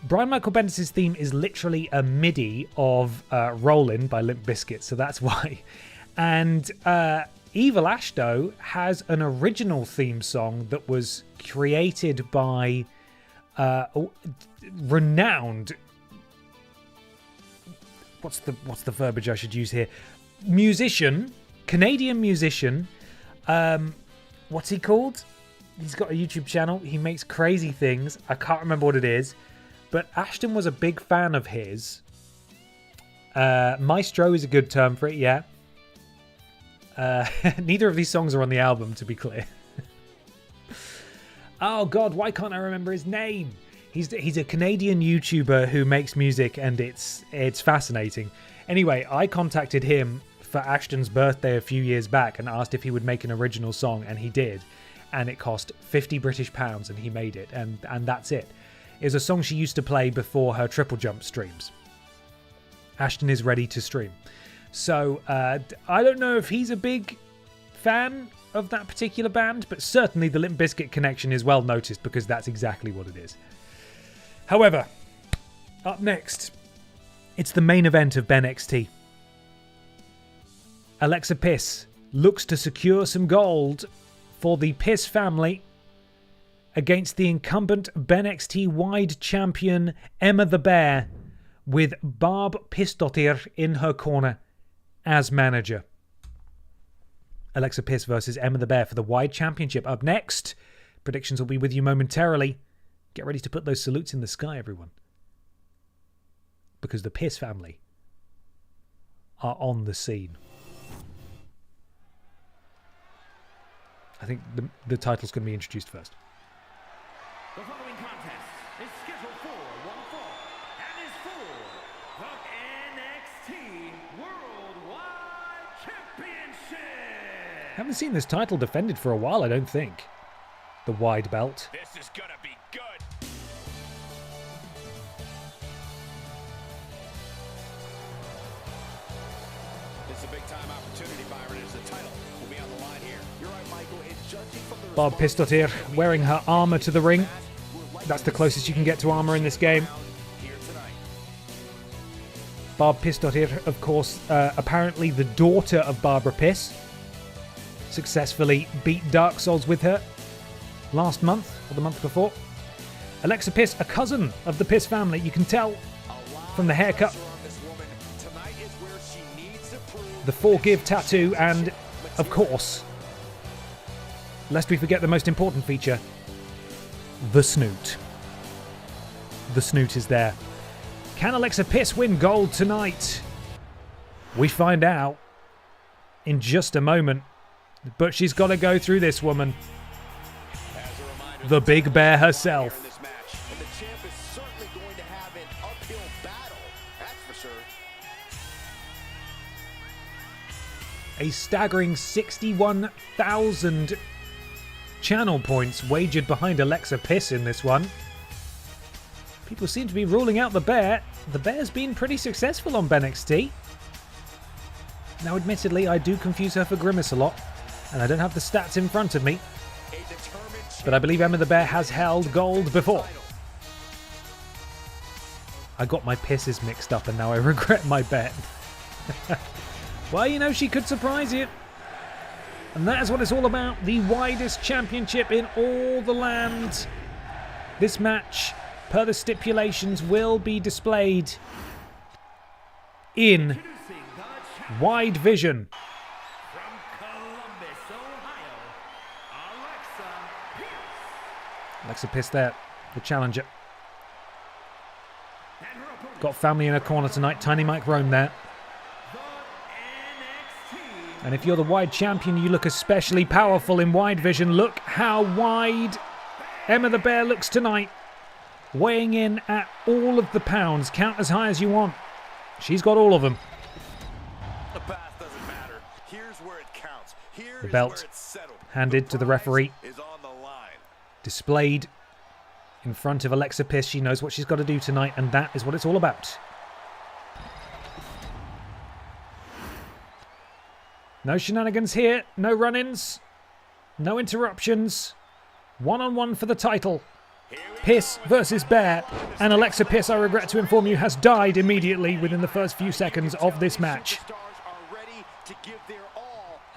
Brian Michael Bendis' theme is literally a MIDI of Rollin' by Limp Bizkit, so that's why. And Evil Ashto has an original theme song that was created by renowned... What's the verbiage I should use here? Canadian musician. What's he called? He's got a YouTube channel. He makes crazy things. I can't remember what it is. But Ashton was a big fan of his. Maestro is a good term for it, yeah. Neither of these songs are on the album, to be clear. Oh god, why can't I remember his name? He's a Canadian YouTuber who makes music, and it's fascinating. Anyway, I contacted him for Ashton's birthday a few years back and asked if he would make an original song, and he did. And it cost £50 British, and he made it, and that's it. It was a song she used to play before her TripleJump streams. Ashton is ready to stream. So, I don't know if he's a big fan of that particular band, but certainly the Limp Bizkit connection is well noticed because that's exactly what it is. However, up next, it's the main event of BENXT. Alexa Piss looks to secure some gold for the Piss family against the incumbent BENXT wide champion Emma the Bear, with Barb Pissdottir in her corner as manager. Alexa Piss versus Emma the Bear for the wide championship. Up next, predictions will be with you momentarily. Get ready to put those salutes in the sky, everyone. Because the Piss family are on the scene. I think the title's going to be introduced first. The following contest is scheduled for one fall and is for the NXT Worldwide Championship. Haven't seen this title defended for a while, I don't think. The wide belt. This is gonna be good. It's a big time opportunity, Byron, as the title will be on the line here. You're right, Michael. And judging from the Barb Pissdottir wearing her armour to the ring. That's the closest you can get to armour in this game. Here tonight. Barb Pissdottir, of course, apparently the daughter of Barbara Piss. Successfully beat Dark Souls with her last month, or the month before. Alexa Piss, a cousin of the Piss family. You can tell from the haircut, the Forgive tattoo, and, of course, lest we forget the most important feature, the snoot. The snoot is there. Can Alexa Bliss win gold tonight? We find out in just a moment. But she's got to go through this woman. The Big Bear herself. And the champ is certainly going to have an uphill battle, that's for sure. A staggering 61,000 channel points wagered behind Alexa Bliss in this one. People seem to be ruling out the bear. The bear's been pretty successful on BENXT. Now, admittedly, I do confuse her for Grimace a lot, and I don't have the stats in front of me. But I believe Emma the Bear has held gold before. I got my pisses mixed up and now I regret my bet. Well, you know, she could surprise you. And that is what it's all about. The widest championship in all the land. This match, per the stipulations, will be displayed in wide vision. Alexa Bliss there, the challenger. Got family in her corner tonight. Tiny Mike Rome there. And if you're the wide champion, you look especially powerful in wide vision. Look how wide Emma the Bear looks tonight. Weighing in at all of the pounds. Count as high as you want. She's got all of them. The path doesn't matter. Here's where it counts. The belt handed to the referee. Is on the line. Displayed in front of Alexa Bliss. She knows what she's got to do tonight, and that is what it's all about. No shenanigans here, no run-ins, no interruptions. One-on-one for the title. Bliss versus Bear, and Alexa Bliss, I regret to inform you, has died immediately within the first few seconds of this match.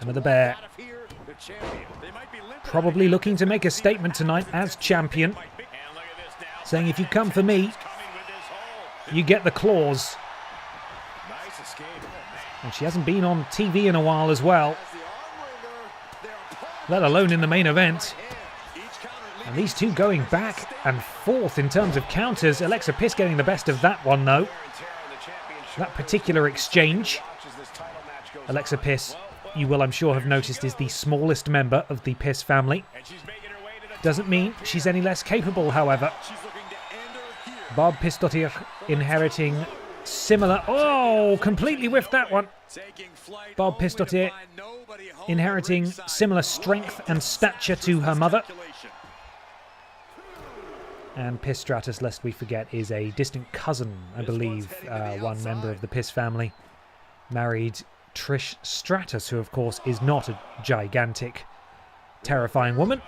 Emma the Bear probably looking to make a statement tonight as champion, saying if you come for me, you get the claws. And she hasn't been on TV in a while as well, let alone in the main event. And these two going back and forth in terms of counters. Alexa Bliss getting the best of that one though. That particular exchange. Alexa Bliss, you will I'm sure have noticed, is the smallest member of the Bliss family. Doesn't mean she's any less capable, however. Bob Pistottir inheriting similar... Oh, completely whiffed that one. Bob Pistottir inheriting similar strength and stature to her mother. And Piss Stratus, lest we forget, is a distant cousin, I believe, one member of the Piss family. Married Trish Stratus, who of course is not a gigantic, terrifying woman,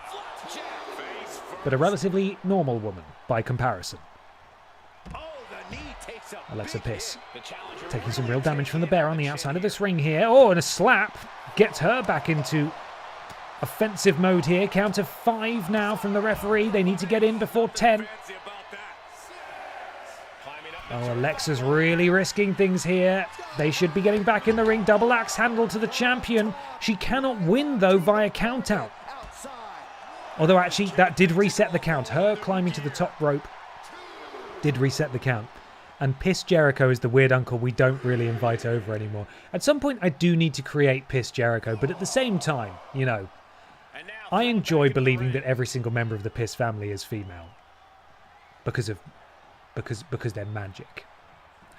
but a relatively normal woman by comparison. Alexa Bliss taking some real damage from the Bear on the outside of this ring here. Oh, and a slap gets her back into offensive mode here. Count of 5 now from the referee. They need to get in before 10. Oh, Alexa's really risking things here. They should be getting back in the ring. Double axe handle to the champion. She cannot win, though, via count out. Although, actually, that did reset the count. Her climbing to the top rope did reset the count. And Piss Jericho is the weird uncle we don't really invite over anymore. At some point, I do need to create Piss Jericho, but at the same time, you know, I enjoy believing that every single member of the Piss family is female. Because they're magic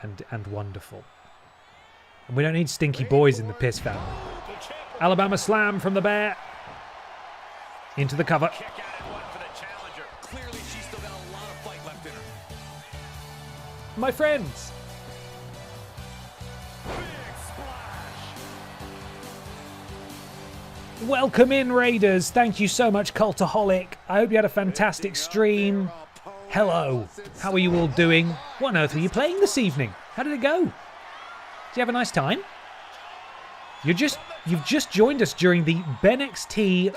and wonderful. And we don't need stinky boys in the Piss family. Alabama slam from the Bear. Into the cover. My friends. Welcome in, Raiders. Thank you so much, Cultaholic. I hope you had a fantastic stream. Hello. How are you all doing? What on earth were you playing this evening? How did it go? Did you have a nice time? You've just joined us during the BENXT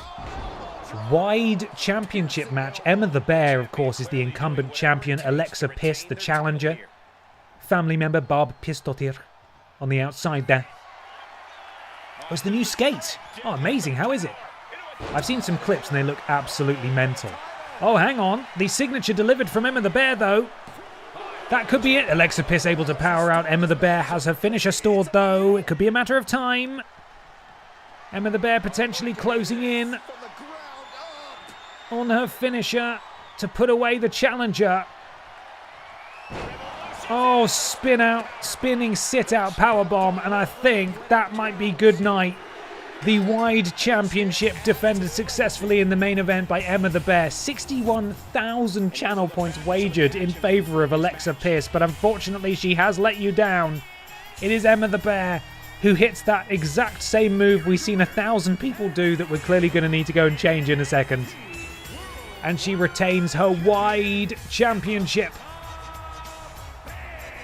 Wide Championship match. Emma the Bear, of course, is the incumbent champion. Alexa Bliss, the challenger. Family member Bob Pistottir on the outside there. Oh, it's the new skate. Oh, amazing. How is it? I've seen some clips and they look absolutely mental. Oh, hang on. The signature delivered from Emma the Bear, though. That could be it. Alexa Bliss able to power out. Emma the Bear has her finisher stored, though. It could be a matter of time. Emma the Bear potentially closing in on her finisher to put away the challenger. Oh, spin out, spinning sit out powerbomb, and I think that might be good night. The wide championship defended successfully in the main event by Emma the Bear. 61,000 channel points wagered in favour of Alexa Bliss, but unfortunately she has let you down. It is Emma the Bear who hits that exact same move we've seen 1,000 people do that we're clearly going to need to go and change in a second. And she retains her wide championship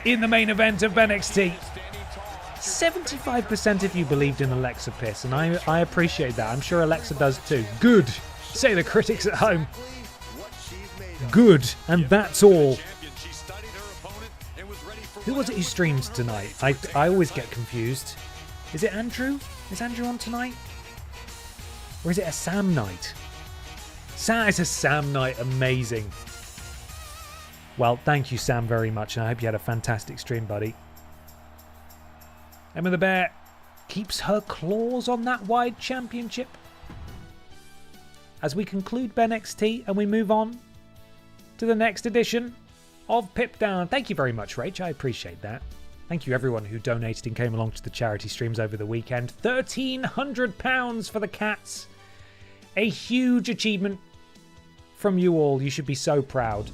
in the main event of BENXT. 75% of you believed in Alexa Bliss, and I appreciate that. I'm sure Alexa does too. Good, say the critics at home. Good, and that's all. Who was it who streamed tonight? I always get confused. Is it Andrew? Is Andrew on tonight? Or is it a Sam night? It's a Sam night. Amazing. Well, thank you, Sam, very much, and I hope you had a fantastic stream, buddy. Emma the Bear keeps her claws on that wide championship as we conclude BENXT and we move on to the next edition of Pip Down. Thank you very much, Rach. I appreciate that. Thank you, everyone who donated and came along to the charity streams over the weekend. £1,300 for the cats. A huge achievement from you all. You should be so proud.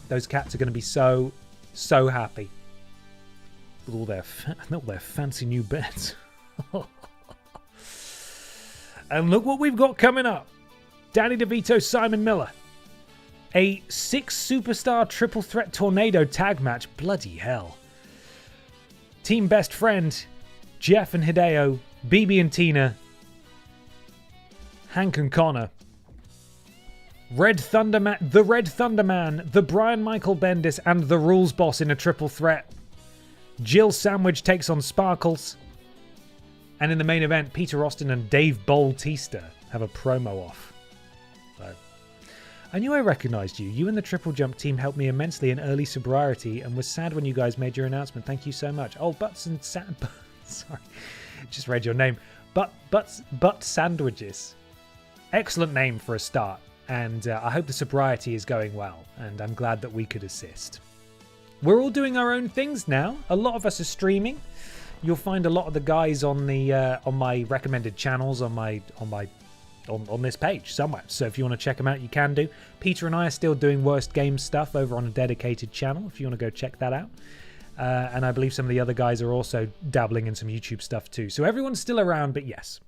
Those cats are going to be so happy with all their fancy new beds. And look what we've got coming up. Danny DeVito, Simon Miller. A 6-superstar triple threat tornado tag match. Bloody hell. Team best friend, Jeff and Hideo, BB and Tina, Hank and Connor. Red Thunder Man, the Brian Michael Bendis, and the Rules Boss in a triple threat. Jill Sandwich takes on Sparkles. And in the main event, Peter Austin and Dave Bautista have a promo off. So, I knew I recognised you. You and the TripleJump team helped me immensely in early sobriety and was sad when you guys made your announcement. Thank you so much. Oh, sorry, just read your name. Butt Sandwiches. Excellent name for a start. And I hope the sobriety is going well. And I'm glad that we could assist. We're all doing our own things now. A lot of us are streaming. You'll find a lot of the guys on the on my recommended channels on this page somewhere. So if you want to check them out, you can do. Peter and I are still doing Worst Game stuff over on a dedicated channel. If you want to go check that out. And I believe some of the other guys are also dabbling in some YouTube stuff too. So everyone's still around, but yes,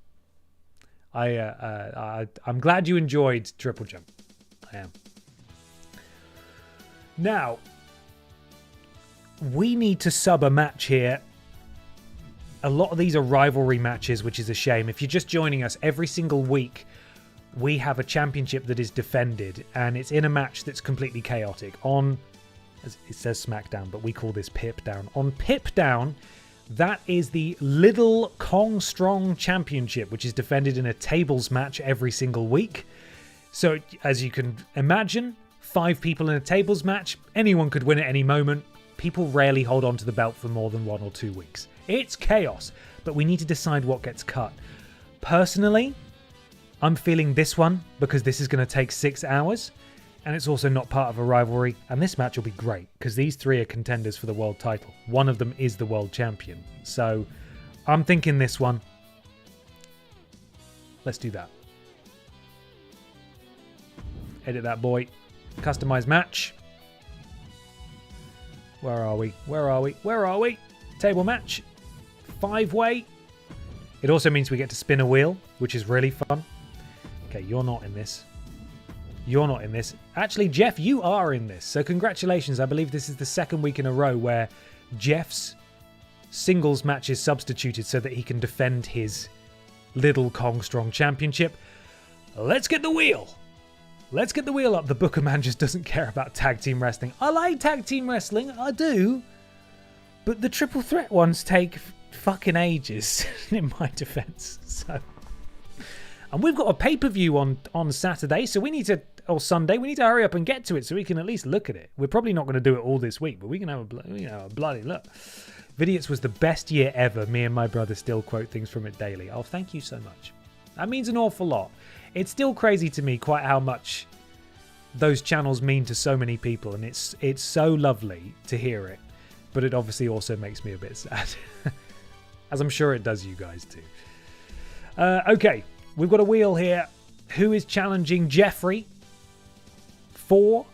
I'm glad you enjoyed TripleJump. I am. Now, we need to sub a match here. A lot of these are rivalry matches, which is a shame. If you're just joining us, every single week we have a championship that is defended, and it's in a match that's completely chaotic. On, as it says SmackDown, but we call this Pip Down. On Pip Down, that is the Little Kong Strong Championship, which is defended in a tables match every single week. So, as you can imagine, 5 people in a tables match, anyone could win at any moment. People rarely hold on to the belt for more than 1 or 2 weeks. It's chaos, but we need to decide what gets cut. Personally, I'm feeling this one because this is going to take 6 hours, and it's also not part of a rivalry, and this match will be great because these 3 are contenders for the world title. One of them is the world champion. So I'm thinking this one. Let's do that. Edit that boy. Customize match. Where are we? Table match. 5-way. It also means we get to spin a wheel, which is really fun. Okay, you're not in this. Actually, Jeff, you are in this. So congratulations. I believe this is the 2nd week in a row where Jeff's singles match is substituted so that he can defend his Little Kong Strong Championship. Let's get the wheel. Let's get the wheel up. The Booker man just doesn't care about tag team wrestling. I like tag team wrestling. I do. But the triple threat ones take fucking ages, in my defense. So And we've got a pay-per-view on Saturday, so we need to, or Sunday, we need to hurry up and get to it so we can at least look at it. We're probably not going to do it all this week, but we can have a bloody look. Vidiots was the best year ever. Me and my brother still quote things from it daily. Oh, thank you so much. That means an awful lot. It's still crazy to me quite how much those channels mean to so many people, and it's so lovely to hear it. But it obviously also makes me a bit sad. As I'm sure it does you guys too. Okay, we've got a wheel here. Who is challenging Jeffrey for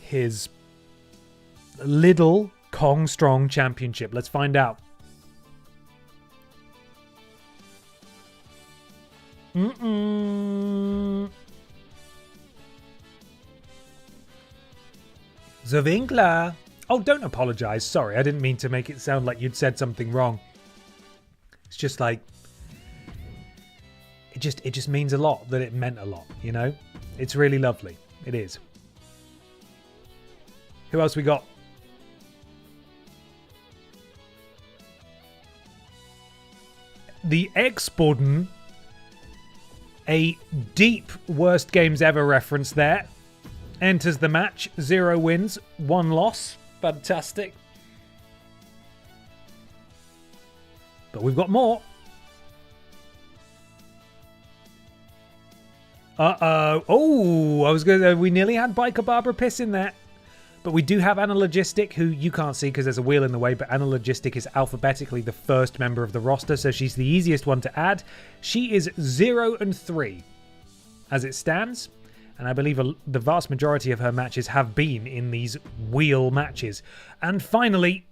his Little Kong Strong Championship? Let's find out. Zavinkla. Oh, don't apologize. Sorry, I didn't mean to make it sound like you'd said something wrong. It's just like it just means a lot that it meant a lot, you know? It's really lovely. It is. Who else we got? The X-Borden. A deep worst games ever reference there. Enters the match. 0 wins, 1 loss. Fantastic. But we've got more. Uh-oh. Oh, I was going to... We nearly had Biker Barbara Piss in there. But we do have Anna Logistic, who you can't see because there's a wheel in the way, but Anna Logistic is alphabetically the first member of the roster, so she's the easiest one to add. She is 0-3 as it stands, and I believe the vast majority of her matches have been in these wheel matches. And finally,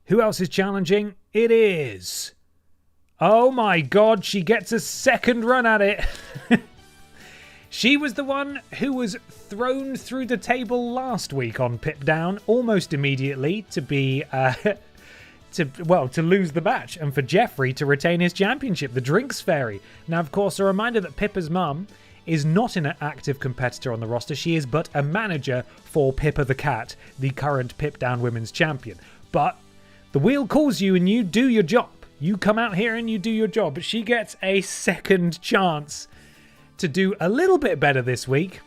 who else is challenging? It is... Oh my god, she gets a second run at it. She was the one who was thrown through the table last week on Pip Down almost immediately to be to lose the match and for Jeffrey to retain his championship, the Drinks Fairy. Now, of course, a reminder that Pippa's mum is not an active competitor on the roster. She is but a manager for Pippa the Cat, the current Pip Down Women's Champion. But the wheel calls you and you do your job. You come out here and you do your job. But she gets a second chance to do a little bit better this week,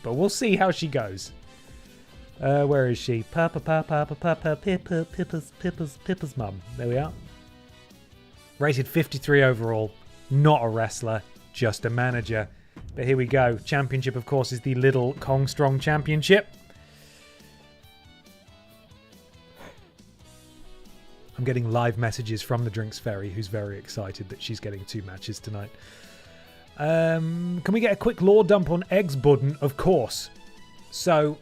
but we'll see how she goes. Where is she? Pippa's mum. There we are. Rated 53 overall. Not a wrestler, just a manager. But here we go. Championship, of course, is the Little Kong Strong Championship. I'm getting live messages from the Drinks Fairy, who's very excited that she's getting 2 matches tonight. Can we get a quick lore dump on Eggsbudden? Of course. So,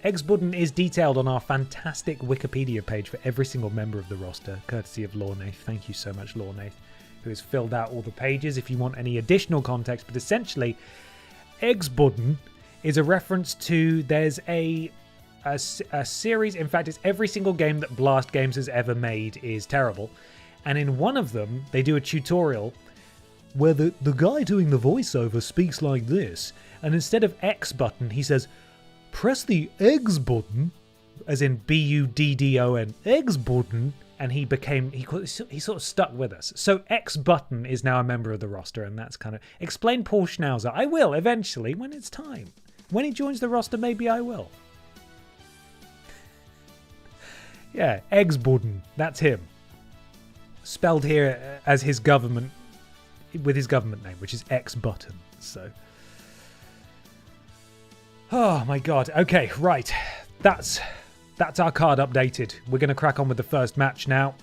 Eggsbudden is detailed on our fantastic Wikipedia page for every single member of the roster, courtesy of Lornath. Thank you so much, Lornath, who has filled out all the pages if you want any additional context. But essentially, Eggsbudden is a reference to... There's a series... In fact, it's every single game that Blast Games has ever made is terrible. And in one of them, they do a tutorial where the guy doing the voiceover speaks like this, and instead of X button, he says, press the eggs button, as in B-U-D-D-O-N, eggs button, and he sort of stuck with us. So X button is now a member of the roster, and that's kind of... Explain Paul Schnauzer. I will, eventually, when it's time. When he joins the roster, maybe I will. Yeah, eggs button. That's him. Spelled here as his government... with his government name, which is X Button. So, oh my god. Okay, right. That's our card updated. We're going to crack on with the first match now,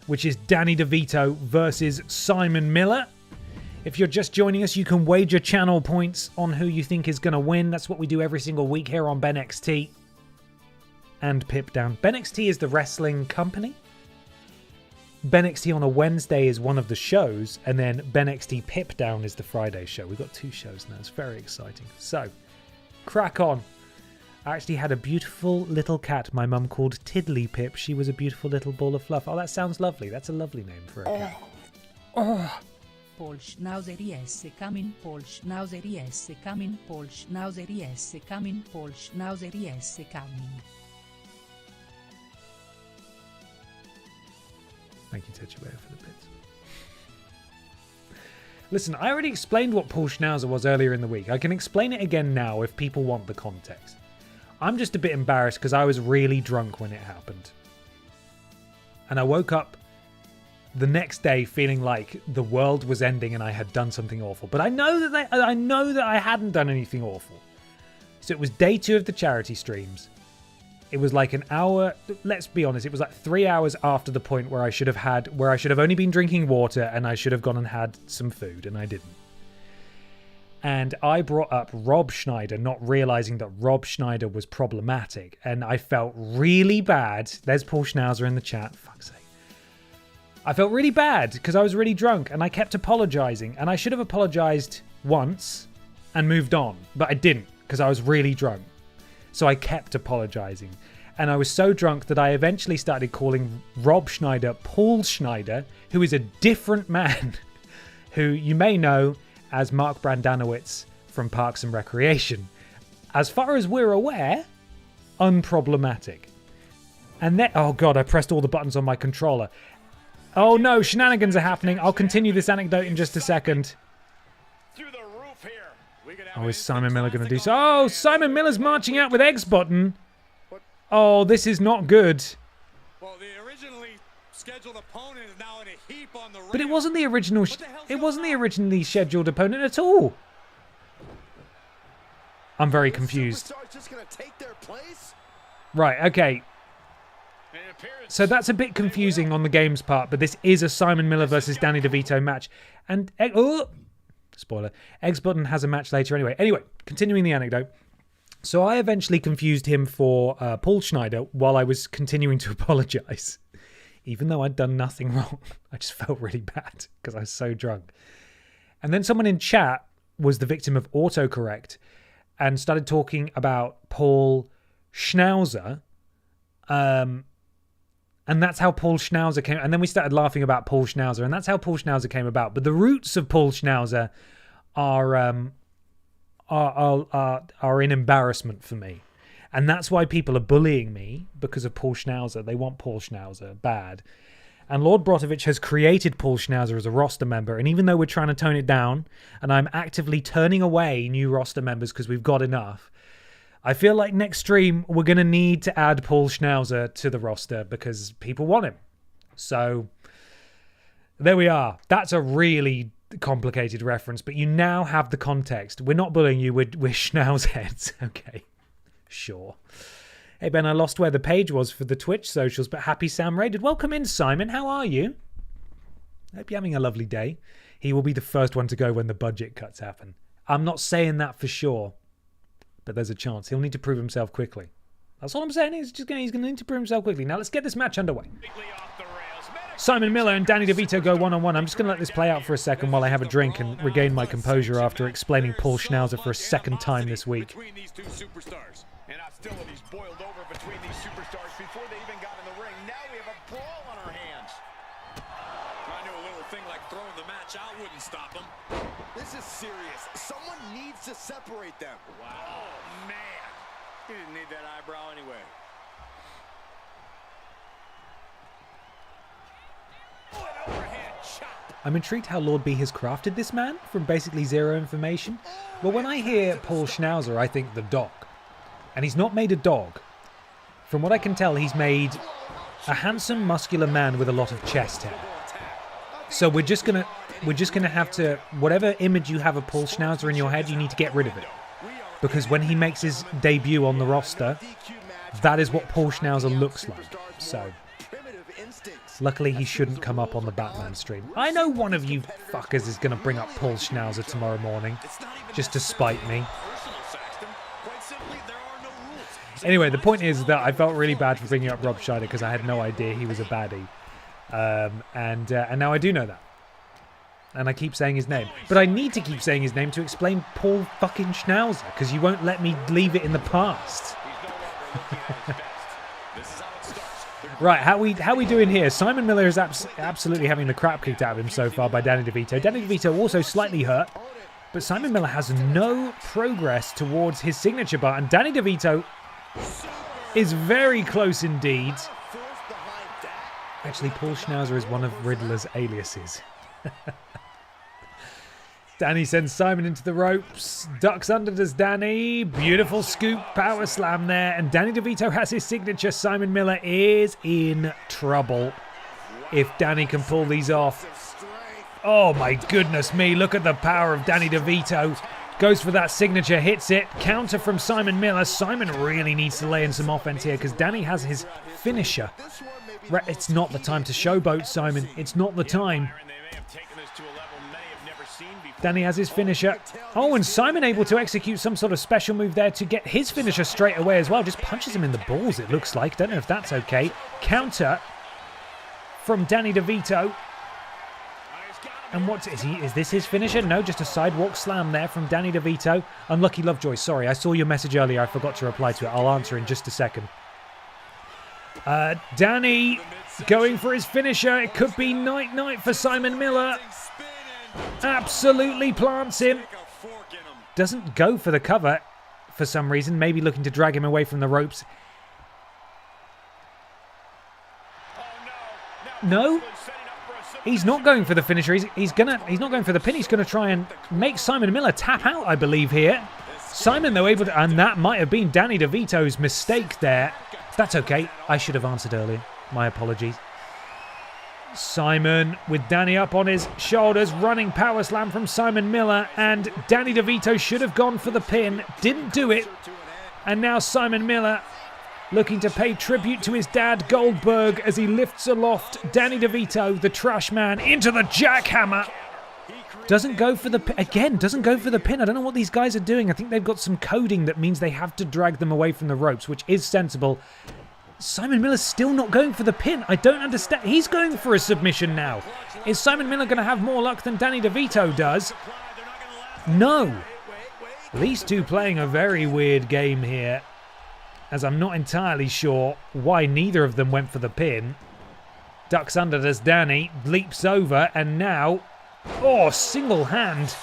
which is Danny DeVito versus Simon Miller. If you're just joining us, you can wager channel points on who you think is going to win. That's what we do every single week here on BENXT and Pip Down. BENXT is the wrestling company. BENXT on a Wednesday is one of the shows, and then BENXT Pip Down is the Friday show. We've got 2 shows now. It's very exciting. So, crack on. I actually had a beautiful little cat my mum called Tiddly Pip. She was a beautiful little ball of fluff. Oh, that sounds lovely. That's a lovely name for a cat. Oh. Paul Schnauzer is coming, Paul Schnauzer is coming, Paul Schnauzer is coming, Paul Schnauzer is coming. Thank you, Tetsuya, for the bits. Listen, I already explained what Paul Schnauzer was earlier in the week. I can explain it again now if people want the context. I'm just a bit embarrassed because I was really drunk when it happened. And I woke up the next day feeling like the world was ending and I had done something awful. But I know that I hadn't done anything awful. So it was day 2 of the charity streams. It was like an hour, let's be honest, it was like 3 hours after the point where I should have only been drinking water and I should have gone and had some food, and I didn't. And I brought up Rob Schneider, not realizing that Rob Schneider was problematic. And I felt really bad. There's Paul Schnauzer in the chat. Fuck's sake. I felt really bad because I was really drunk and I kept apologizing. And I should have apologized once and moved on. But I didn't because I was really drunk. So I kept apologizing. And I was so drunk that I eventually started calling Rob Schneider Paul Schneider, who is a different man, who you may know as Mark Brandanowitz from Parks and Recreation. As far as we're aware, unproblematic. And then, oh god, I pressed all the buttons on my controller. Oh no, shenanigans are happening. I'll continue this anecdote in just a second. Through the roof here. We could have Oh, an is Simon Miller going to do instant so? Oh, Simon Miller's marching out with X Button. Oh, this is not good. Well, the originally scheduled opponent is now in a heap on the But it ramp. wasn't the original. It wasn't the originally scheduled opponent at all. I'm very confused. Superstars just gonna take their place? Right. Okay. It appears So that's a bit confusing on the game's part, but this is a Simon Miller versus Danny DeVito match. And, spoiler, X Button has a match later anyway. Anyway, continuing the anecdote. So I eventually confused him for Paul Schneider while I was continuing to apologize. Even though I'd done nothing wrong. I just felt really bad because I was so drunk. And then someone in chat was the victim of autocorrect and started talking about Paul Schnauzer. And that's how Paul Schnauzer came. And then we started laughing about Paul Schnauzer, and that's how Paul Schnauzer came about. But the roots of Paul Schnauzer are in embarrassment for me. And that's why people are bullying me, because of Paul Schnauzer. They want Paul Schnauzer bad. And Lord Brotovich has created Paul Schnauzer as a roster member. And even though we're trying to tone it down, and I'm actively turning away new roster members because we've got enough, I feel like next stream we're going to need to add Paul Schnauzer to the roster because people want him. So there we are. That's a really complicated reference, but you now have the context. We're not bullying you, we're schnauzheads. Okay, sure. Hey Ben, I lost where the page was for the Twitch socials, but happy Sam raided. Welcome in, Simon. How are you? Hope you're having a lovely day. He will be the first one to go when the budget cuts happen. I'm not saying that for sure, but there's a chance. He'll need to prove himself quickly. That's all I'm saying. He's going to need to prove himself quickly. Now let's get this match underway. Simon Miller and Danny DeVito go one-on-one. I'm just going to let this play out for a second while I have a drink and regain my composure after explaining Paul Schnauzer for a second time this week. Between these two superstars. And hostilities boiled over between these superstars before they even got in the ring. Now we have a brawl on our hands. I knew a little thing like throwing the match out wouldn't stop them. This is serious. Someone needs to separate them. Wow. Oh, man. He didn't need that eyebrow anyway. Oh, an overhand chop. I'm intrigued how Lord B has crafted this man from basically zero information. Well, when I hear Paul Schnauzer, I think the dog. And he's not made a dog. From what I can tell, he's made a handsome, muscular man with a lot of chest hair. So we're just gonna have to, whatever image you have of Paul Schnauzer in your head, you need to get rid of it. Because when he makes his debut on the roster, that is what Paul Schnauzer looks like. So luckily he shouldn't come up on the Batman stream. I know one of you fuckers is going to bring up Paul Schnauzer tomorrow morning, just to spite me. Anyway, the point is that I felt really bad for bringing up Rob Schneider because I had no idea he was a baddie. And now I do know that. And I keep saying his name. But I need to keep saying his name to explain Paul fucking Schnauzer, because you won't let me leave it in the past. Right, how we doing here? Simon Miller is absolutely having the crap kicked out of him so far by Danny DeVito. Danny DeVito also slightly hurt, but Simon Miller has no progress towards his signature bar, and Danny DeVito is very close indeed. Actually, Paul Schnauzer is one of Riddler's aliases. Danny sends Simon into the ropes. Ducks under does Danny. Beautiful scoop power slam there. And Danny DeVito has his signature. Simon Miller is in trouble if Danny can pull these off. Oh my goodness me. Look at the power of Danny DeVito. Goes for that signature, hits it. Counter from Simon Miller. Simon really needs to lay in some offense here because Danny has his finisher. It's not the time to showboat, Simon. It's not the time. Danny has his finisher. Oh, and Simon able to execute some sort of special move there to get his finisher straight away as well. Just punches him in the balls, it looks like. Don't know if that's okay. Counter from Danny DeVito. And what is he? Is this his finisher? No, just a sidewalk slam there from Danny DeVito. Unlucky Lovejoy, sorry. I saw your message earlier. I forgot to reply to it. I'll answer in just a second. Danny going for his finisher. It could be night-night for Simon Miller. Absolutely plants him. Doesn't go for the cover for some reason. Maybe looking to drag him away from the ropes. No. He's not going for the finisher. He's not going for the pin. He's gonna try and make Simon Miller tap out, I believe, here. Simon, though, able to, and that might have been Danny DeVito's mistake there. That's okay. I should have answered earlier. My apologies. Simon with Danny up on his shoulders, running power slam from Simon Miller, and Danny DeVito should have gone for the pin, didn't do it, and now Simon Miller looking to pay tribute to his dad Goldberg as he lifts aloft Danny DeVito, the trash man, into the jackhammer. Doesn't go for the pin again. Doesn't go for the pin. I don't know what these guys are doing. I think they've got some coding that means they have to drag them away from the ropes, which is sensible. Simon Miller's still not going for the pin. I don't understand. He's going for a submission now. Is Simon Miller going to have more luck than Danny DeVito does? No. These two playing a very weird game here, as I'm not entirely sure why neither of them went for the pin. Ducks under does Danny, leaps over, and now, single hand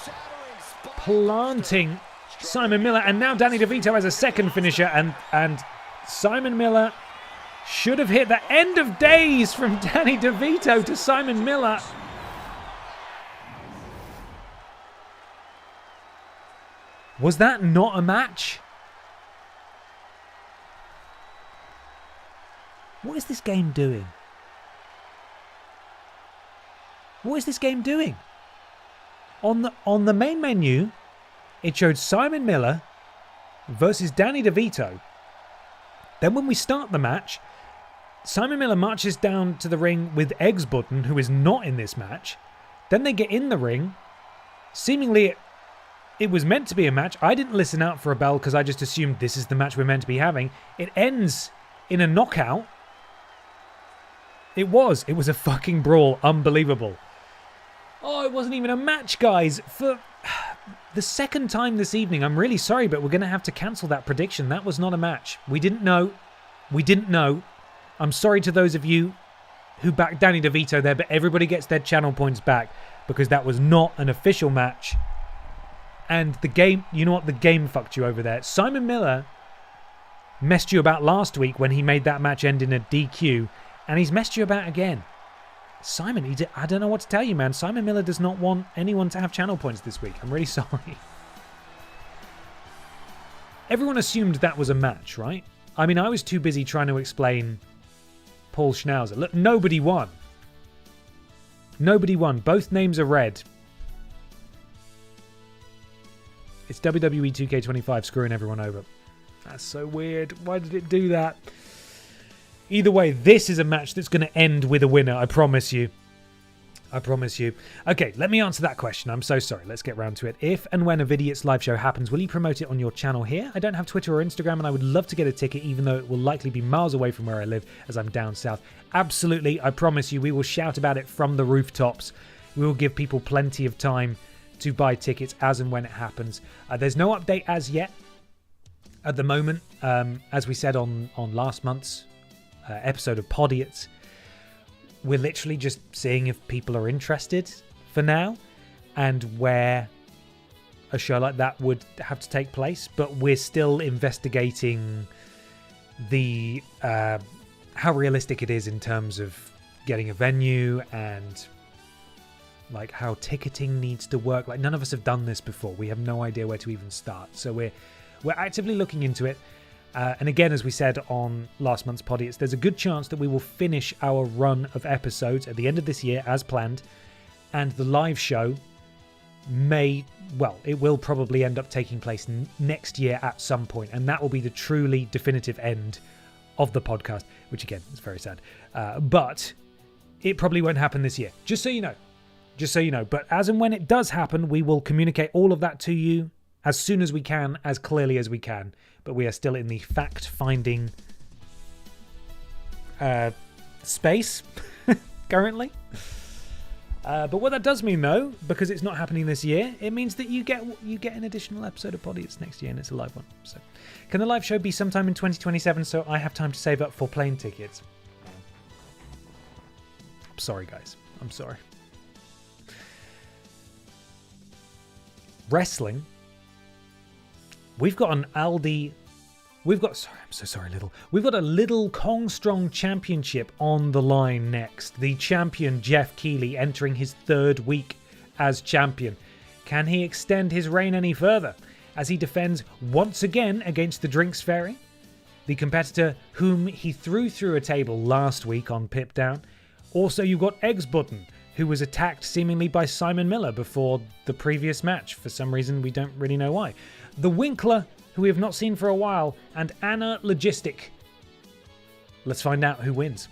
planting Simon Miller. And now Danny DeVito has a second finisher, and Simon Miller should have hit the end of days from Danny DeVito to Simon Miller. Was that not a match? What is this game doing? What is this game doing? On the main menu, it showed Simon Miller versus Danny DeVito. Then when we start the match, Simon Miller marches down to the ring with Eggs Button, who is not in this match. Then they get in the ring. Seemingly it was meant to be a match. I didn't listen out for a bell because I just assumed this is the match we're meant to be having. It ends in a knockout. It was a fucking brawl. Unbelievable. Oh, it wasn't even a match, guys. For the second time this evening, I'm really sorry, but we're going to have to cancel that prediction. That was not a match. We didn't know. We didn't know. I'm sorry to those of you who backed Danny DeVito there, but everybody gets their channel points back because that was not an official match. And the game, you know what? The game fucked you over there. Simon Miller messed you about last week when he made that match end in a DQ, and he's messed you about again. Simon, I don't know what to tell you, man. Simon Miller does not want anyone to have channel points this week. I'm really sorry. Everyone assumed that was a match, right? I mean, I was too busy trying to explain Paul Schnauzer. Look, nobody won. Nobody won. Both names are red. It's WWE 2K25 screwing everyone over. That's so weird. Why did it do that? Either way, this is a match that's going to end with a winner. I promise you. I promise you. Okay, let me answer that question. I'm so sorry. Let's get round to it. If and when a Vidiots live show happens, will you promote it on your channel here? I don't have Twitter or Instagram, and I would love to get a ticket, even though it will likely be miles away from where I live, as I'm down south. Absolutely, I promise you, we will shout about it from the rooftops. We will give people plenty of time to buy tickets as and when it happens. There's no update as yet at the moment. As we said on last month's episode of Podiots, we're literally just seeing if people are interested for now and where a show like that would have to take place, but we're still investigating the how realistic it is in terms of getting a venue and like how ticketing needs to work. Like, none of us have done this before. We have no idea where to even start. So we're actively looking into it. And again, as we said on last month's poddy, there's a good chance that we will finish our run of episodes at the end of this year as planned. And the live show it will probably end up taking place next year at some point. And that will be the truly definitive end of the podcast, which again is very sad. But it probably won't happen this year. Just so you know. But as and when it does happen, we will communicate all of that to you as soon as we can, as clearly as we can. But we are still in the fact-finding space currently. But what that does mean, though, because it's not happening this year, it means that you get an additional episode of Poddy. It's next year, and it's a live one. So, can the live show be sometime in 2027 so I have time to save up for plane tickets? I'm sorry, guys. I'm sorry. Wrestling. We've got an Aldi. We've got a Little Kong Strong Championship on the line next. The champion Jeff Keighley entering his 3rd week as champion. Can he extend his reign any further as he defends once again against the Drinks Fairy, the competitor whom he threw through a table last week on Pip Down? Also, you've got Eggs Button, who was attacked seemingly by Simon Miller before the previous match. For some reason, we don't really know why. The Winkler, who we have not seen for a while, and Anna Logistic. Let's find out who wins.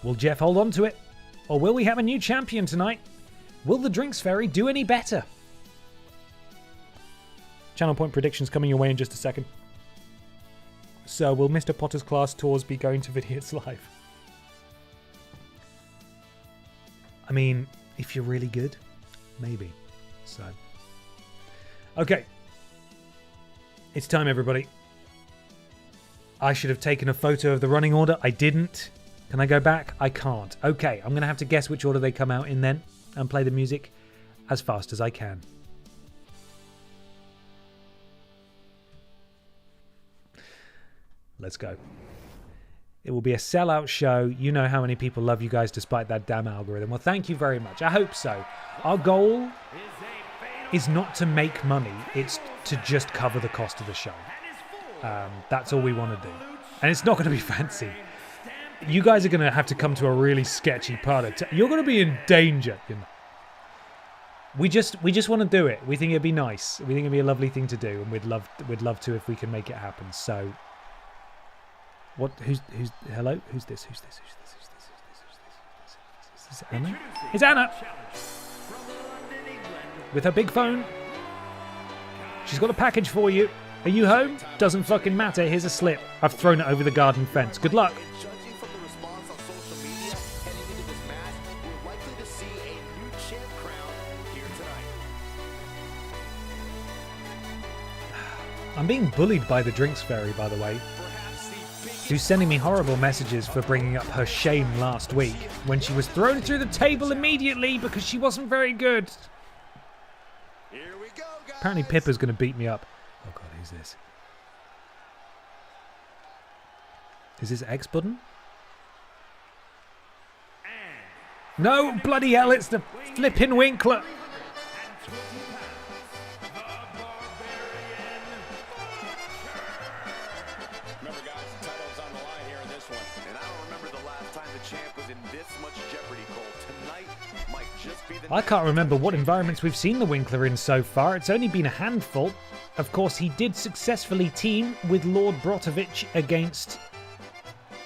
Will Jeff hold on to it? Or will we have a new champion tonight? Will the Drinks Fairy do any better? Channel Point predictions coming your way in just a second. So, will Mr. Potter's Class Tours be going to Vidiots Live? I mean, if you're really good, maybe. So, okay. It's time, everybody. I should have taken a photo of the running order. I didn't. Can I go back? I can't. Okay, I'm going to have to guess which order they come out in then and play the music as fast as I can. Let's go. It will be a sellout show. You know how many people love you guys despite that damn algorithm. Well, thank you very much. I hope so. Our goal is not to make money. It's to just cover the cost of the show. That's all we want to do. And it's not going to be fancy. You guys are going to have to come to a really sketchy part of you're going to be in danger. You know. We just want to do it. We think it'd be nice. We think it'd be a lovely thing to do, and we'd love to if we can make it happen. So, hello? Who's this? Is this Anna? It's Anna! With her big phone. She's got a package for you. Are you home? Doesn't fucking matter. Here's a slip. I've thrown it over the garden fence. Good luck. Judging from the response on social media heading into this match, we're likely to see a new champ crowned here tonight. I'm being bullied by the Drinks Fairy, by the way. Who's sending me horrible messages for bringing up her shame last week when she was thrown through the table immediately because she wasn't very good. Here we go, guys. Apparently Pippa's going to beat me up. Oh god, who's this? Is this X Button? No, bloody hell, it's the flipping Winkler. Remember, guys, the title's on the line here in this one. And I don't remember the last time the champ was in this much jeopardy, Cole. Tonight might just be the I can't remember what environments we've seen the Winkler in so far. It's only been a handful. Of course, he did successfully team with Lord Brotovich against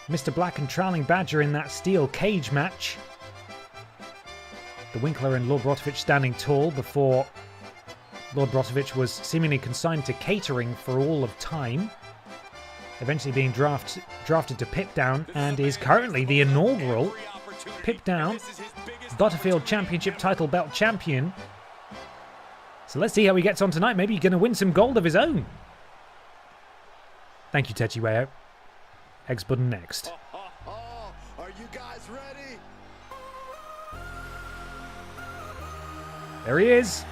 Mr. Black and Trowling Badger in that steel cage match. The Winkler and Lord Brotovich standing tall before Lord Brotovich was seemingly consigned to catering for all of time. Eventually being drafted to Pip Down and is currently the inaugural Pip Down Butterfield Championship title belt champion. So let's see how he gets on tonight. Maybe he's going to win some gold of his own. Thank you, Techiweo. Eggs Button next. Are you guys ready? There he is.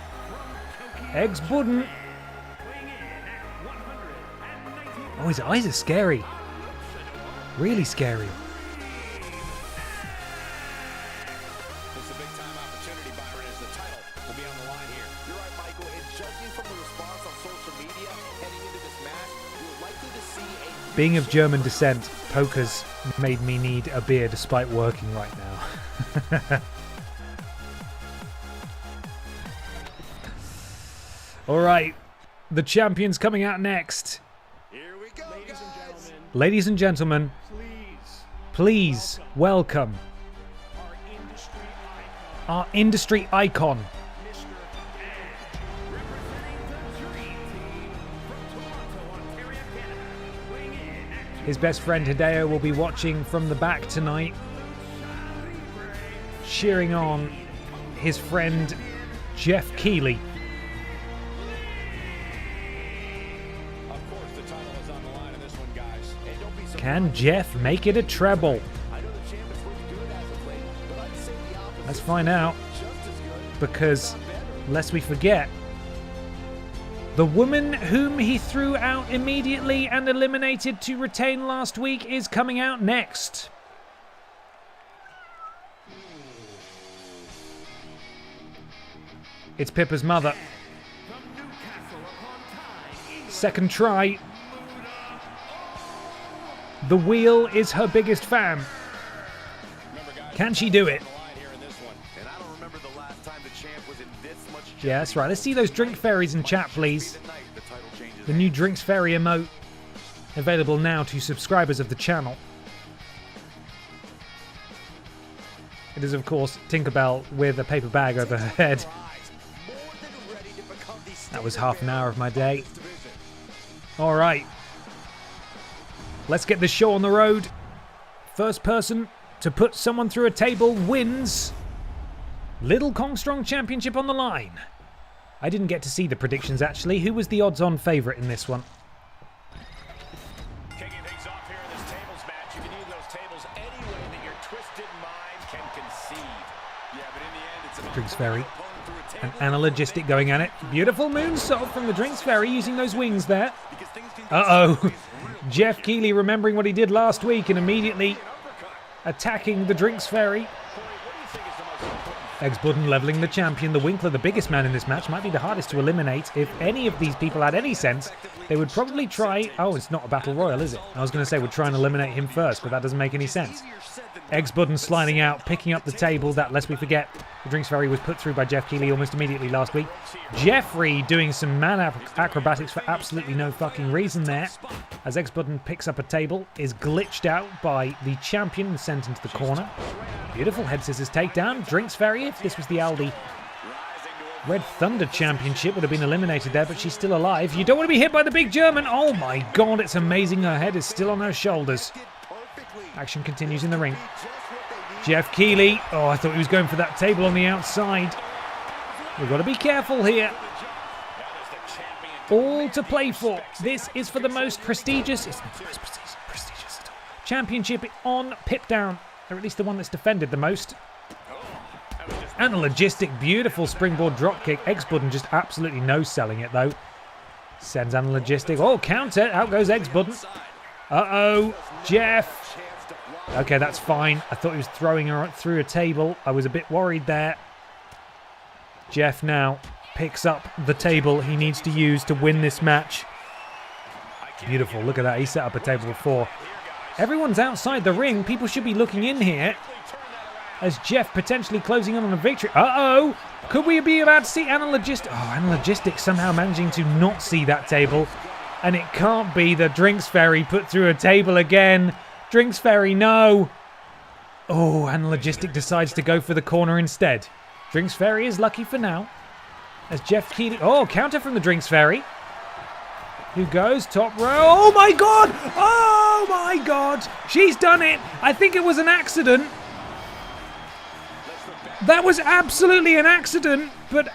Eggs Button. Oh, his eyes are scary. Really scary. It's a big media heading into this match, we're likely to see a Being of German descent, poker's made me need a beer despite working right now. Alright, the champion's coming out next. Here we go, guys. Ladies and gentlemen, please welcome our industry icon, his best friend Hideo will be watching from the back tonight, cheering on his friend Jeff Keighley. Of course, the title is on the line in this one, guys. And don't be surprised. Can Jeff make it a treble? I know the champ is looking good as of late, but I'd say the opposite. Let's find out, Just as good. because lest we forget, the woman whom he threw out immediately and eliminated to retain last week is coming out next. It's Pippa's mother. Second try. The wheel is her biggest fan. Can she do it? And I don't remember the last time the champ was in this much Yeah, that's right. Let's see those drink fairies in chat, please. tonight. The title changes. The new Drinks Fairy emote, available now to subscribers of the channel. It is, of course, Tinkerbell with a paper bag over her head. More than ready to become the That was standard half an hour of my day. division. All right. Let's get this show on the road. First person to put someone through a table wins. Little Kong Strong Championship on the line. I didn't get to see the predictions, actually. Who was the odds-on favourite in this one? Kicking things off here in this tables match. You can use those tables any way that your twisted mind can conceive. Yeah, but in the end, it's about Drinks putting Fairy. your opponent through a An table. analogistic going at it. Beautiful moonsault from the Drinks Fairy using those wings there. Because things can Uh-oh. Jeff Keighley remembering what he did last week and immediately attacking the Drinks Fairy. Eggs Budden levelling the champion. The Winkler, the biggest man in this match, might be the hardest to eliminate. If any of these people had any sense, they would probably try... Oh, it's not a battle royal, is it? I was going to say would try and eliminate him first, but that doesn't make any sense. Eggs Budden sliding out, picking up the table. That, lest we forget, the Drinks Fairy was put through by Jeff Keighley almost immediately last week. Jeffrey doing some man acrobatics for absolutely no fucking reason there. As Eggs Budden picks up a table, is glitched out by the champion and sent into the corner. Beautiful head scissors takedown. Drinks Fairy, if this was the Aldi Red Thunder Championship, would have been eliminated there, but she's still alive. You don't want to be hit by the big German. Oh my god, it's amazing. Her head is still on her shoulders. Action continues in the ring. Jeff Keighley. Oh, I thought he was going for that table on the outside. We've got to be careful here. All to play for. This is for the most prestigious. It's not the most prestigious at all. Championship on Pip Down. Or at least the one that's defended the most. And a logistic, beautiful springboard dropkick. Eggs Budden just absolutely no-selling it, though. Sends Anna Logistic. Oh, counter. Out goes Eggs Budden. Uh-oh. Jeff. Okay, that's fine. I thought he was throwing her through a table. I was a bit worried there. Jeff now picks up the table he needs to use to win this match. Beautiful. Look at that. He set up a table before. Everyone's outside the ring. People should be looking in here. As Jeff potentially closing in on a victory. Uh-oh! Could we be about to see Anna Logistic? Oh, Anna Logistic somehow managing to not see that table. And it can't be the Drinks Fairy put through a table again. Drinks Fairy, no! Oh, Anna Logistic decides to go for the corner instead. Drinks Fairy is lucky for now. As Jeff Keighley... Oh, counter from the Drinks Fairy. Who goes? Top row. Oh my god! Oh my god! She's done it! I think it was an accident. That was absolutely an accident, but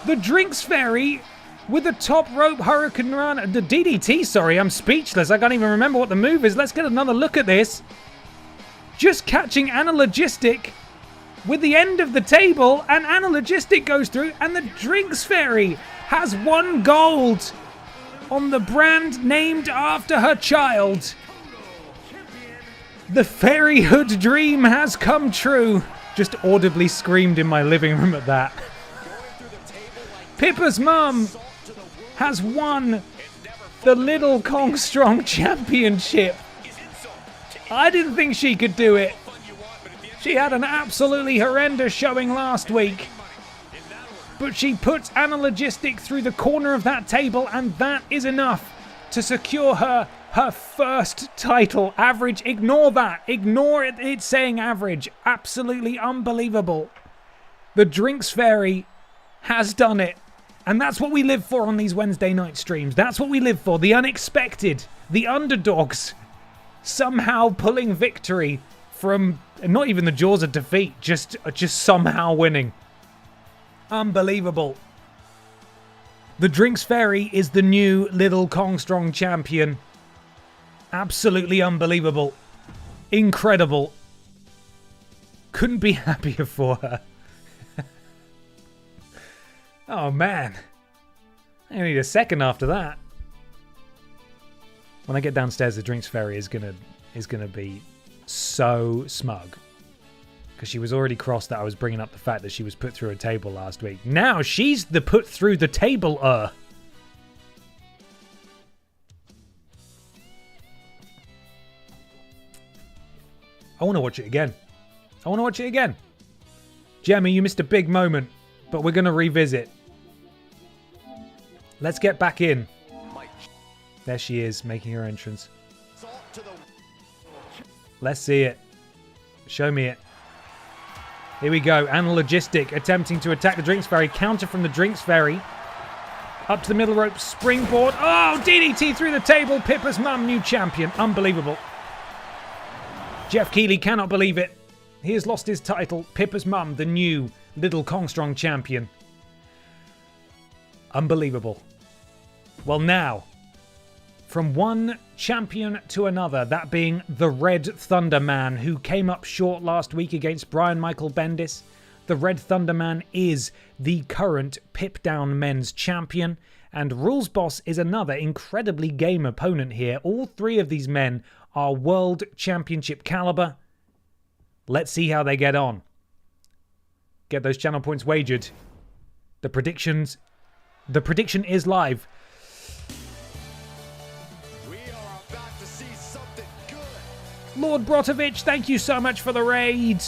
the Drinks Fairy with the top rope Hurricane Run, the DDT, sorry, I'm speechless. I can't even remember what the move is. Let's get another look at this. Just catching Anna Logistic with the end of the table, and Anna Logistic goes through, and the Drinks Fairy has won gold on the brand named after her child. The fairyhood dream has come true. Just audibly screamed in my living room at that. Pippa's mum has won the Little Kong Strong Championship. I didn't think she could do it. She had an absolutely horrendous showing last week. But she puts Anna Logistic through the corner of that table, and that is enough to secure her first title. Average, ignore that. Ignore it, it's saying average. Absolutely unbelievable. The Drinks Fairy has done it. And that's what we live for on these Wednesday night streams. That's what we live for. The unexpected. The underdogs. Somehow pulling victory from not even the jaws of defeat. Just somehow winning. Unbelievable. The Drinks Fairy is the new Little Kong Strong champion. Absolutely unbelievable. Incredible. Couldn't be happier for her. Oh man. I need a second after that. When I get downstairs, the Drinks Fairy is gonna be so smug. Because she was already cross that I was bringing up the fact that she was put through a table last week. Now she's the put through the table-er. I want to watch it again. Gemma, you missed a big moment, but we're going to revisit. Let's get back in. There she is, making her entrance. Let's see it. Show me it. Here we go. Anna Logistic attempting to attack the Drinks Fairy. Counter from the Drinks Fairy. Up to the middle rope. Springboard. Oh, DDT through the table. Pippa's mum, new champion. Unbelievable. Jeff Keighley cannot believe it. He has lost his title. Pippa's mum, the new Little Kong Strong champion. Unbelievable. Well, now, from one champion to another, that being the Red Thunder Man, who came up short last week against Brian Michael Bendis. The Red Thunder Man is the current Pip Down Men's champion, and Rules Boss is another incredibly game opponent here. All three of these men are World Championship caliber. Let's see how they get on. Get those channel points wagered. The prediction is live. Lord Brotovich, thank you so much for the raid.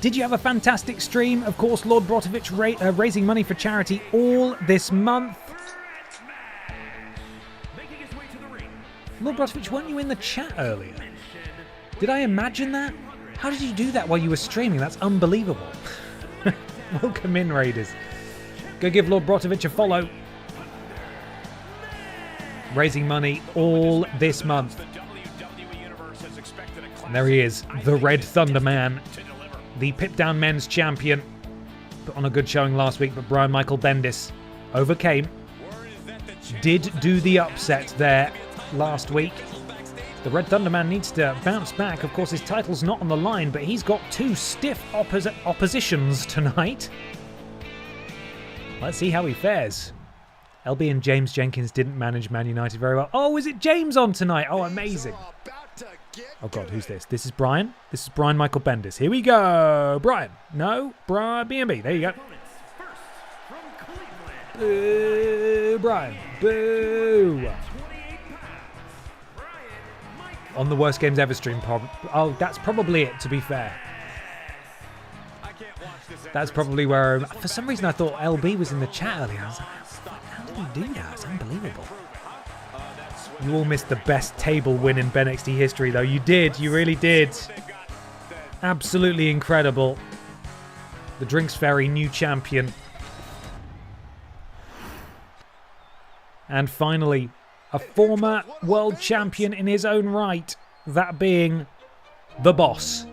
Did you have a fantastic stream? Of course, Lord Brotovich raising money for charity all this month. Lord Brotovich, weren't you in the chat earlier? Did I imagine that? How did you do that while you were streaming? That's unbelievable. Welcome in, Raiders. Go give Lord Brotovich a follow. Raising money all this month. And there he is, the Red Thunder Man, the Pip Down Men's champion. Put on a good showing last week, but Brian Michael Bendis overcame. Did do the upset there last week. The Red Thunder Man needs to bounce back. Of course, his title's not on the line, but he's got two stiff oppositions tonight. Let's see how he fares. LB and James Jenkins didn't manage Man United very well. Oh, is it James on tonight? Oh, amazing. Oh, God, who's this? This is Brian. This is Brian Michael Bendis. Here we go. Brian. No. Brian B&B. There you go. Boo, Brian. Boo. On the Worst Games Ever stream. Oh, that's probably it, to be fair. That's probably where... For some reason, I thought LB was in the chat earlier. I was like, how did he do that? It's unbelievable. You all missed the best table win in BENXT history, though. You did. You really did. Absolutely incredible. The Drinks Fairy, new champion. And finally, a former world champion in his own right. That being the boss.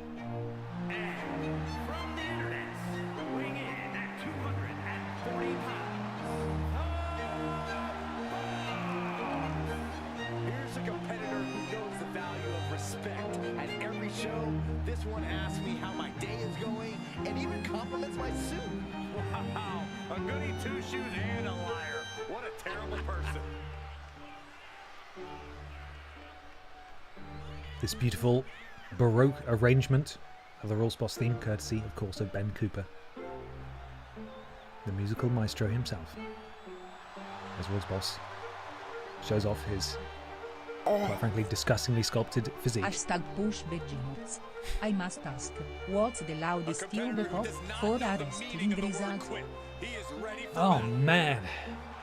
This beautiful Baroque arrangement of the Rules Boss theme, courtesy, of course, of Ben Cooper, the musical maestro himself. as Rules Boss shows off his, quite frankly, disgustingly sculpted physique. Hashtag push BENXT. I must ask, what's the loudest you got for a wrestling result? Oh man,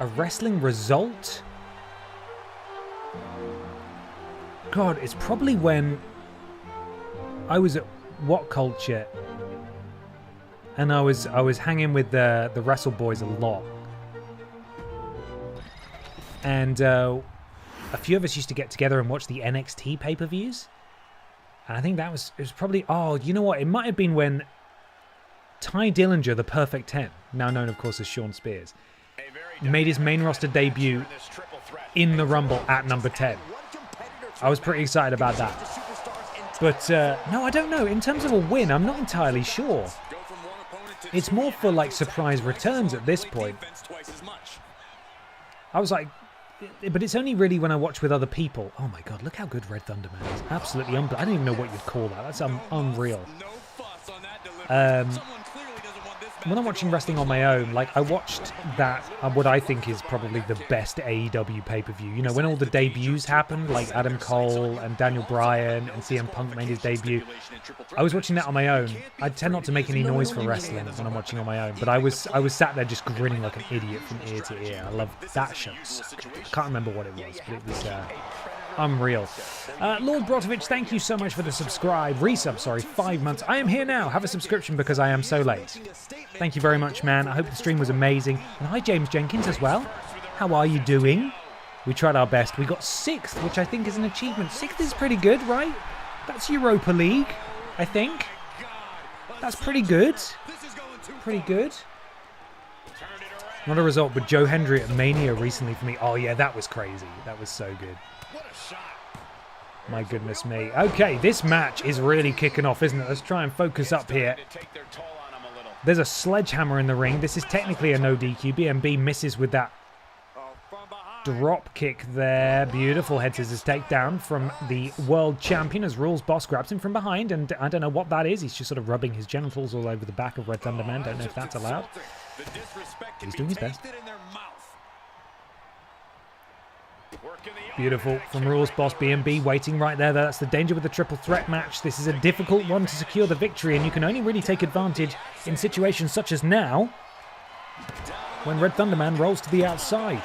a wrestling result? God, it's probably when I was at WhatCulture and I was hanging with the Wrestle Boys a lot. And a few of us used to get together and watch the NXT pay-per-views. And I think it was probably, you know what? It might have been when Ty Dillinger, the Perfect 10, now known, of course, as Sean Spears, made his main roster debut in the Rumble at number 10. I was pretty excited about that. But, no, I don't know. In terms of a win, I'm not entirely sure. It's more for, like, surprise returns at this point. I was like... But it's only really when I watch with other people. Oh my god, look how good Red Thunder Man is. Absolutely I don't even know what you'd call that. That's unreal. When I'm watching wrestling on my own, like I watched that, what I think is probably the best AEW pay-per-view. You know, when all the debuts happened, like Adam Cole and Daniel Bryan and CM Punk made his debut, I was watching that on my own. I tend not to make any noise for wrestling when I'm watching on my own, but I was sat there just grinning like an idiot from ear to ear. I love that show. I can't remember what it was, but it was unreal. Lord Brotovich, thank you so much for the resub, 5 months. I am here now. Have a subscription because I am so late. Thank you very much, man. I hope the stream was amazing. And hi, James Jenkins as well. How are you doing? We tried our best. We got 6th, which I think is an achievement. 6th is pretty good, right? That's Europa League, I think. That's pretty good. Pretty good. Not a result, but Joe Hendry at Mania recently for me. Oh, yeah, that was crazy. That was so good. My goodness me. Okay, this match is really kicking off, isn't it? Let's try and focus up here. There's a sledgehammer in the ring. This is technically a no DQ. BMB misses with that drop kick there. Beautiful head scissors takedown from the world champion as Rules Boss grabs him from behind. And I don't know what that is. He's just sort of rubbing his genitals all over the back of Red Thunder Man. Don't know if that's allowed. He's doing his best. Beautiful from Rules Boss. BMB waiting right there. That's the danger with the triple threat match. This is a difficult one to secure the victory, and you can only really take advantage in situations such as now when Red Thunder Man rolls to the outside.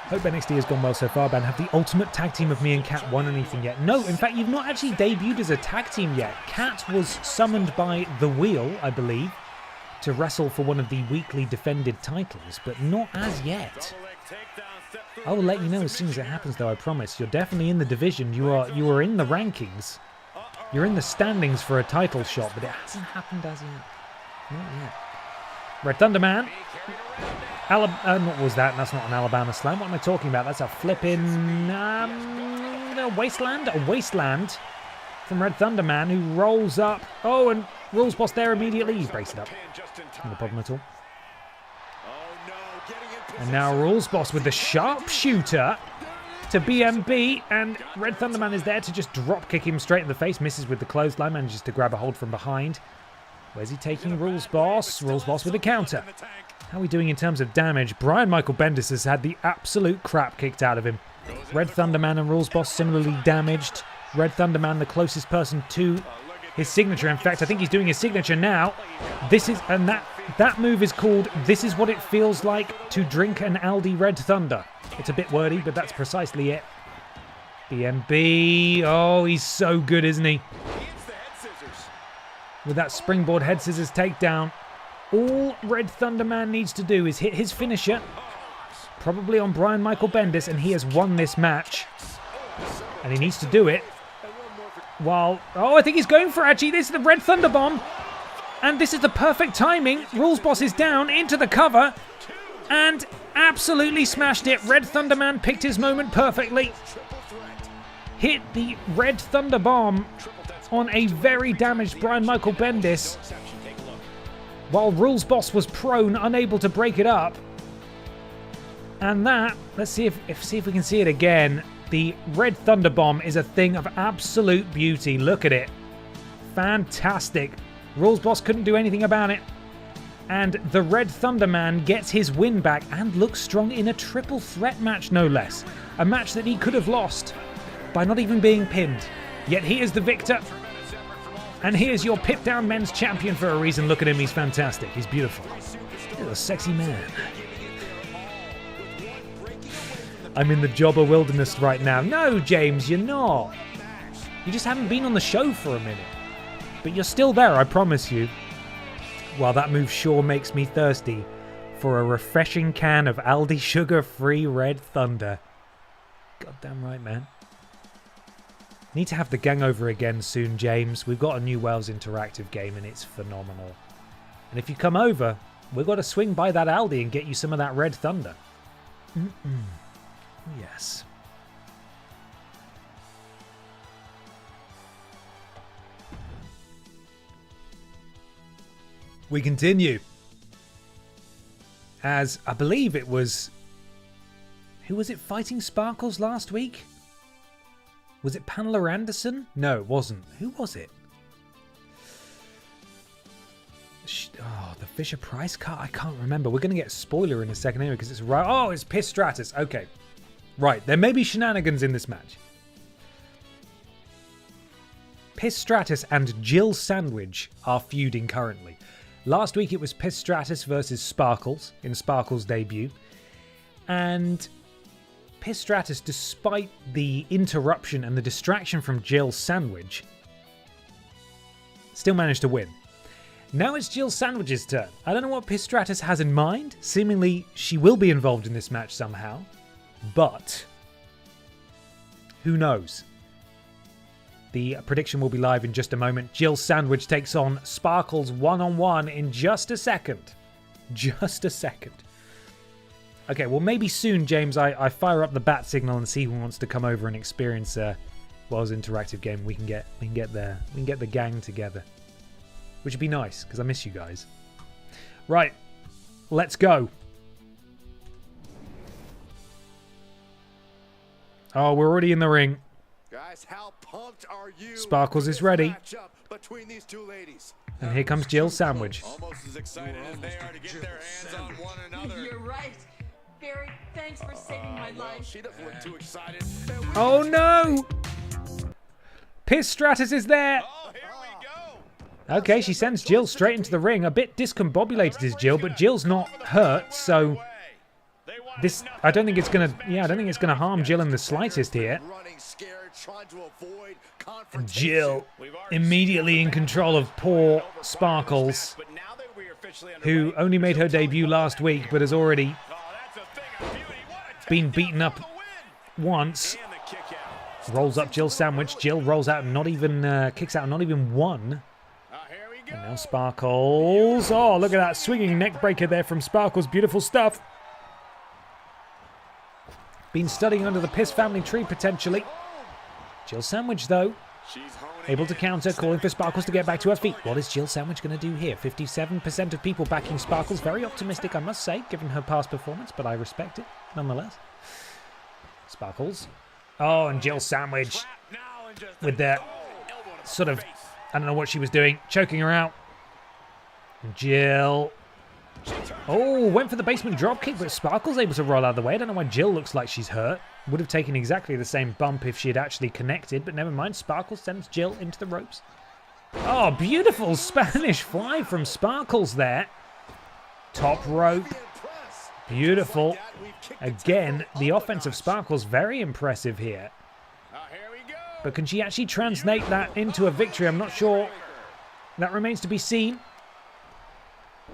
Hope NXT has gone well so far, Ben. Have the ultimate tag team of me and Kat won anything yet? No, in fact, you've not actually debuted as a tag team yet. Kat was summoned by The Wheel, I believe, to wrestle for one of the weekly defended titles, but not as yet. I will let you know as soon as it happens, though, I promise. You're definitely in the division. You are in the rankings. You're in the standings for a title shot, but it hasn't happened as yet. Not yet. Red Thunder Man. What was that? That's not an Alabama slam. What am I talking about? That's a flipping wasteland? A wasteland from Red Thunder Man, who rolls up. Oh, and Rules Boss there immediately. He breaks it up. Not a problem at all. And now Rules Boss with the sharpshooter to BMB, and Red Thunder Man is there to just drop kick him straight in the face. Misses with the clothesline, manages to grab a hold from behind. Where's he taking Rules Boss? Rules Boss with a counter. How are we doing in terms of damage? Brian Michael Bendis has had the absolute crap kicked out of him. Red Thunder Man and Rules Boss similarly damaged. Red Thunder Man the closest person to his signature. In fact, I think he's doing his signature now. That move is called "This is what it feels like to drink an Aldi Red Thunder." It's a bit wordy, but that's precisely it. BMB, oh, he's so good, isn't he? With that springboard head scissors takedown, all Red Thunder Man needs to do is hit his finisher, probably on Brian Michael Bendis, and he has won this match. And he needs to do it while... Oh, I think he's going for actually. This is the Red Thunder Bomb. And this is the perfect timing. Rules Boss is down into the cover and absolutely smashed it. Red Thunder Man picked his moment perfectly. Hit the Red Thunder Bomb on a very damaged Brian Michael Bendis, while Rules Boss was prone, unable to break it up. And that, let's see if we can see it again. The Red Thunder Bomb is a thing of absolute beauty. Look at it. Fantastic. Rules Boss couldn't do anything about it. And the Red Thunder Man gets his win back and looks strong in a triple threat match, no less. A match that he could have lost by not even being pinned. Yet he is the victor. And he is your pit down men's champion for a reason. Look at him, he's fantastic. He's beautiful. He's a sexy man. I'm in the jobber wilderness right now. No, James, you're not. You just haven't been on the show for a minute. But you're still there, I promise you. Well, that move sure makes me thirsty for a refreshing can of Aldi sugar-free Red Thunder. Goddamn right, man. Need to have the gang over again soon, James. We've got a new Wales interactive game and it's phenomenal. And if you come over, we've got to swing by that Aldi and get you some of that Red Thunder. Yes. We continue. As I believe it was... Who was it fighting Sparkles last week? Was it Pamela Anderson? No, it wasn't. Who was it? Oh, the Fisher Price cut? I can't remember. We're going to get a spoiler in a second anyway because it's right. Oh, it's Piss Stratus. Okay. Right, there may be shenanigans in this match. Piss Stratus and Jill Sandwich are feuding currently. Last week it was Piss Stratus versus Sparkles in Sparkles' debut. And Piss Stratus, despite the interruption and the distraction from Jill Sandwich, still managed to win. Now it's Jill Sandwich's turn. I don't know what Piss Stratus has in mind. Seemingly she will be involved in this match somehow. But who knows? The prediction will be live in just a moment. Jill Sandwich takes on Sparkles one-on-one in just a second. Just a second. Okay, well maybe soon, James, I fire up the bat signal and see who wants to come over and experience Wales interactive game. We can get there. We can get the gang together. Which would be nice, because I miss you guys. Right, let's go. Oh, we're already in the ring. Guys, how pumped are you? Sparkles is ready. Between these two ladies. And here comes Jill Sandwich. Almost as excited as they are to get their hands on one another. You're right. Barry, thanks for saving my life. She doesn't look too excited. Oh no! Piss Stratus is there! Oh, here we go. Okay, she sends Jill straight into the ring. A bit discombobulated is Jill, but Jill's not hurt, so this I don't think it's gonna harm Jill in the slightest here. Jill immediately in control of poor Sparkles, who only made her debut last week but has already been beaten up once. Rolls up Jill Sandwich. Jill rolls out and not even kicks out not even one. And now Sparkles. Oh, look at that swinging neck breaker there from Sparkles. Beautiful stuff. Been studying under the Piss family tree potentially. Jill Sandwich though, able to counter, calling for Sparkles to get back to her feet. What is Jill Sandwich going to do here? 57% of people backing Sparkles. Very optimistic, I must say, given her past performance, but I respect it nonetheless. Sparkles. Oh, and Jill Sandwich with that sort of, I don't know what she was doing, choking her out. Jill. Oh, went for the basement dropkick, but Sparkles able to roll out of the way. I don't know why Jill looks like she's hurt. Would have taken exactly the same bump if she had actually connected, but never mind. Sparkles sends Jill into the ropes. Oh, beautiful Spanish fly from Sparkles there. Top rope. Beautiful. Again, the offense of Sparkles very impressive here. But can she actually translate that into a victory? I'm not sure. That remains to be seen.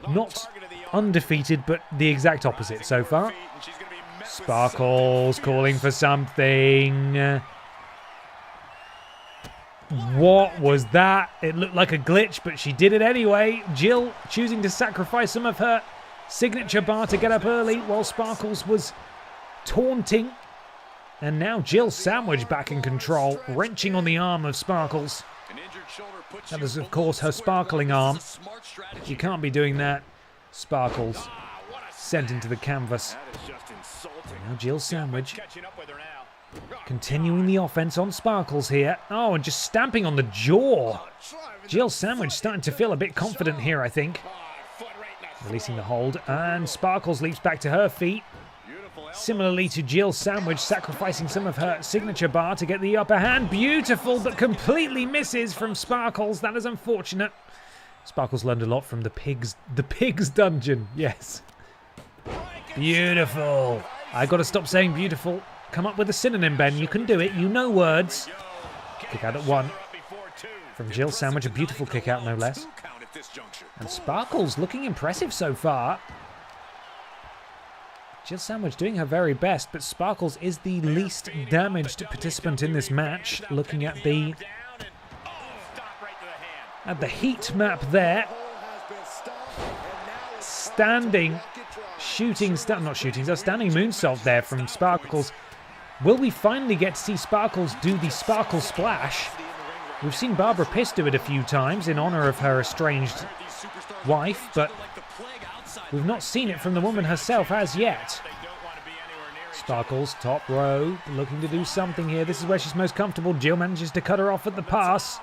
Not undefeated, but the exact opposite so far. Sparkles calling for something. What was that? It looked like a glitch, but she did it anyway. Jill choosing to sacrifice some of her signature bar to get up early while Sparkles was taunting. And now Jill Sandwich back in control, wrenching on the arm of Sparkles. That is, of course, her sparkling arm. You can't be doing that. Sparkles sent into the canvas. Now Jill Sandwich continuing the offense on Sparkles here. Oh, and just stamping on the jaw. Jill Sandwich starting to feel a bit confident here, I think. Releasing the hold, and Sparkles leaps back to her feet. Similarly to Jill Sandwich, sacrificing some of her signature bar to get the upper hand. Beautiful, but completely misses from Sparkles. That is unfortunate. Sparkles learned a lot from the pig's dungeon. Yes. Beautiful. I got to stop saying beautiful. Come up with a synonym, Ben. You can do it. You know words. Kick out at 1. From Jill Sandwich, a beautiful kick out, no less. And Sparkles looking impressive so far. Jill Sandwich doing her very best, but Sparkles is the least damaged participant in this match. Looking at the heat map there. Standing moonsault there from Sparkles. Will we finally get to see Sparkles do the Sparkle Splash? We've seen Barbara Piss do it a few times in honor of her estranged wife, but we've not seen it from the woman herself as yet. Sparkles, top row, looking to do something here. This is where she's most comfortable. Jill manages to cut her off at the pass.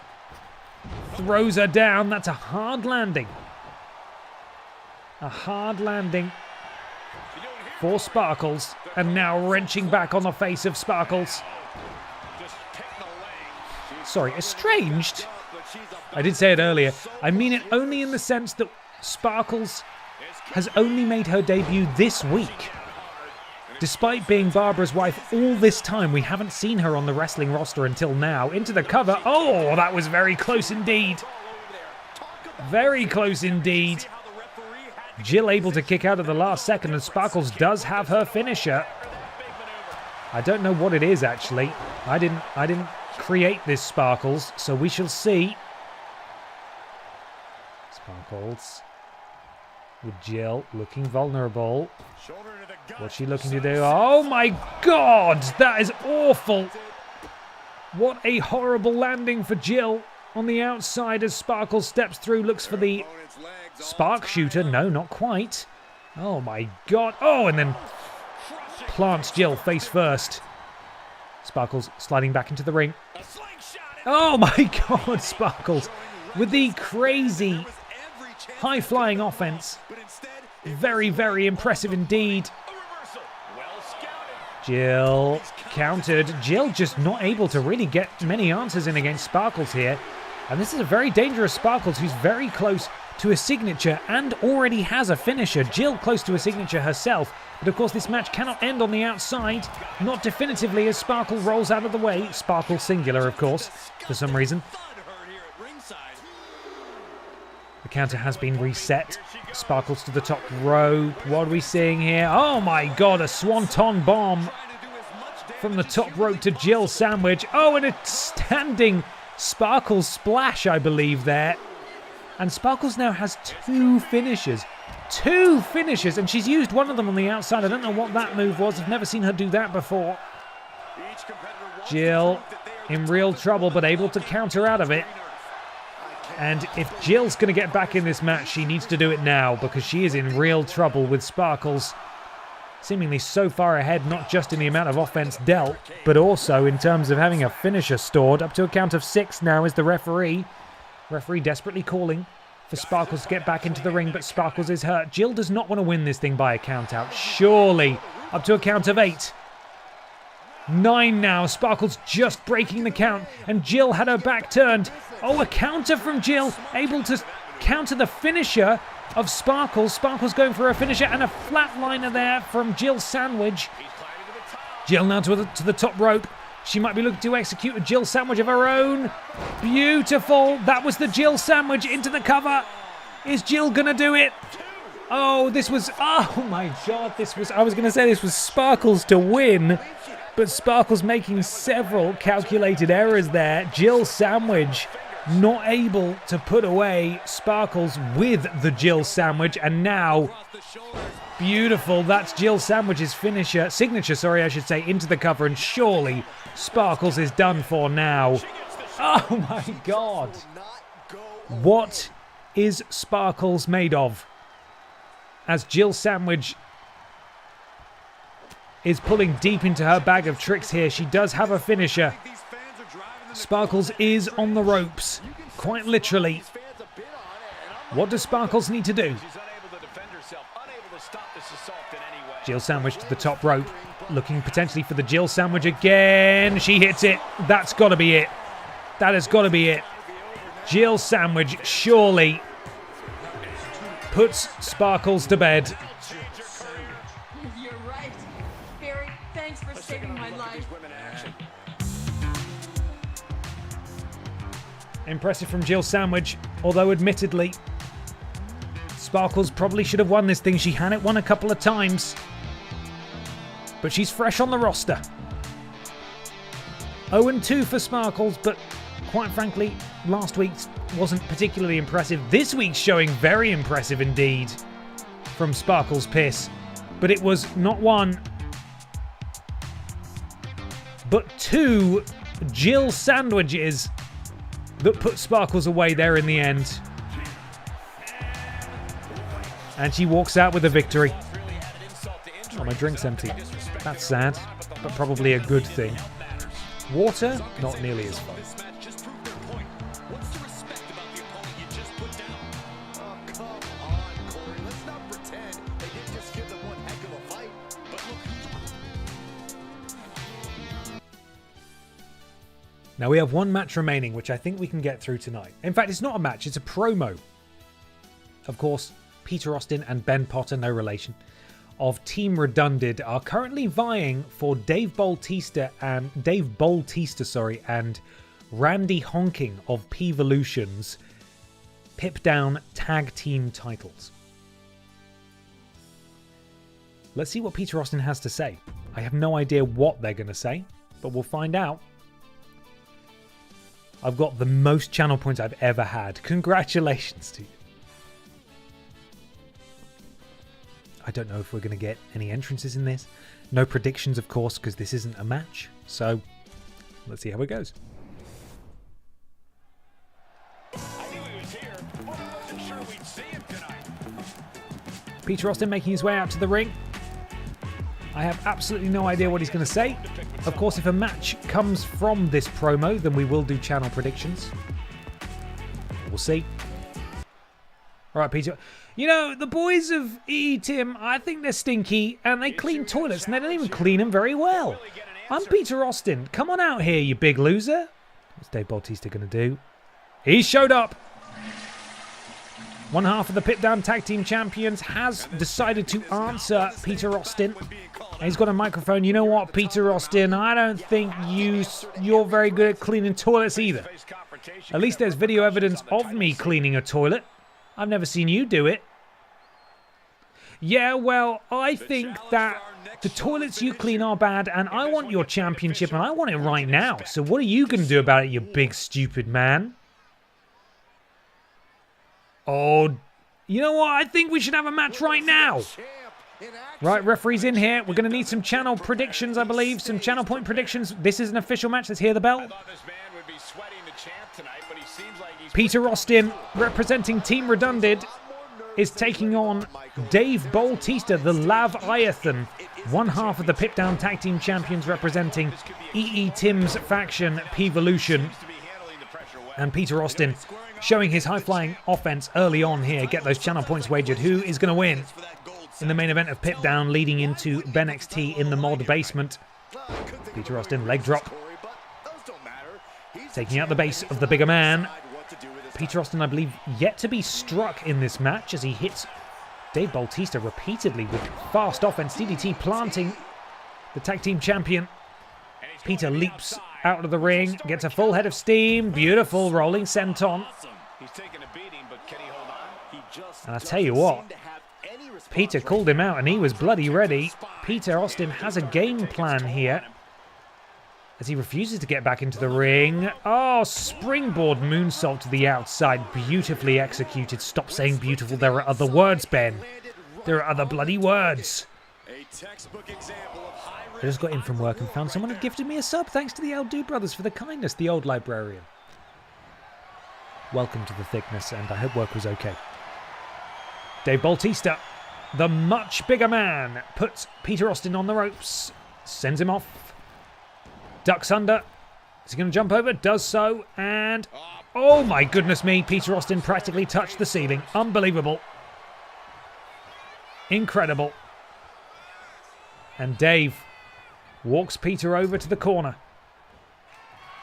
Throws her down. That's a hard landing. A hard landing for Sparkles. And now wrenching back on the face of Sparkles. Sorry, estranged? I did say it earlier. I mean it only in the sense that Sparkles has only made her debut this week. Despite being Barbara's wife all this time, we haven't seen her on the wrestling roster until now. Into the cover. Oh, that was very close indeed. Very close indeed. Jill able to kick out at the last second, and Sparkles does have her finisher. I don't know what it is, actually. I didn't create this Sparkles, so we shall see. Sparkles with Jill looking vulnerable. What's she looking to do? Oh my God, that is awful. What a horrible landing for Jill on the outside as Sparkles steps through, looks for the spark shooter. No, not quite. Oh my God. Oh, and then plants Jill face first. Sparkles sliding back into the ring. Oh my God, Sparkles with the crazy high-flying offense. Very, very impressive indeed. Jill countered. Jill just not able to really get many answers in against Sparkles here. And this is a very dangerous Sparkles who's very close to a signature and already has a finisher. Jill close to a signature herself. But of course this match cannot end on the outside. Not definitively as Sparkle rolls out of the way. Sparkle singular, of course, for some reason. The counter has been reset. Sparkles to the top rope. What are we seeing here? Oh my God, a swanton bomb from the top rope to Jill Sandwich. Oh, and a standing Sparkles splash, I believe, there. And Sparkles now has 2 finishes. 2 finishes, and she's used one of them on the outside. I don't know what that move was. I've never seen her do that before. Jill in real trouble, but able to counter out of it. And if Jill's going to get back in this match, she needs to do it now, because she is in real trouble with Sparkles seemingly so far ahead, not just in the amount of offense dealt, but also in terms of having a finisher stored. Up to a count of 6 now is the referee. Referee desperately calling for Sparkles to get back into the ring, but Sparkles is hurt. Jill does not want to win this thing by a count out. Surely. Up to a count of 8. 9 now. Sparkles just breaking the count, and Jill had her back turned. Oh, a counter from Jill, able to counter the finisher of Sparkles. Sparkles going for a finisher, and a flatliner there from Jill Sandwich. Jill now to the top rope. She might be looking to execute a Jill Sandwich of her own. Beautiful. That was the Jill Sandwich into the cover. Is Jill going to do it? Oh, this was... Oh, my God. I was going to say this was Sparkles to win. But Sparkles making several calculated errors there. Jill Sandwich not able to put away Sparkles with the Jill Sandwich. And now... Beautiful. That's Jill Sandwich's signature, I should say, into the cover. And surely Sparkles is done for now. Oh my God. What is Sparkles made of? As Jill Sandwich is pulling deep into her bag of tricks here. She does have a finisher. Sparkles is on the ropes, quite literally. What does Sparkles need to do? Jill Sandwich to the top rope. Looking potentially for the Jill Sandwich again. She hits it. That's got to be it. That has got to be it. Jill Sandwich surely puts Sparkles to bed. You're right. Barry, thanks for saving my life. Impressive from Jill Sandwich, although admittedly, Sparkles probably should have won this thing. She had it won a couple of times. But she's fresh on the roster. 0-2 for Sparkles, but quite frankly, last week's wasn't particularly impressive. This week's showing very impressive indeed from Sparkles Piss. But it was not one, but two Jill Sandwiches that put Sparkles away there in the end. And she walks out with a victory. Oh, my drink's empty. That's sad, but probably a good thing. Water, not nearly as fun. Now we have one match remaining, which I think we can get through tonight. In fact, it's not a match, it's a promo. Of course, Peter Austin and Ben Potter, no relation, of Team Redundant are currently vying for Dave Bautista and Randy Honking of PEEVOLUTION's Pip Down Tag Team titles. Let's see what Peter Austin has to say. I have no idea what they're going to say, but we'll find out. I've got the most channel points I've ever had. Congratulations to you. I don't know if we're going to get any entrances in this. No predictions, of course, because this isn't a match. So, let's see how it goes. I knew he was here, but I wasn't sure we'd see him tonight. Peter Austin making his way out to the ring. I have absolutely no idea what he's going to say. Of course, if a match comes from this promo, then we will do channel predictions. We'll see. All right, Peter. You know, the boys of Tim, I think they're stinky, and they clean toilets, and they don't even clean them very well. I'm Peter Austin. Come on out here, you big loser. What's Dave Bautista going to do? He showed up. One half of the Pip Down Tag Team Champions has decided to answer Peter Austin. He's got a microphone. You know what, Peter Austin? I don't think you're very good at cleaning toilets either. At least there's video evidence of me cleaning a toilet. I've never seen you do it. Yeah, well, I think that the toilets you clean are bad, and I want your championship, and I want it right now. So what are you going to do about it, you big stupid man? Oh, you know what? I think we should have a match right now. Right, referee's in here. We're going to need some channel predictions, I believe. Some channel point predictions. This is an official match. Let's hear the bell. Peter Austin, representing Team Redundant, is taking on Dave Bautista, the Laviathan, one half of the Pip Down Tag Team Champions, representing Tim's faction, PEEVOLUTION. And Peter Austin showing his high-flying offense early on here. Get those channel points wagered. Who is going to win in the main event of Pip Down, leading into BENXT in the mod basement? Peter Austin, leg drop. Taking out the base of the bigger man. Peter Austin, I believe, yet to be struck in this match as he hits Dave Bautista repeatedly with fast offense. DDT planting the tag team champion. Peter leaps out of the ring, gets a full head of steam. Beautiful rolling senton. And I tell you what, Peter called him out and he was bloody ready. Peter Austin has a game plan here as he refuses to get back into the ring. Oh, springboard moonsault to the outside. Beautifully executed. Stop saying beautiful. There are other words, Ben. There are other bloody words. I just got in from work and found someone had gifted me a sub. Thanks to the Eldu brothers for the kindness, the old librarian. Welcome to the thickness, and I hope work was okay. Dave Bautista, the much bigger man, puts Peter Austin on the ropes. Sends him off. Ducks under. Is he going to jump over? Does so. And, oh my goodness me, Peter Austin practically touched the ceiling. Unbelievable. Incredible. And Dave walks Peter over to the corner.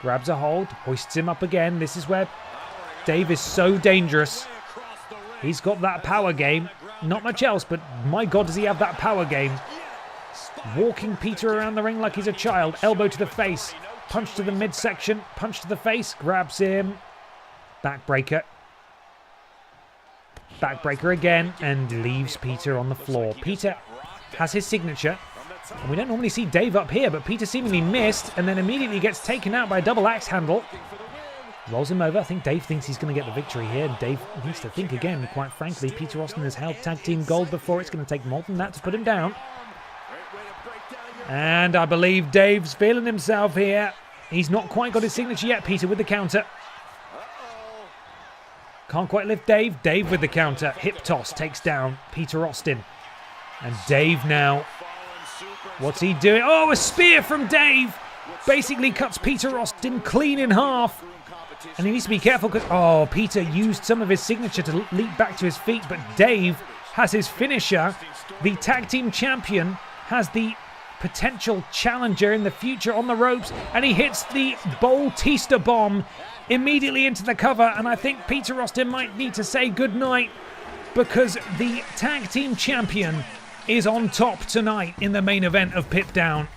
Grabs a hold, hoists him up again. This is where Dave is so dangerous. He's got that power game. Not much else, but my God, does he have that power game. Walking Peter around the ring like he's a child. Elbow to the face. Punch to the midsection. Punch to the face. Grabs him. Backbreaker. Backbreaker again. And leaves Peter on the floor. Peter has his signature. And we don't normally see Dave up here, but Peter seemingly missed and then immediately gets taken out by a double axe handle. Rolls him over. I think Dave thinks he's going to get the victory here. And Dave needs to think again, quite frankly. Peter Austin has held tag team gold before. It's going to take more than that to put him down. And I believe Dave's feeling himself here. He's not quite got his signature yet. Peter with the counter. Can't quite lift Dave. Dave with the counter. Hip toss takes down Peter Austin. And Dave now. What's he doing? Oh, a spear from Dave. Basically cuts Peter Austin clean in half. And he needs to be careful because, oh, Peter used some of his signature to leap back to his feet. But Dave has his finisher. The tag team champion has the potential challenger in the future on the ropes. And he hits the Bautista bomb immediately into the cover. And I think Peter Austin might need to say goodnight because the tag team champion is on top tonight in the main event of Pip Down.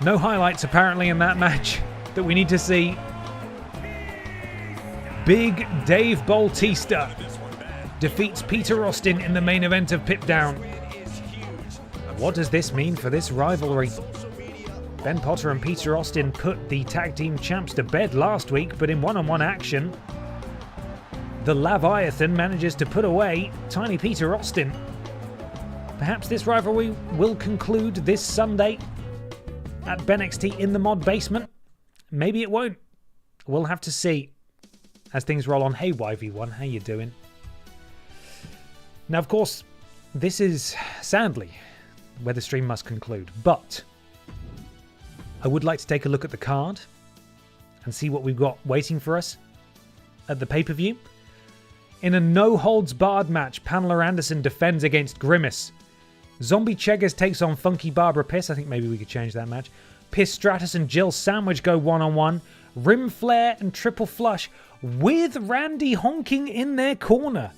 No highlights apparently in that match that we need to see. Big Dave Bautista defeats Peter Austin in the main event of Pip Down. What does this mean for this rivalry? Ben Potter and Peter Austin put the tag team champs to bed last week, but in one-on-one action, the Leviathan manages to put away Tiny Peter Austin. Perhaps this rivalry will conclude this Sunday at BENXT in the mod basement. Maybe it won't. We'll have to see as things roll on. Hey YV1, how you doing? Now, of course, this is sadly where the stream must conclude, but I would like to take a look at the card and see what we've got waiting for us at the pay-per-view. In a no-holds-barred match, Pamela Anderson defends against Grimace. Zombie Cheggers takes on Funky Barbara Piss. I think maybe we could change that match. Piss Stratus and Jill Sandwich go one-on-one. Rim Flare and Triple Flush with Randy Honking in their corner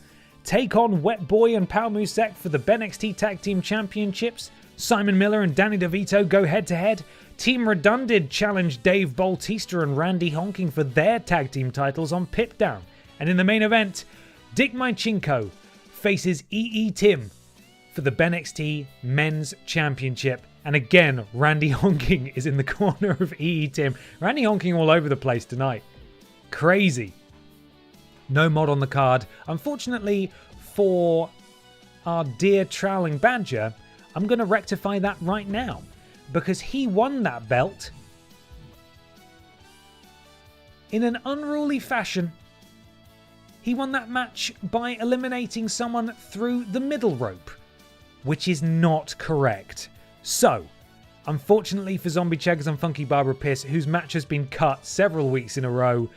take on Wet Boy and Pao Musek for the BENXT Tag Team Championships. Simon Miller and Danny DeVito go head-to-head. Team Redundant challenge Dave Bautista and Randy Honking for their tag team titles on Pip Down. And in the main event, Dick Mychinko faces EE Tim for the BENXT Men's Championship. And again, Randy Honking is in the corner of EE Tim. Randy Honking all over the place tonight. Crazy. No mod on the card. Unfortunately for our dear Trowling Badger, I'm going to rectify that right now because he won that belt in an unruly fashion. He won that match by eliminating someone through the middle rope, which is not correct. So, unfortunately for Zombie Cheggers and Funky Barbara Piss, whose match has been cut several weeks in a row,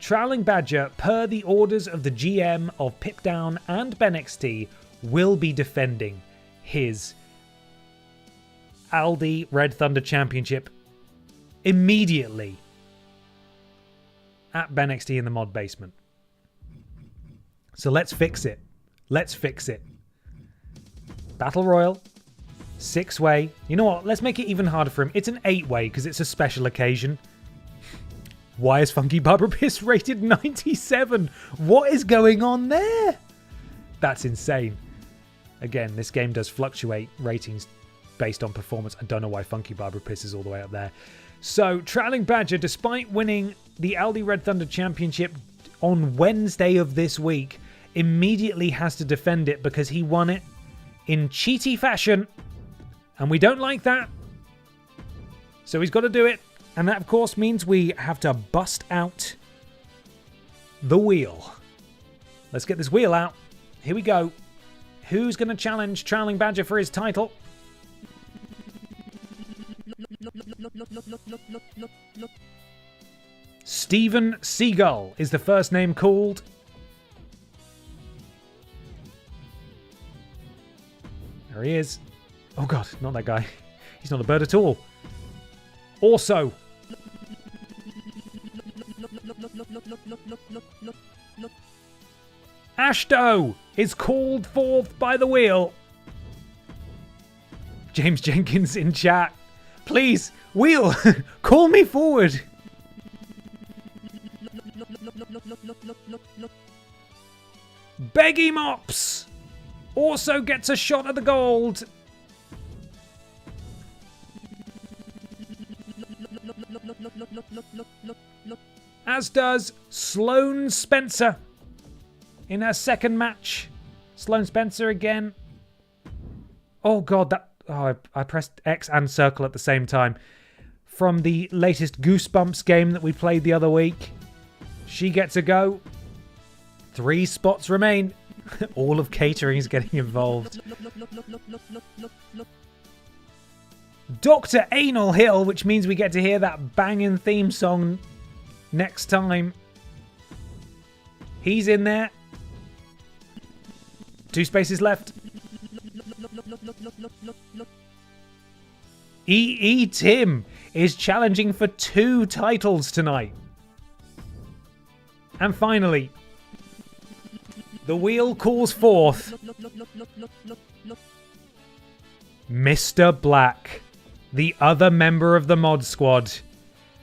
Trowling Badger, per the orders of the GM of Pip Down and BENXT, will be defending his Aldi Red Thunder Championship immediately at BENXT in the mod basement. So let's fix it. Let's fix it. Battle Royal. 6-way. You know what? Let's make it even harder for him. It's an 8-way because it's a special occasion. Why is Funky Barbara Piss rated 97? What is going on there? That's insane. Again, this game does fluctuate ratings based on performance. I don't know why Funky Barbara Piss is all the way up there. So, Trowling Badger, despite winning the Aldi Red Thunder Championship on Wednesday of this week, immediately has to defend it because he won it in cheaty fashion. And we don't like that. So he's got to do it. And that, of course, means we have to bust out the wheel. Let's get this wheel out. Here we go. Who's going to challenge Trowling Badger for his title? Steven Seagull is the first name called. There he is. Oh god, not that guy. He's not a bird at all. Also, Ashto is called forth by the wheel. James Jenkins in chat. Please, wheel, call me forward. Beggy Mops also gets a shot at the gold. As does Sloane Spencer in her second match. Sloane Spencer again. Oh god, that... Oh, I pressed X and circle at the same time. From the latest Goosebumps game that we played the other week. She gets a go. 3 spots remain. All of catering is getting involved. Dr. Anal Hill, which means we get to hear that banging theme song next time. He's in there. 2 spaces left. EE Tim is challenging for 2 titles tonight. And finally, the wheel calls forth Mr. Black, the other member of the mod squad.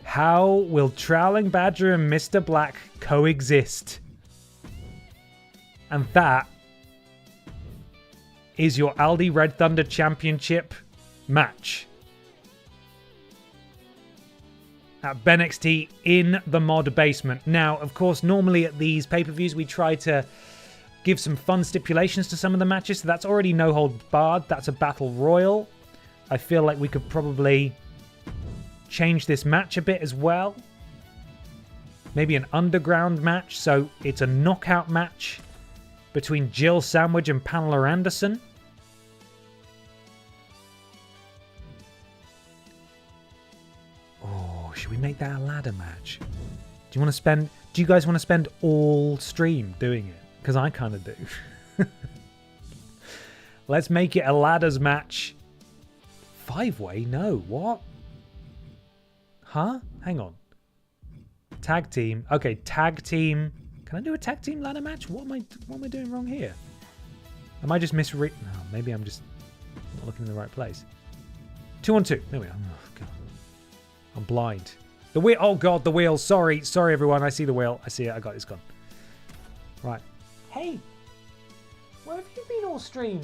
How will Trowling Badger and Mr. Black coexist? And that is your Aldi Red Thunder Championship match at BENXT in the mod basement. Now, of course, normally at these pay-per-views, we try to give some fun stipulations to some of the matches. So that's already no hold barred. That's a battle royal. I feel like we could probably change this match a bit as well. Maybe an underground match. So it's a knockout match between Jill Sandwich and Pamela Anderson. Oh, should we make that a ladder match? Do you guys want to spend all stream doing it? Because I kind of do. Let's make it a ladders match. 5-way? No. What? Huh? Hang on. Tag team. Okay, tag team. Can I do a tag team ladder match? What am I doing wrong here? Am I just No, maybe I'm just not looking in the right place. 2-on-2. There we are. Oh, God. I'm blind. The wheel. Oh, God, the wheel. Sorry, everyone. I see the wheel. I see it. I got it. It's gone. Right. Hey, where have you been all stream?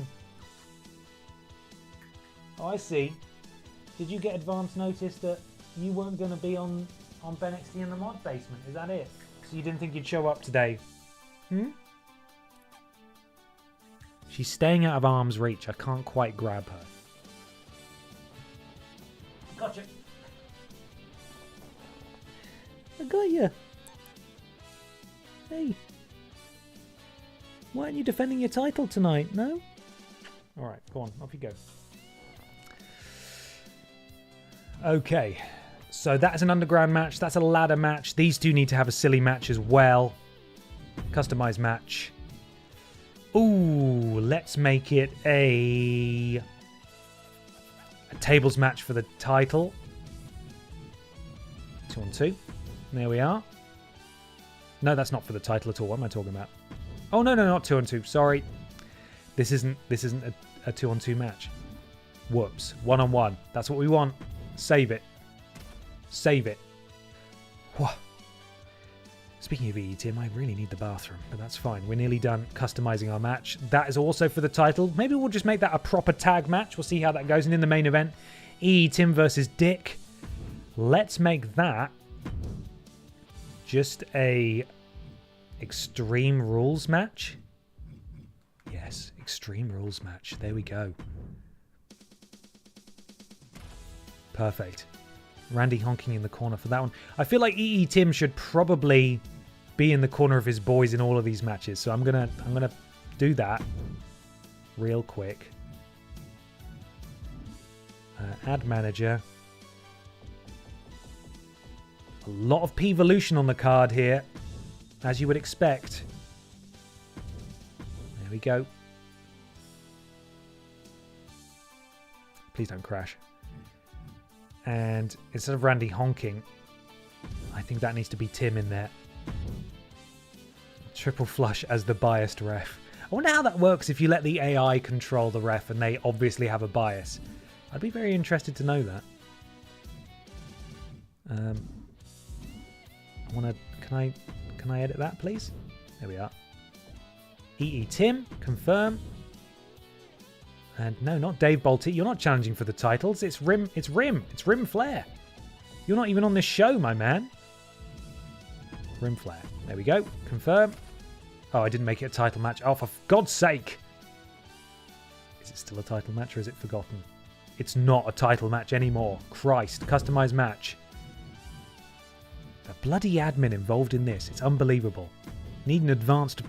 Oh, I see. Did you get advance notice that you weren't going to be on BENXT in the mod basement? Is that it? So you didn't think you'd show up today? She's staying out of arm's reach. I can't quite grab her. Gotcha. I got you. Hey. Why aren't you defending your title tonight? No? Alright, go on. Off you go. Okay. So that's an underground match. That's a ladder match. These two need to have a silly match as well. Customized match. Ooh, let's make it a tables match for the title. 2-on-2. There we are. No, that's not for the title at all. What am I talking about? Oh, no, not 2-on-2. Sorry. This isn't a 2-on-2 match. Whoops. 1-on-1. That's what we want. Save it. Save it. Whoa. Speaking of EE Tim, I really need the bathroom, but that's fine. We're nearly done customizing our match. That is also for the title. Maybe we'll just make that a proper tag match. We'll see how that goes. And in the main event, EE Tim versus Dick. Let's make that just a Extreme Rules match. Yes, Extreme Rules match. There we go. Perfect. Randy honking in the corner for that one. I feel like EE Tim should probably be in the corner of his boys in all of these matches. So I'm gonna do that real quick. Add manager. A lot of PEEVOLUTION on the card here, as you would expect. There we go. Please don't crash. And instead of Randy honking, I think that needs to be Tim in there. Triple Flush as the biased ref. I wonder how that works if you let the AI control the ref and they obviously have a bias. I'd be very interested to know that. I want to... Can I edit that, please? There we are. EE Tim, confirm. And no, not Dave Bolte. You're not challenging for the titles. It's Rim Flair. You're not even on this show, my man. Rim Flair. There we go. Confirm. Oh, I didn't make it a title match. Oh, for God's sake. Is it still a title match or is it forgotten? It's not a title match anymore. Christ. Customized match. The bloody admin involved in this. It's unbelievable. Need an advanced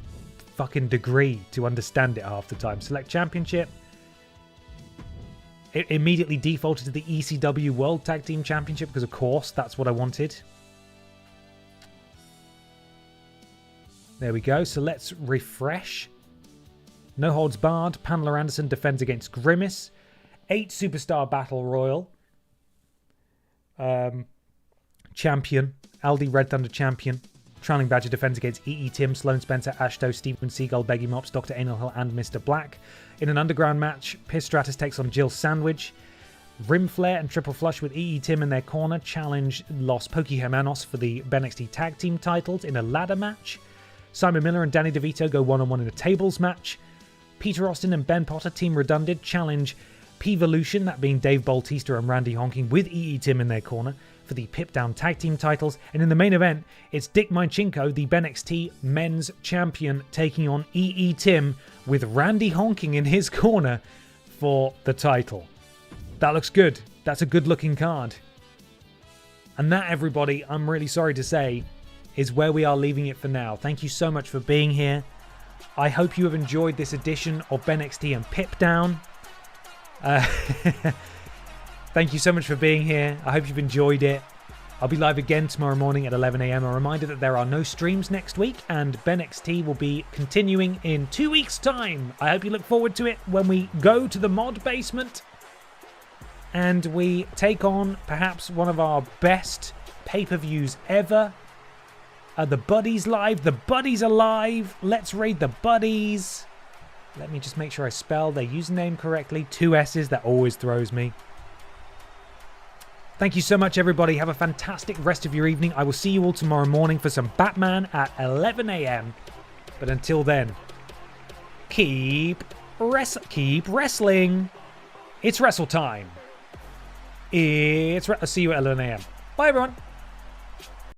fucking degree to understand it half the time. Select championship. It immediately defaulted to the ECW World Tag Team Championship because, of course, that's what I wanted. There we go. So let's refresh. No holds barred. Pamela Anderson defends against Grimace. 8 Superstar Battle Royal. Champion. Aldi Red Thunder champion. Trailing Badger defends against EE Tim, Sloan Spencer, Ashto, Steven Seagull, Beggy Mops, Dr. Anal Hill, and Mr. Black. In an underground match, Piss Stratus takes on Jill Sandwich. Rim Flair and Triple Flush with EE Tim in their corner challenge Los Poki Hermanos for the BENXT Tag Team titles in a ladder match. Simon Miller and Danny DeVito go one-on-one in a tables match. Peter Austin and Ben Potter, Team Redundant, challenge PEEVOLUTION, that being Dave Bautista and Randy Honking, with EE Tim in their corner for the Pip Down Tag Team titles. And in the main event, it's Dick Mychenko, the BENXT Men's Champion, taking on EE Tim with Randy Honking in his corner for the title. That looks good. That's a good-looking card. And that, everybody, I'm really sorry to say, is where we are leaving it for now. Thank you so much for being here. I hope you have enjoyed this edition of BENXT and Pip Down. Thank you so much for being here. I hope you've enjoyed it. I'll be live again tomorrow morning at 11 a.m. A reminder that there are no streams next week, and BENXT will be continuing in 2 weeks' time. I hope you look forward to it when we go to the mod basement and we take on perhaps one of our best pay-per-views ever. The Buddies live. The Buddies are live. Let's raid the Buddies. Let me just make sure I spell their username correctly. 2 S's. That always throws me. Thank you so much, everybody. Have a fantastic rest of your evening. I will see you all tomorrow morning for some Batman at 11 a.m. But until then, keep wrestling. It's wrestle time. I'll see you at 11 a.m. Bye, everyone.